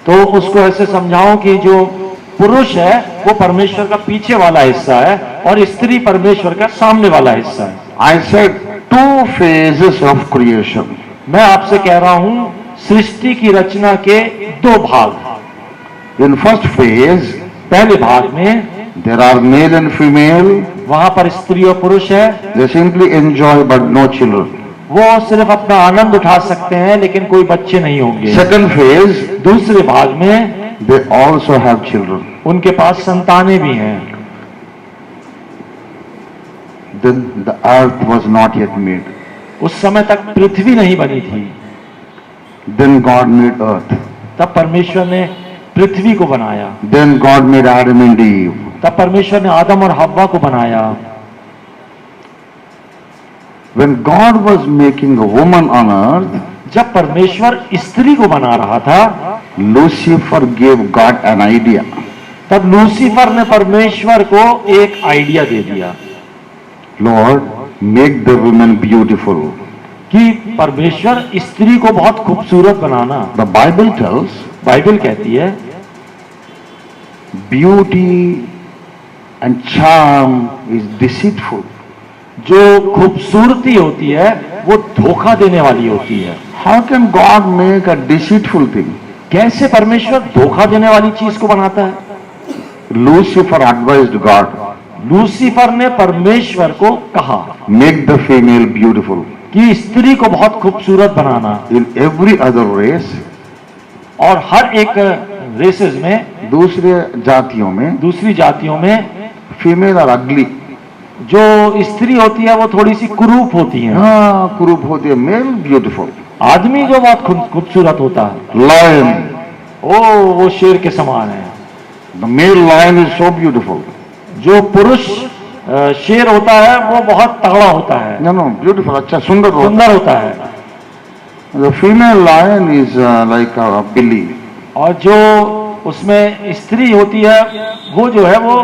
Speaker 2: तो उसको ऐसे समझाओ कि जो पुरुष है वो परमेश्वर का पीछे वाला हिस्सा है और स्त्री परमेश्वर का सामने वाला हिस्सा है।
Speaker 1: I said 2 phases of creation.
Speaker 2: मैं आपसे कह रहा हूं सृष्टि की रचना के 2 भाग।
Speaker 1: In first phase,
Speaker 2: पहले भाग में
Speaker 1: there are male and female.
Speaker 2: वहां पर स्त्री और पुरुष है।
Speaker 1: They simply enjoy but no children.
Speaker 2: वो सिर्फ अपना आनंद उठा सकते हैं लेकिन कोई बच्चे नहीं होंगे।
Speaker 1: Second phase,
Speaker 2: दूसरे भाग में
Speaker 1: they also have children.
Speaker 2: उनके पास संतानें भी हैं।
Speaker 1: Then the earth was not yet made.
Speaker 2: उस समय तक पृथ्वी नहीं बनी थी।
Speaker 1: Then God made earth.
Speaker 2: तब परमेश्वर ने पृथ्वी को बनाया।
Speaker 1: Then God made Adam and Eve.
Speaker 2: तब परमेश्वर ने आदम और हव्वा को बनाया।
Speaker 1: When God was making a woman on earth,
Speaker 2: जब परमेश्वर स्त्री को बना रहा था,
Speaker 1: Lucifer gave God an idea.
Speaker 2: तब लूसीफर ने परमेश्वर को एक आइडिया दे दिया
Speaker 1: Lord, make the woman beautiful.
Speaker 2: कि परमेश्वर स्त्री को बहुत खूबसूरत बनाना।
Speaker 1: The Bible tells
Speaker 2: बाइबल कहती है
Speaker 1: beauty and charm is deceitful.
Speaker 2: जो खूबसूरती होती है वो धोखा देने वाली होती है।
Speaker 1: How can God make a deceitful thing?
Speaker 2: कैसे परमेश्वर धोखा देने वाली चीज को बनाता है?
Speaker 1: Lucifer advised God,
Speaker 2: लूसीफर ने परमेश्वर को कहा
Speaker 1: make the female beautiful.
Speaker 2: कि स्त्री को बहुत खूबसूरत बनाना।
Speaker 1: In every other race,
Speaker 2: और हर एक रेसेस में,
Speaker 1: दूसरे जातियों में,
Speaker 2: दूसरी जातियों में
Speaker 1: female are ugly.
Speaker 2: जो स्त्री होती है वो थोड़ी सी कुरूप होती है।
Speaker 1: हाँ, कुरूप होती है। Male beautiful.
Speaker 2: आदमी जो बहुत खूबसूरत होता है,
Speaker 1: Lion.
Speaker 2: वो शेर के समान है।
Speaker 1: The male lion is so beautiful.
Speaker 2: जो पुरुष शेर होता है वो बहुत तगड़ा होता है,
Speaker 1: No, beautiful. अच्छा, सुंदर होता
Speaker 2: सुंदर होता है।
Speaker 1: है। The female lion is like a billy.
Speaker 2: और जो उसमें स्त्री होती है वो जो है वो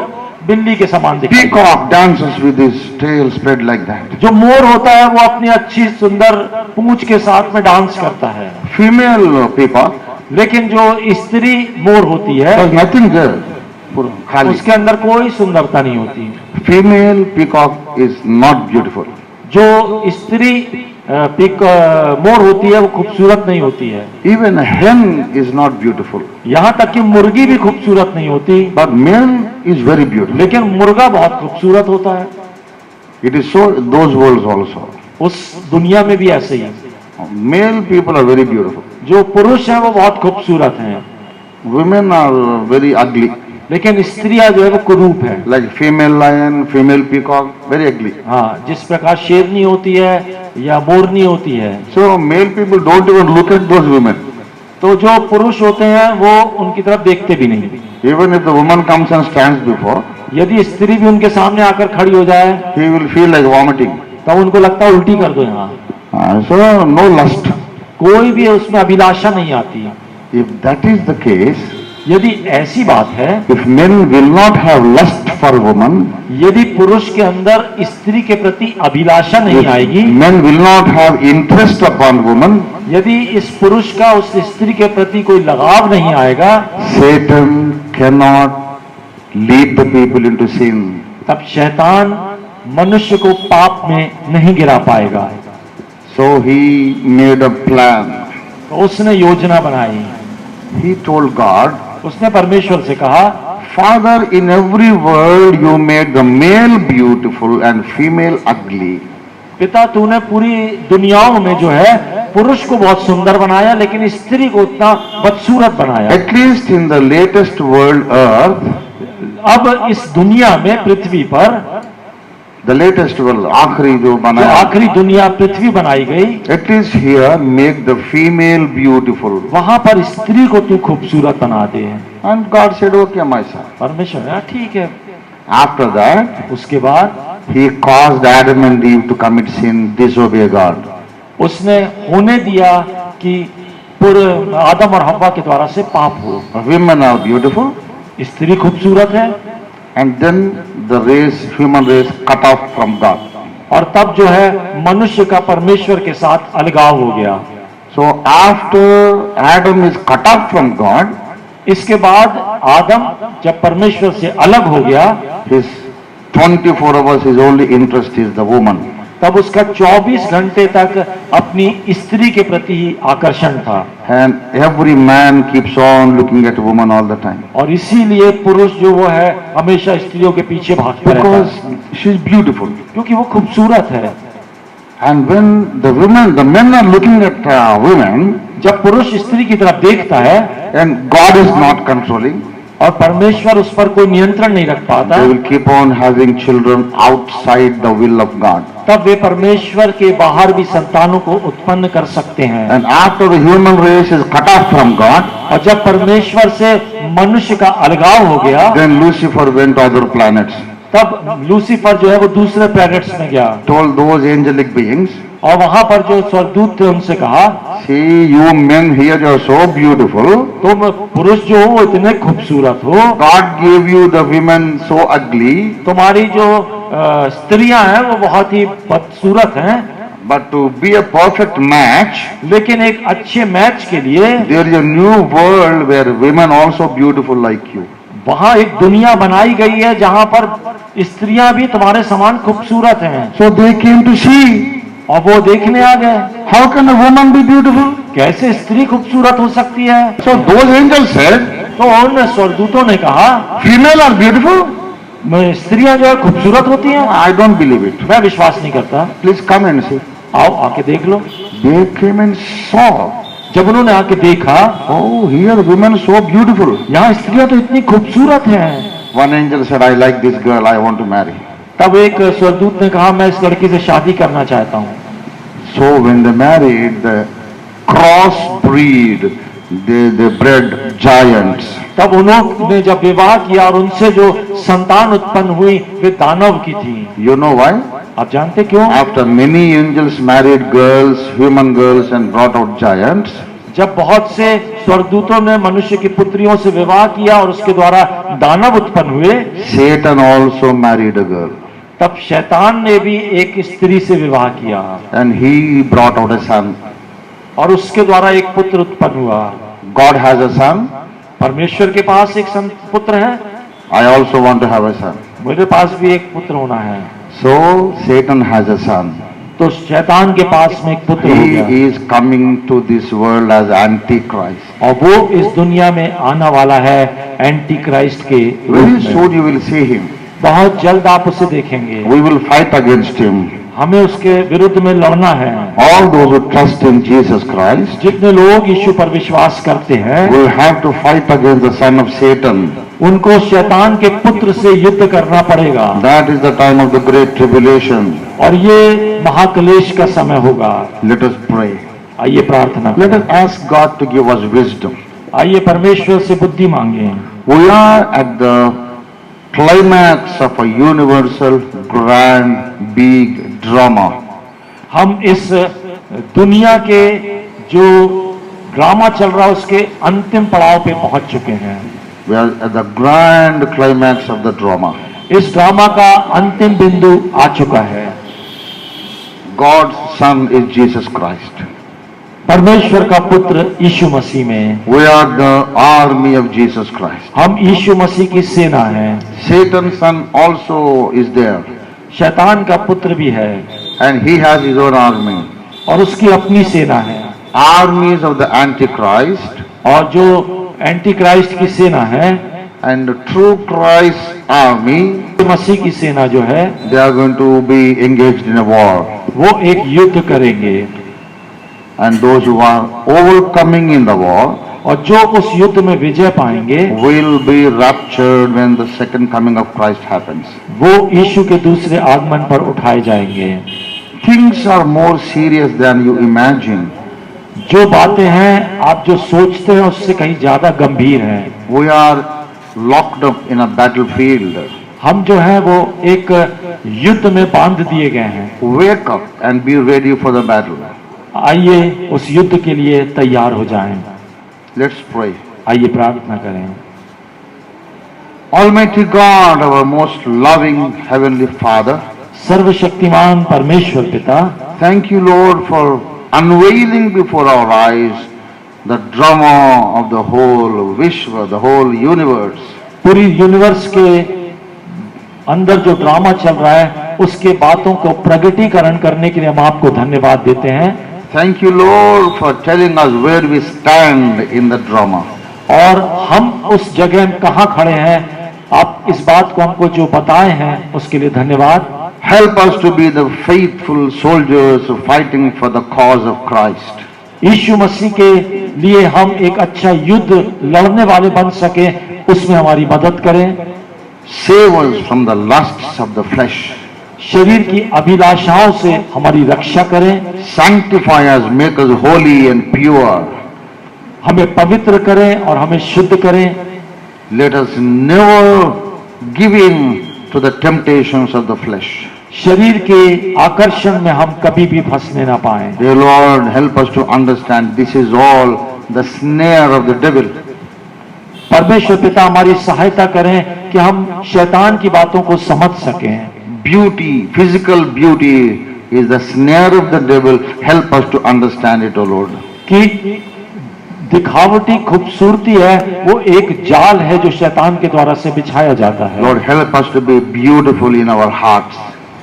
Speaker 2: बिल्ली के समान दिखती है।
Speaker 1: Peacock dances with his tail spread like that.
Speaker 2: जो मोर होता है वो अपनी अच्छी सुंदर पूंछ के साथ में डांस करता है।
Speaker 1: Female peacock,
Speaker 2: लेकिन जो स्त्री मोर होती है
Speaker 1: there's nothing there. पूरा खाली.
Speaker 2: उसके अंदर कोई सुंदरता नहीं होती।
Speaker 1: Female peacock is not beautiful.
Speaker 2: जो स्त्री मोर होती है वो खूबसूरत नहीं होती है।
Speaker 1: Even a hen is not beautiful.
Speaker 2: यहाँ तक कि मुर्गी भी खूबसूरत नहीं होती,
Speaker 1: But male is very beautiful.
Speaker 2: लेकिन मुर्गा बहुत खूबसूरत होता है।
Speaker 1: It is so those worlds also.
Speaker 2: उस दुनिया में भी ऐसे ही है।
Speaker 1: Male people are very beautiful.
Speaker 2: जो पुरुष हैं वो बहुत खूबसूरत हैं,
Speaker 1: Women are very ugly.
Speaker 2: लेकिन स्त्रियां जो है वो कुरूप है।
Speaker 1: Like female lion, female peacock, very ugly.
Speaker 2: हाँ, जिस प्रकार शेरनी होती है या मोरनी होती है,
Speaker 1: So male people don't even look at those women.
Speaker 2: तो जो पुरुष होते हैं वो उनकी तरफ देखते भी नहीं।
Speaker 1: Even if the woman comes and stands before,
Speaker 2: यदि स्त्री भी उनके सामने आकर खड़ी हो जाए
Speaker 1: he will feel like vomiting.
Speaker 2: तो उनको लगता है उल्टी कर दो। यहाँ
Speaker 1: So no lust.
Speaker 2: कोई भी उसमें अभिलाषा नहीं आती।
Speaker 1: If that is the case,
Speaker 2: यदि ऐसी बात है,
Speaker 1: if men will not have lust for woman,
Speaker 2: यदि पुरुष के अंदर स्त्री के प्रति अभिलाषा नहीं
Speaker 1: if
Speaker 2: आएगी,
Speaker 1: men will not have interest upon woman,
Speaker 2: यदि इस पुरुष का उस स्त्री के प्रति कोई लगाव नहीं आएगा,
Speaker 1: Satan cannot lead the people into sin.
Speaker 2: तब शैतान मनुष्य को पाप में नहीं गिरा पाएगा।
Speaker 1: So he made a plan.
Speaker 2: तो उसने योजना बनाई।
Speaker 1: He told God,
Speaker 2: उसने परमेश्वर से कहा,
Speaker 1: Father, in every world you made the male beautiful and female ugly.
Speaker 2: पिता तूने पूरी दुनियाओं में जो है पुरुष को बहुत सुंदर बनाया, लेकिन स्त्री को उतना बदसूरत बनाया।
Speaker 1: At least in the latest world earth,
Speaker 2: अब इस दुनिया में, पृथ्वी पर,
Speaker 1: the latest world, आखिरी जो
Speaker 2: जो
Speaker 1: बनाया,
Speaker 2: आखिरी दुनिया पृथ्वी बनाई गई,
Speaker 1: at least here make the female beautiful.
Speaker 2: वहां पर स्त्री को तू खूबसूरत बना दे।
Speaker 1: And God said, okay, my son.
Speaker 2: परमेश्वर ने कहा, ठीक है।
Speaker 1: After that,
Speaker 2: उसके बाद
Speaker 1: he caused Adam and Eve to commit sin, disobey God.
Speaker 2: उसने होने दिया कि पूरे आदम और हव्वा के द्वारा से पाप हो।
Speaker 1: Women are beautiful,
Speaker 2: स्त्री खूबसूरत है,
Speaker 1: and then the race, human race, cut off from God.
Speaker 2: और तब जो है मनुष्य का परमेश्वर के साथ अलगाव हो गया।
Speaker 1: So after Adam is cut off from God,
Speaker 2: इसके बाद आदम जब परमेश्वर से अलग हो गया,
Speaker 1: his 24 hours his only interest is the woman.
Speaker 2: तब उसका 24 घंटे तक अपनी स्त्री के प्रति ही आकर्षण था।
Speaker 1: And every man keeps on looking at woman all the time.
Speaker 2: और इसीलिए पुरुष जो वो है हमेशा स्त्रियों के पीछे भागता रहता
Speaker 1: Because
Speaker 2: है,
Speaker 1: she is beautiful.
Speaker 2: क्योंकि वो खूबसूरत है।
Speaker 1: And when the men are looking at women,
Speaker 2: जब पुरुष स्त्री की तरफ देखता है
Speaker 1: and God is not controlling,
Speaker 2: और परमेश्वर उस पर कोई नियंत्रण नहीं रख पाता,
Speaker 1: they will keep on having children outside the will of God.
Speaker 2: तब वे परमेश्वर के बाहर भी संतानों को उत्पन्न कर सकते हैं।
Speaker 1: And after the human race is cut off from God,
Speaker 2: और जब परमेश्वर से मनुष्य का अलगाव हो गया,
Speaker 1: then Lucifer went to other planets,
Speaker 2: तब लूसीफर जो है वो दूसरे प्लैनेट्स में गया
Speaker 1: told those angelic beings,
Speaker 2: और वहां पर जो स्वर्गदूत थे उनसे कहा,
Speaker 1: see, you men here are so beautiful.
Speaker 2: तुम पुरुष जो हो वो इतने खूबसूरत हो,
Speaker 1: God gave you the women so ugly,
Speaker 2: तुम्हारी जो स्त्रियां हैं वो बहुत ही बदसूरत हैं,
Speaker 1: but to be a perfect match,
Speaker 2: लेकिन एक अच्छे मैच के लिए
Speaker 1: there is a new world where women also beautiful like you.
Speaker 2: वहां एक दुनिया बनाई गई है जहां पर स्त्रियां भी तुम्हारे समान खूबसूरत हैं।
Speaker 1: So they came to see,
Speaker 2: और वो देखने आ गए,
Speaker 1: how can a woman be beautiful?
Speaker 2: कैसे स्त्री खूबसूरत हो सकती है।
Speaker 1: So those angels said,
Speaker 2: तो उन स्वर्गदूतों ने कहा,
Speaker 1: female are beautiful?
Speaker 2: स्त्रियां जो है खूबसूरत होती हैं।
Speaker 1: I don't believe it.
Speaker 2: मैं विश्वास नहीं करता।
Speaker 1: Please come and see.
Speaker 2: आओ आके देख लो।
Speaker 1: They came and saw,
Speaker 2: जब उन्होंने आके देखा,
Speaker 1: oh, here women so beautiful.
Speaker 2: यहाँ स्त्रियां तो इतनी खूबसूरत हैं।
Speaker 1: One angel said, I like this girl, I want to marry.
Speaker 2: तब एक स्वर्गदूत ने कहा, मैं इस लड़की से शादी करना चाहता हूँ।
Speaker 1: So when they married, the crossbreed, they bred giants.
Speaker 2: तब उन्होंने जब विवाह किया और उनसे जो संतान उत्पन्न हुई वे दानव की थी।
Speaker 1: You know why?
Speaker 2: आप जानते क्यों?
Speaker 1: After many angels married girls, human girls, and brought out giants,
Speaker 2: जब बहुत से स्वर्गदूतों ने मनुष्य की पुत्रियों से विवाह किया और उसके द्वारा दानव उत्पन्न हुए,
Speaker 1: Satan also married a girl,
Speaker 2: तब शैतान ने भी एक स्त्री से विवाह किया
Speaker 1: and he brought out a son.
Speaker 2: और उसके द्वारा एक पुत्र उत्पन्न हुआ।
Speaker 1: God has a son.
Speaker 2: परमेश्वर के पास एक पुत्र है,
Speaker 1: I also want to have a son.
Speaker 2: मेरे पास भी एक पुत्र होना है।
Speaker 1: So Satan has a son.
Speaker 2: तो शैतान के पास में एक पुत्र हो
Speaker 1: He
Speaker 2: गया
Speaker 1: is coming to this world as Antichrist.
Speaker 2: और वो इस दुनिया में आने वाला है एंटी क्राइस्ट के रूप
Speaker 1: Very
Speaker 2: में।
Speaker 1: soon you will see him.
Speaker 2: बहुत जल्द आप उसे देखेंगे।
Speaker 1: We will fight against him.
Speaker 2: हमें उसके विरुद्ध में लड़ना है।
Speaker 1: All those who trust in Jesus Christ
Speaker 2: जितने लोग यीशु पर विश्वास करते हैं
Speaker 1: will have to fight against the son of Satan.
Speaker 2: उनको शैतान के पुत्र से युद्ध करना पड़ेगा
Speaker 1: That is the time of the great tribulation.
Speaker 2: और ये महाक्लेश का समय होगा।
Speaker 1: Let us pray.
Speaker 2: आइए प्रार्थना
Speaker 1: Let
Speaker 2: करें।
Speaker 1: us ask God to give us wisdom.
Speaker 2: आइए परमेश्वर से बुद्धि मांगे।
Speaker 1: We are at the climax of a universal, grand, big drama.
Speaker 2: हम इस दुनिया के जो ड्रामा चल रहा है उसके अंतिम पड़ाव पे पहुंच चुके हैं।
Speaker 1: We are at the grand climax of the drama.
Speaker 2: इस ड्रामा का अंतिम बिंदु आ चुका है।
Speaker 1: God's son is Jesus Christ.
Speaker 2: परमेश्वर का पुत्र यीशु मसीह में।
Speaker 1: We are the army of Jesus Christ.
Speaker 2: हम यीशु मसीह की सेना है।
Speaker 1: Satan's son also is there,
Speaker 2: शैतान का पुत्र भी है
Speaker 1: and he has his own army.
Speaker 2: और उसकी अपनी सेना है।
Speaker 1: Armies of the Antichrist
Speaker 2: और जो एंटी क्राइस्ट की सेना है,
Speaker 1: and the true Christ army,
Speaker 2: मसीह की सेना जो है
Speaker 1: they are going to be engaged in a war.
Speaker 2: वो एक युद्ध करेंगे
Speaker 1: And those who are overcoming in the war
Speaker 2: और जो उस युद्ध में विजय पाएंगे
Speaker 1: will be raptured when the second coming of Christ happens.
Speaker 2: वो यीशु के दूसरे आगमन पर उठाए जाएंगे।
Speaker 1: Things are more serious than you imagine.
Speaker 2: जो बातें हैं आप जो सोचते हैं उससे कहीं ज्यादा गंभीर हैं।
Speaker 1: We are locked up in a battlefield.
Speaker 2: हम जो है वो एक युद्ध में बांध दिए गए हैं।
Speaker 1: Wake up and be ready for the battle.
Speaker 2: आइए उस युद्ध के लिए तैयार हो जाएं।
Speaker 1: Let's pray.
Speaker 2: आइए प्रार्थना करें।
Speaker 1: Almighty God, our most loving Heavenly Father,
Speaker 2: सर्वशक्तिमान परमेश्वर पिता,
Speaker 1: thank you, Lord, for unveiling before our eyes the drama of the whole Vishwa, the whole universe.
Speaker 2: पूरी यूनिवर्स के अंदर जो ड्रामा चल रहा है उसके बातों को प्रगटीकरण करने के लिए हम आपको धन्यवाद देते हैं।
Speaker 1: Thank you, Lord, for telling us where we stand in the drama.
Speaker 2: और हम उस जगह में कहाँ खड़े हैं, आप इस बात को हमको जो बताए हैं उसके लिए धन्यवाद।
Speaker 1: Help us to be the faithful soldiers fighting for the cause of Christ.
Speaker 2: यीशु मसीह के लिए हम एक अच्छा युद्ध लड़ने वाले बन सके, उसमें हमारी मदद करें।
Speaker 1: Save us from the lusts of the flesh.
Speaker 2: शरीर की अभिलाषाओं से हमारी रक्षा करें।
Speaker 1: Sanctify us, make us holy and pure.
Speaker 2: हमें पवित्र करें और हमें शुद्ध करें।
Speaker 1: Let us never give in to the temptations of the flesh.
Speaker 2: शरीर के आकर्षण में हम कभी भी फंसने ना पाएं।
Speaker 1: Dear Lord, help us to understand this is all the snare of the devil.
Speaker 2: परमेश्वर पिता हमारी सहायता करें कि हम शैतान की बातों को समझ सकें।
Speaker 1: Beauty, physical beauty is the snare of the devil. Help us to understand it, O Lord.
Speaker 2: कि दिखावटी खूबसूरती है, वो एक जाल है जो शैतान के द्वारा से बिछाया जाता है।
Speaker 1: Lord, help us to be beautiful in our hearts.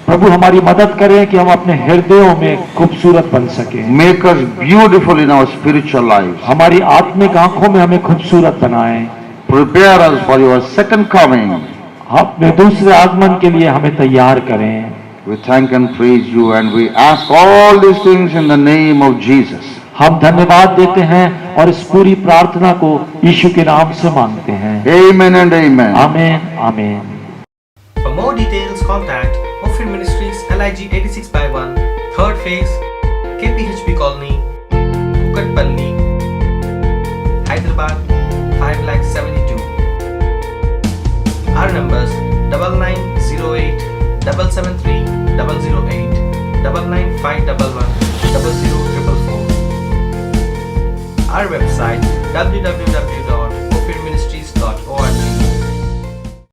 Speaker 2: प्रभु हमारी मदद करें कि हम अपने हृदयों में खूबसूरत बन सकें।
Speaker 1: Make us beautiful in our spiritual lives.
Speaker 2: हमारी आत्मिक आंखों में हमें खूबसूरत बनाएं।
Speaker 1: Prepare us for your second coming.
Speaker 2: अपने दूसरे आगमन के लिए हमें तैयार करें।
Speaker 1: We thank and praise you and we ask all these things in the name of Jesus.
Speaker 2: हम धन्यवाद देते हैं और इस पूरी प्रार्थना को यीशु के नाम से मांगते हैं।
Speaker 1: Amen and amen.
Speaker 2: आमीन आमीन।
Speaker 4: For more details, contact Ophir Ministries, LIG 86/1, 3rd phase, KPHP Colony, Kukatpalli, Hyderabad 5,72,000. Our numbers 9908 773 008 99511 00444. Our website www